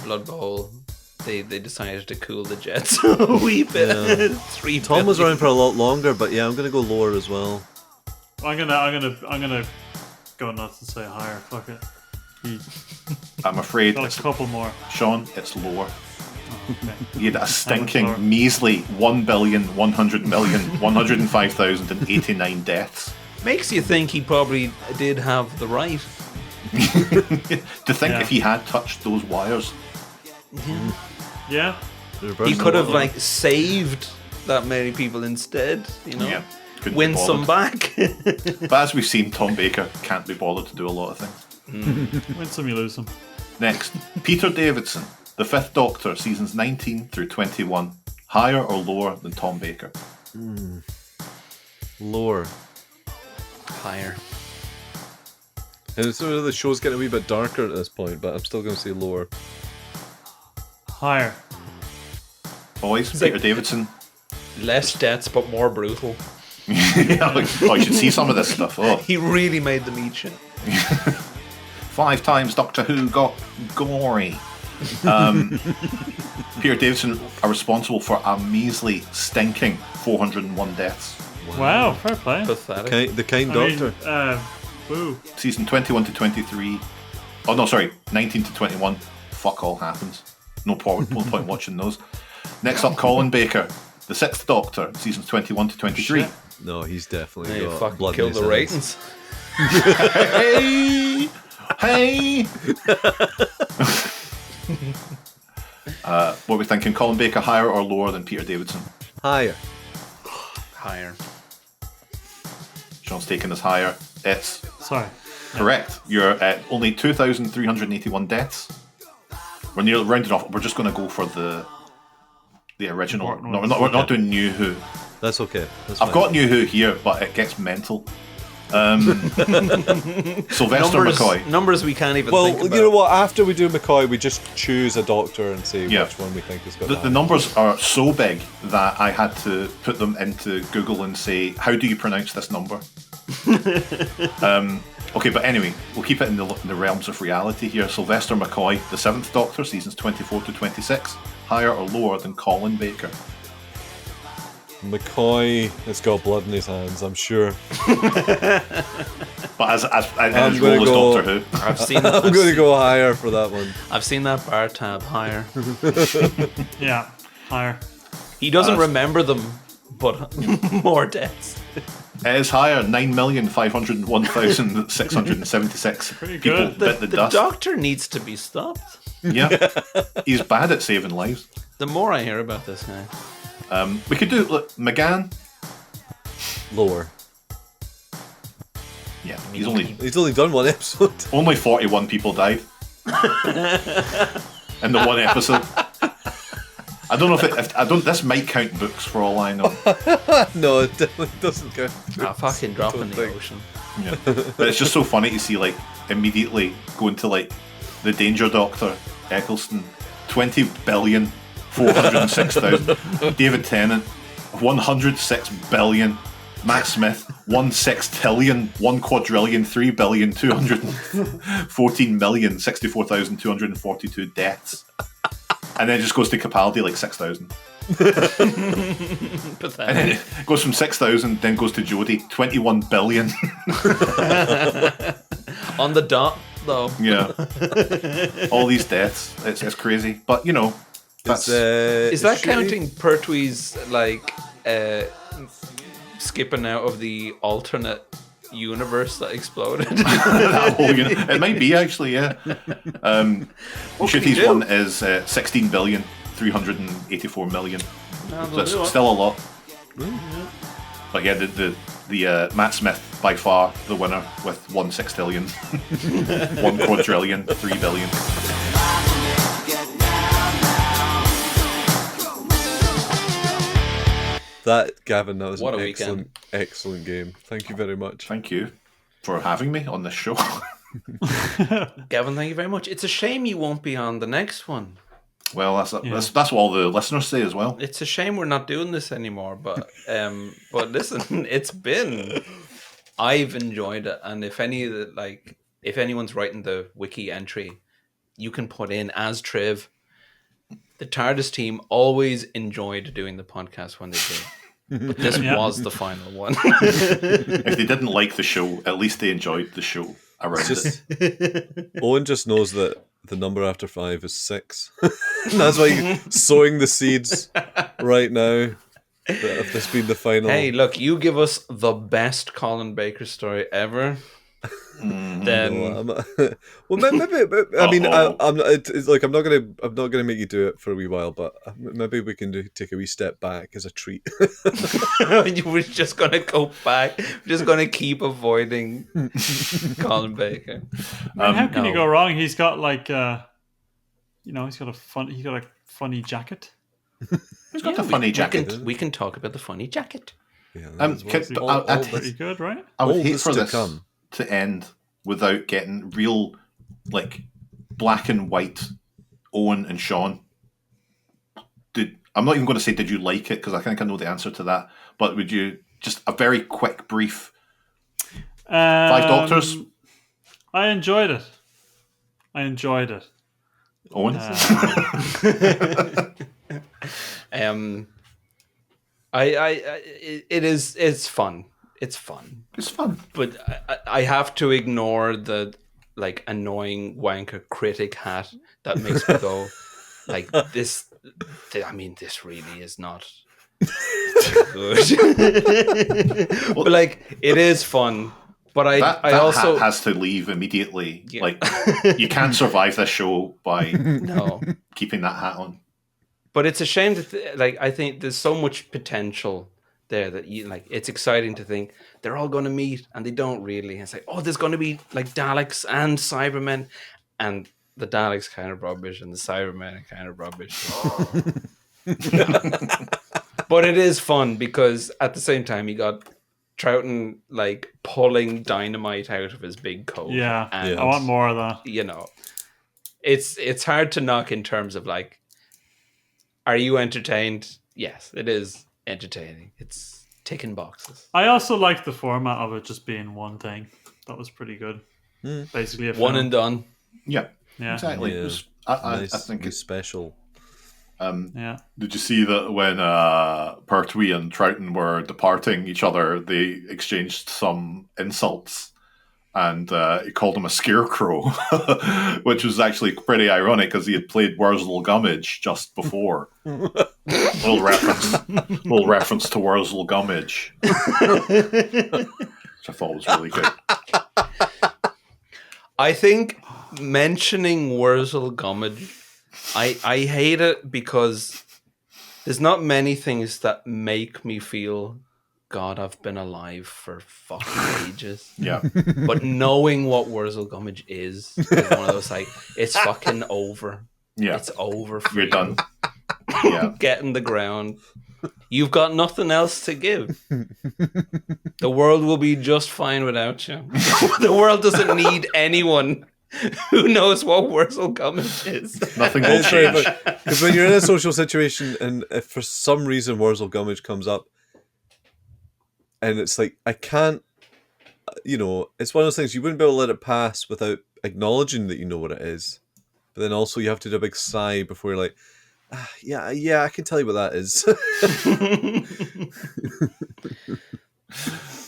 Speaker 3: Blood Bowl, they decided to cool the jets a wee bit.
Speaker 1: Yeah.
Speaker 3: 3
Speaker 1: Tom was
Speaker 3: billion.
Speaker 1: around for a lot longer, but yeah, I'm going to go lower as well.
Speaker 16: I'm gonna go nuts and say higher. Fuck it.
Speaker 2: I'm afraid
Speaker 16: Got
Speaker 2: it's
Speaker 16: a couple more.
Speaker 2: Sean, it's lower.
Speaker 16: Okay.
Speaker 2: You had a stinking,
Speaker 16: lower?
Speaker 2: measly 1,100,105,089 deaths.
Speaker 3: Makes you think he probably did have the right.
Speaker 2: To think
Speaker 16: Yeah.
Speaker 2: if he had touched those wires.
Speaker 16: Yeah.
Speaker 3: He could have saved that many people instead.
Speaker 2: Yeah, couldn't be
Speaker 3: win
Speaker 2: bothered.
Speaker 3: some back.
Speaker 2: But as we've seen, Tom Baker can't be bothered to do a lot of things.
Speaker 16: Win some, you lose some.
Speaker 2: Next, Peter Davidson, the Fifth Doctor, seasons 19 through 21. Higher or lower than Tom Baker?
Speaker 1: Lower.
Speaker 3: Higher.
Speaker 1: And so the show's getting a wee bit darker at this point, but I'm still going to say lower.
Speaker 16: Higher.
Speaker 2: Boys,
Speaker 3: It's
Speaker 2: Peter
Speaker 3: like-
Speaker 2: Davidson.
Speaker 3: Less deaths, but more brutal.
Speaker 2: Yeah, like, oh, you should see some of this stuff. Oh.
Speaker 3: He really made them eat shit.
Speaker 2: 5 times Doctor Who got gory. Peter Davidson are responsible for a measly, stinking 401 deaths.
Speaker 16: Wow, fair play.
Speaker 3: Pathetic.
Speaker 1: The kind
Speaker 16: I
Speaker 1: Doctor.
Speaker 16: mean, woo.
Speaker 2: Season 21 to 23. Oh, no, sorry. 19 to 21. Fuck all happens. No point watching those. Next up, Colin Baker, the Sixth Doctor, seasons 21 to 23.
Speaker 16: Shit.
Speaker 1: No, he's definitely
Speaker 3: Hey,
Speaker 1: got
Speaker 3: fucking
Speaker 1: blood in
Speaker 3: killed
Speaker 1: his
Speaker 3: the
Speaker 1: hands.
Speaker 3: ratings.
Speaker 2: Hey! What are we thinking? Colin Baker higher or lower than Peter Davidson?
Speaker 1: Higher.
Speaker 3: Higher.
Speaker 2: Sean's taking us higher. It's
Speaker 16: Sorry.
Speaker 2: correct. You're at only 2,381 deaths. We're nearly rounded off. We're just going to go for the original.
Speaker 16: Important
Speaker 2: No,
Speaker 16: ones.
Speaker 2: we're not doing New Who.
Speaker 1: That's okay. That's
Speaker 2: I've
Speaker 1: fine.
Speaker 2: got New Who here, but it gets mental. Sylvester McCoy.
Speaker 3: Numbers we can't even
Speaker 1: Well,
Speaker 3: think about.
Speaker 1: you know what? After we do McCoy, we just choose a Doctor and say
Speaker 2: Yeah.
Speaker 1: which one we think is got
Speaker 2: The numbers are so big that I had to put them into Google and say, how do you pronounce this number? Okay, but anyway, we'll keep it in the realms of reality here. Sylvester McCoy, the Seventh Doctor, seasons 24 to 26. Higher or lower than Colin Baker?
Speaker 1: McCoy has got blood in his hands, I'm sure.
Speaker 2: But as in
Speaker 1: I'm
Speaker 2: his
Speaker 1: gonna
Speaker 2: role as
Speaker 1: go-
Speaker 2: Doctor Who.
Speaker 3: I've seen
Speaker 1: I'm going to go higher for that one.
Speaker 3: I've seen that bar tab higher.
Speaker 16: Yeah, higher.
Speaker 3: He doesn't remember them, but more deaths.
Speaker 2: It is higher, 9,501,676
Speaker 16: Pretty
Speaker 2: people
Speaker 16: good.
Speaker 2: bit the
Speaker 3: The
Speaker 2: dust.
Speaker 3: Doctor needs to be stopped.
Speaker 2: Yeah, he's bad at saving lives.
Speaker 3: The more I hear about this guy.
Speaker 2: We could do look, McGann.
Speaker 1: Lower.
Speaker 2: Yeah, he's only
Speaker 1: He's only done one episode.
Speaker 2: only 41 people died in the one episode. I don't know if I don't. This might count books for all I know.
Speaker 1: No, it definitely doesn't count.
Speaker 3: A fucking drop in the ocean.
Speaker 2: Yeah. But it's just so funny to see, like, immediately going to, like, the Danger Doctor, Eccleston, 20,406,000. David Tennant, 106 billion. Matt Smith, 1/6 trillion, 1 quadrillion, 3 billion, 214,064,242 deaths. And then it just goes to Capaldi, like 6,000. And then it goes from 6,000, then goes to Jodie, 21 billion.
Speaker 3: On the dot, though.
Speaker 2: Yeah. All these deaths. It's crazy. But, you know, that's...
Speaker 3: is that counting Pertwee's, like, skipping out of the alternate universe that exploded?
Speaker 2: It might be, actually, yeah. Shooty's one is 16,384,000,000. That's still a lot. But yeah, the Matt Smith, by far the winner with 1/6 trillion, 1 quadrillion, 3 billion.
Speaker 1: That, Gavin, that was
Speaker 3: What
Speaker 1: an
Speaker 3: a
Speaker 1: excellent game. Thank you very much.
Speaker 2: Thank you for having me on this show.
Speaker 3: Gavin, thank you very much. It's a shame you won't be on the next one.
Speaker 2: Well, that's what all the listeners say as well.
Speaker 3: It's a shame we're not doing this anymore, but listen, I've enjoyed it, and if anyone's writing the wiki entry, you can put in as Triv. The Tardis team always enjoyed doing the podcast when they did. But this was the final one.
Speaker 2: If they didn't like the show, at least they enjoyed the show around it.
Speaker 1: Owen just knows that the number after 5 is 6. That's why he's sowing the seeds right now. That if this been the final.
Speaker 3: Hey, look, you give us the best Colin Baker story ever. Then
Speaker 1: well, maybe I mean, I'm not. It's like I'm not gonna make you do it for a wee while, but maybe we can take a wee step back as a treat.
Speaker 3: We're just gonna go back. We're just gonna keep avoiding Colin Baker.
Speaker 16: How can you go wrong? He's got like, he's got a funny jacket.
Speaker 2: Who's got the funny jacket?
Speaker 3: We can talk about the funny jacket.
Speaker 1: Yeah,
Speaker 16: all pretty good, right?
Speaker 2: I would hate for this to end without getting real, like, black and white Owen and Sean. I'm not even going to say did you like it, because I think I know the answer to that, but would you just a very quick brief 5 Doctors?
Speaker 16: I enjoyed it.
Speaker 2: Owen?
Speaker 3: It's fun. It's fun. But I have to ignore the like annoying wanker critic hat that makes me go like this. I mean, this really is not good. But like, it is fun. But I also
Speaker 2: hat has to leave immediately. Yeah. Like, you can't survive this show by keeping that hat on.
Speaker 3: But it's a shame that I think there's so much potential there that it's exciting to think they're all going to meet and they don't really. It's like, oh, there's going to be like Daleks and Cybermen, and the Daleks kind of rubbish and the Cybermen are kind of rubbish. But it is fun because at the same time you got Troughton like pulling dynamite out of his big coat.
Speaker 16: Yeah,
Speaker 3: and,
Speaker 16: I want more of that.
Speaker 3: It's hard to knock in terms of like, are you entertained? Yes, it is entertaining. It's ticking boxes.
Speaker 16: I also like the format of it just being one thing. That was pretty good. Basically,
Speaker 3: one and done.
Speaker 2: Yeah, exactly. Yeah. I think
Speaker 1: it's special.
Speaker 2: Did you see that when Pertwee and Troughton were departing each other, they exchanged some insults, and he called him a scarecrow, which was actually pretty ironic because he had played Wurzel Gummidge just before. little reference to Wurzel Gummidge, which I thought was really good.
Speaker 3: I think mentioning Wurzel Gummidge, I hate it because there's not many things that make me feel, God, I've been alive for fucking ages.
Speaker 2: Yeah.
Speaker 3: But knowing what Wurzel Gummidge is one of those like, it's fucking over.
Speaker 2: Yeah.
Speaker 3: It's over for
Speaker 2: You're
Speaker 3: you.
Speaker 2: done. Yeah.
Speaker 3: Get in the ground. You've got nothing else to give. The world will be just fine without you. The world doesn't need anyone who knows what Wurzel Gummidge is.
Speaker 2: Nothing will change.
Speaker 1: Because when you're in a social situation and if for some reason Wurzel Gummidge comes up, and it's like I can't. It's one of those things you wouldn't be able to let it pass without acknowledging that you know what it is. But then also you have to do a big sigh before you're like, yeah, I can tell you what that is.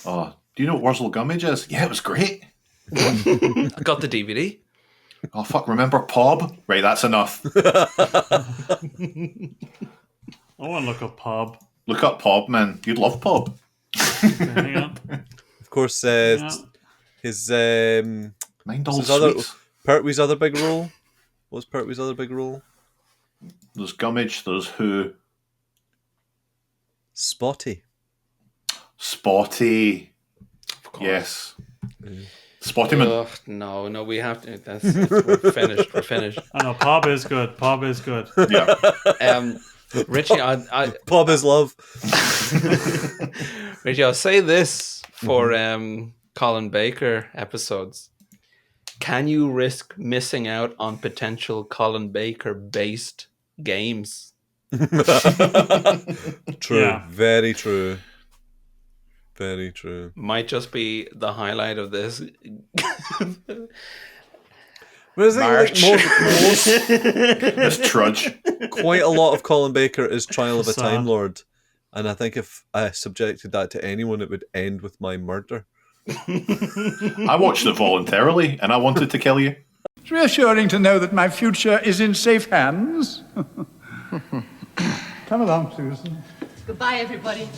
Speaker 2: Oh, do you know what Wurzel Gummidge is? Yeah, it was great.
Speaker 3: I got the DVD.
Speaker 2: Oh, fuck, remember Pob? Right, that's enough.
Speaker 16: I want to look up Pob.
Speaker 2: Look up Pob, man. You'd love Pob.
Speaker 16: Hang on.
Speaker 1: Of course, his
Speaker 2: Mind all
Speaker 1: sweets.
Speaker 2: sweets.
Speaker 1: Pertwee's other big role. What's Pertwee's other big role?
Speaker 2: There's Gummidge, there's who?
Speaker 1: Spotty.
Speaker 2: Spotty. Yes. Spottyman.
Speaker 3: No, we have to. We're finished. We're finished.
Speaker 16: I know, Pob is good. Pob is good.
Speaker 2: Yeah.
Speaker 3: Richie,
Speaker 1: Pob is love.
Speaker 3: Richie, I'll say this for Colin Baker episodes. Can you risk missing out on potential Colin Baker based games?
Speaker 1: True.
Speaker 16: Yeah.
Speaker 1: Very true. Very true.
Speaker 3: Might just be the highlight of this.
Speaker 1: But I think most
Speaker 2: This trudge.
Speaker 1: quite a lot of Colin Baker is Trial of a
Speaker 16: Sad.
Speaker 1: Time Lord. And I think if I subjected that to anyone, it would end with my murder.
Speaker 2: I watched it voluntarily, and I wanted to kill you.
Speaker 17: It's reassuring to know that my future is in safe hands. Come along, Susan.
Speaker 7: Goodbye, everybody.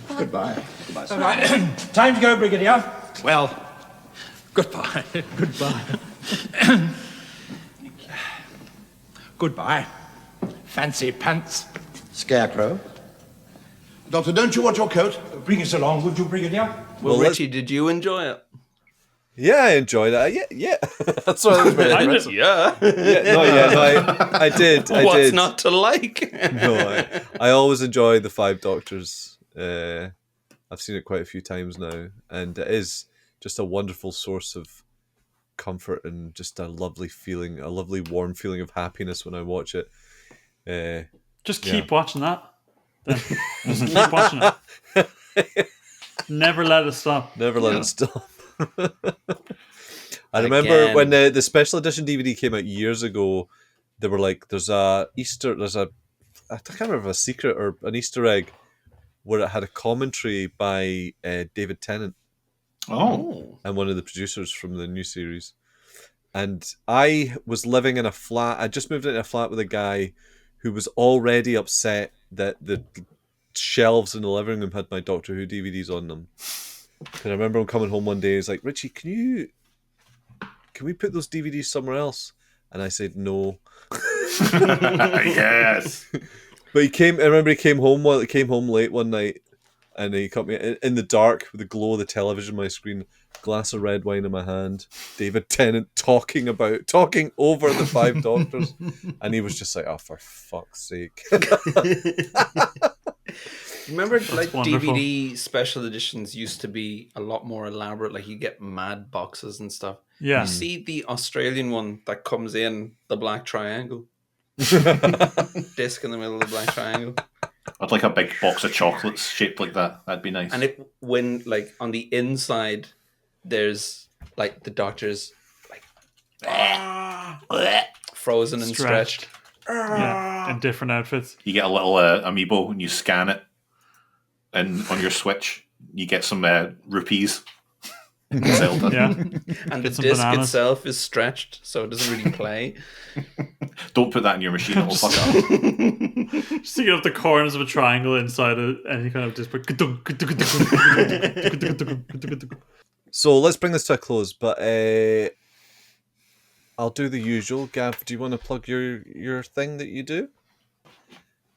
Speaker 17: Goodbye. Goodbye, All right. Time to go, Brigadier. Well, goodbye. Goodbye. Goodbye. Fancy pants.
Speaker 6: Scarecrow. Doctor, don't you want your coat?
Speaker 17: Bring us along, would you, Brigadier?
Speaker 3: Well, Richie, did you enjoy it?
Speaker 1: Yeah, I enjoyed it. Yeah. That's what I was very impressive.
Speaker 3: Yeah.
Speaker 1: I did.
Speaker 3: What's not to like?
Speaker 1: No, I always enjoy the Five Doctors. I've seen it quite a few times now, and it is just a wonderful source of comfort and just a lovely feeling, a lovely warm feeling of happiness when I watch it.
Speaker 16: Just keep watching that. Then. Just keep watching it. Never let it stop.
Speaker 1: Never let it stop. I remember when the special edition DVD came out years ago, they were like, I can't remember if a secret or an Easter egg where it had a commentary by David Tennant.
Speaker 2: Oh.
Speaker 1: And one of the producers from the new series. And I was living in a flat. I just moved into a flat with a guy who was already upset that the shelves in the living room had my Doctor Who DVDs on them. And I remember him coming home one day. He's like, "Richie, can we put those DVDs somewhere else?" And I said, "No."
Speaker 2: Yes.
Speaker 1: But I remember he came home late one night, and he caught me in the dark with the glow of the television on my screen, glass of red wine in my hand, David Tennant talking over the Five Doctors, and he was just like, "Oh, for fuck's sake."
Speaker 3: Remember, like
Speaker 16: wonderful.
Speaker 3: DVD special editions used to be a lot more elaborate. Like you get mad boxes and stuff.
Speaker 16: Yeah.
Speaker 3: You see the Australian one that comes in the black triangle, disc in the middle of the black triangle.
Speaker 2: I'd like a big box of chocolates shaped like that. That'd be nice.
Speaker 3: And when like on the inside, there's like the Doctor's like frozen and stretched.
Speaker 16: Yeah, in different outfits.
Speaker 2: You get a little amiibo and you scan it, and on your Switch you get some rupees. Zelda.
Speaker 16: Yeah.
Speaker 3: And the
Speaker 16: Get some
Speaker 3: disc
Speaker 16: bananas.
Speaker 3: itself is stretched, so it doesn't really play.
Speaker 2: Don't put that in your machine; it'll fuck up.
Speaker 16: Just thinking of the corners of a triangle inside any kind of disc.
Speaker 1: So let's bring this to a close, but I'll do the usual. Gav, do you want to plug your thing that you do?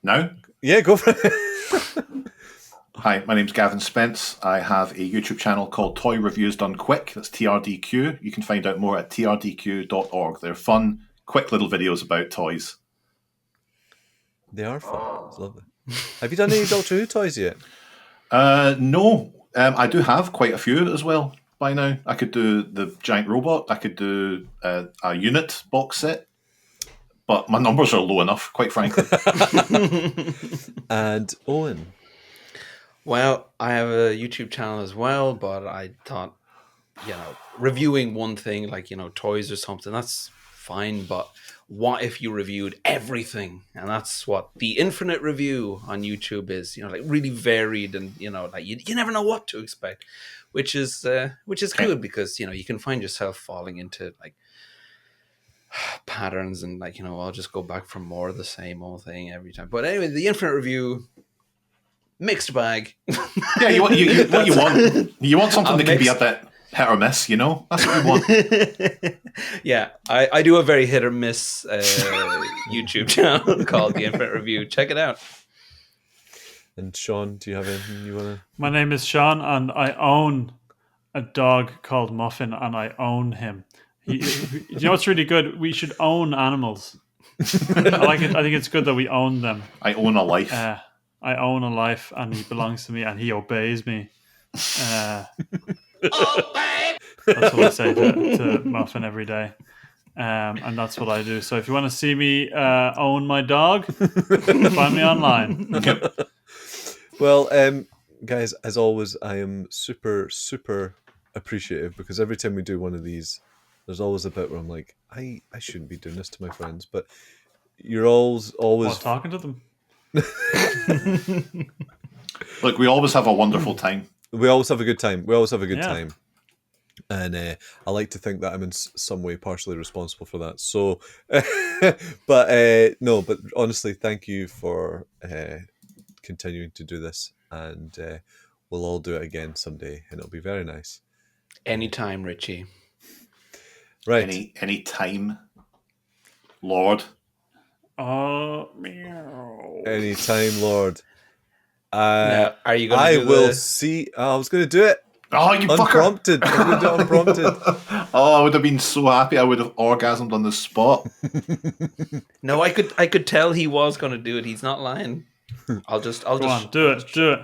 Speaker 2: No?
Speaker 1: Yeah, go for it.
Speaker 2: Hi, my name's Gavin Spence. I have a YouTube channel called Toy Reviews Done Quick. That's TRDQ. You can find out more at trdq.org. They're fun, quick little videos about toys.
Speaker 1: They are fun. It's lovely. Have you done any Doctor Who toys yet?
Speaker 2: No. I do have quite a few as well by now. I could do the giant robot. I could do a unit box set. But my numbers are low enough, quite frankly.
Speaker 1: And Owen?
Speaker 3: Well, I have a YouTube channel as well, but I thought, reviewing one thing like, toys or something, that's fine. But what if you reviewed everything? And that's what the Infinite Review on YouTube is, like really varied and, like you never know what to expect, which is good because, you can find yourself falling into like patterns and like, I'll just go back for more of the same old thing every time. But anyway, the Infinite Review, mixed bag.
Speaker 2: Yeah, what you want? You want something that can be a bit hit or miss, That's what you want.
Speaker 3: Yeah, I do a very hit or miss YouTube channel called The Infinite Review. Check it out.
Speaker 1: And Sean, do you have anything you want to...
Speaker 16: My name is Sean, and I own a dog called Muffin, and I own him. You know what's really good? We should own animals. I like it. I think it's good that we own them.
Speaker 2: I own a life.
Speaker 16: I own a life, and he belongs to me, and he obeys me. That's what I say to Muffin every day. And that's what I do. So if you want to see me own my dog, find me online.
Speaker 1: Well, guys, as always, I am super, super appreciative because every time we do one of these, there's always a bit where I'm like, I shouldn't be doing this to my friends, but you're always
Speaker 16: talking to them.
Speaker 2: Look, we always have a wonderful time.
Speaker 1: We always have a good time. Time. And I like to think that I'm in some way partially responsible for that. So, but honestly, thank you for continuing to do this. And we'll all do it again someday. And it'll be very nice.
Speaker 3: Anytime, Richie.
Speaker 1: Right.
Speaker 2: Any time, Lord.
Speaker 16: Oh, meow.
Speaker 1: Anytime, Lord.
Speaker 3: Now, are you going to
Speaker 1: I will see. I was going to do it.
Speaker 2: Oh, you
Speaker 1: unprompted.
Speaker 2: fucker.
Speaker 1: I was going to do it unprompted.
Speaker 2: I would have been so happy. I would have orgasmed on the spot.
Speaker 3: No, I could tell he was going to do it. He's not lying. I'll just
Speaker 16: Go on, do it.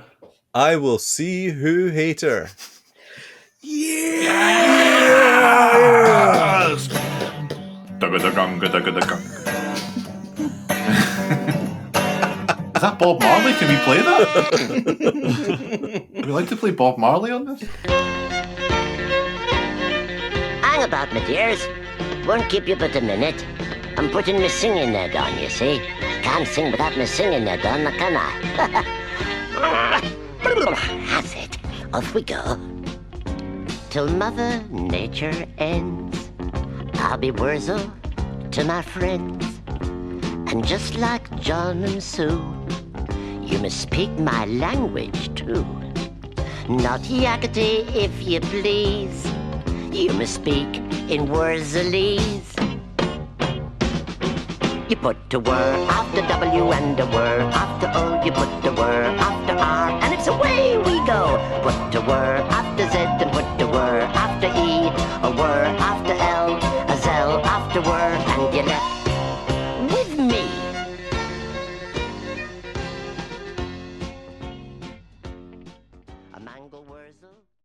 Speaker 1: I will see who hater.
Speaker 2: Yes! Is that Bob Marley? Can we play that? Would you like to play Bob Marley on this?
Speaker 18: Hang about, my dears. Won't keep you but a minute. I'm putting my singing head on, you see. Can't sing without my singing head on, can I? That's it. Off we go. Till Mother Nature ends, I'll be Wurzel to my friends. And just like John and Sue, you must speak my language too. Not yakety if you please. You must speak in Wurzelese. You put a word after W and a word after O. You put a word after R, and it's away we go. Put a word after Z and put a word after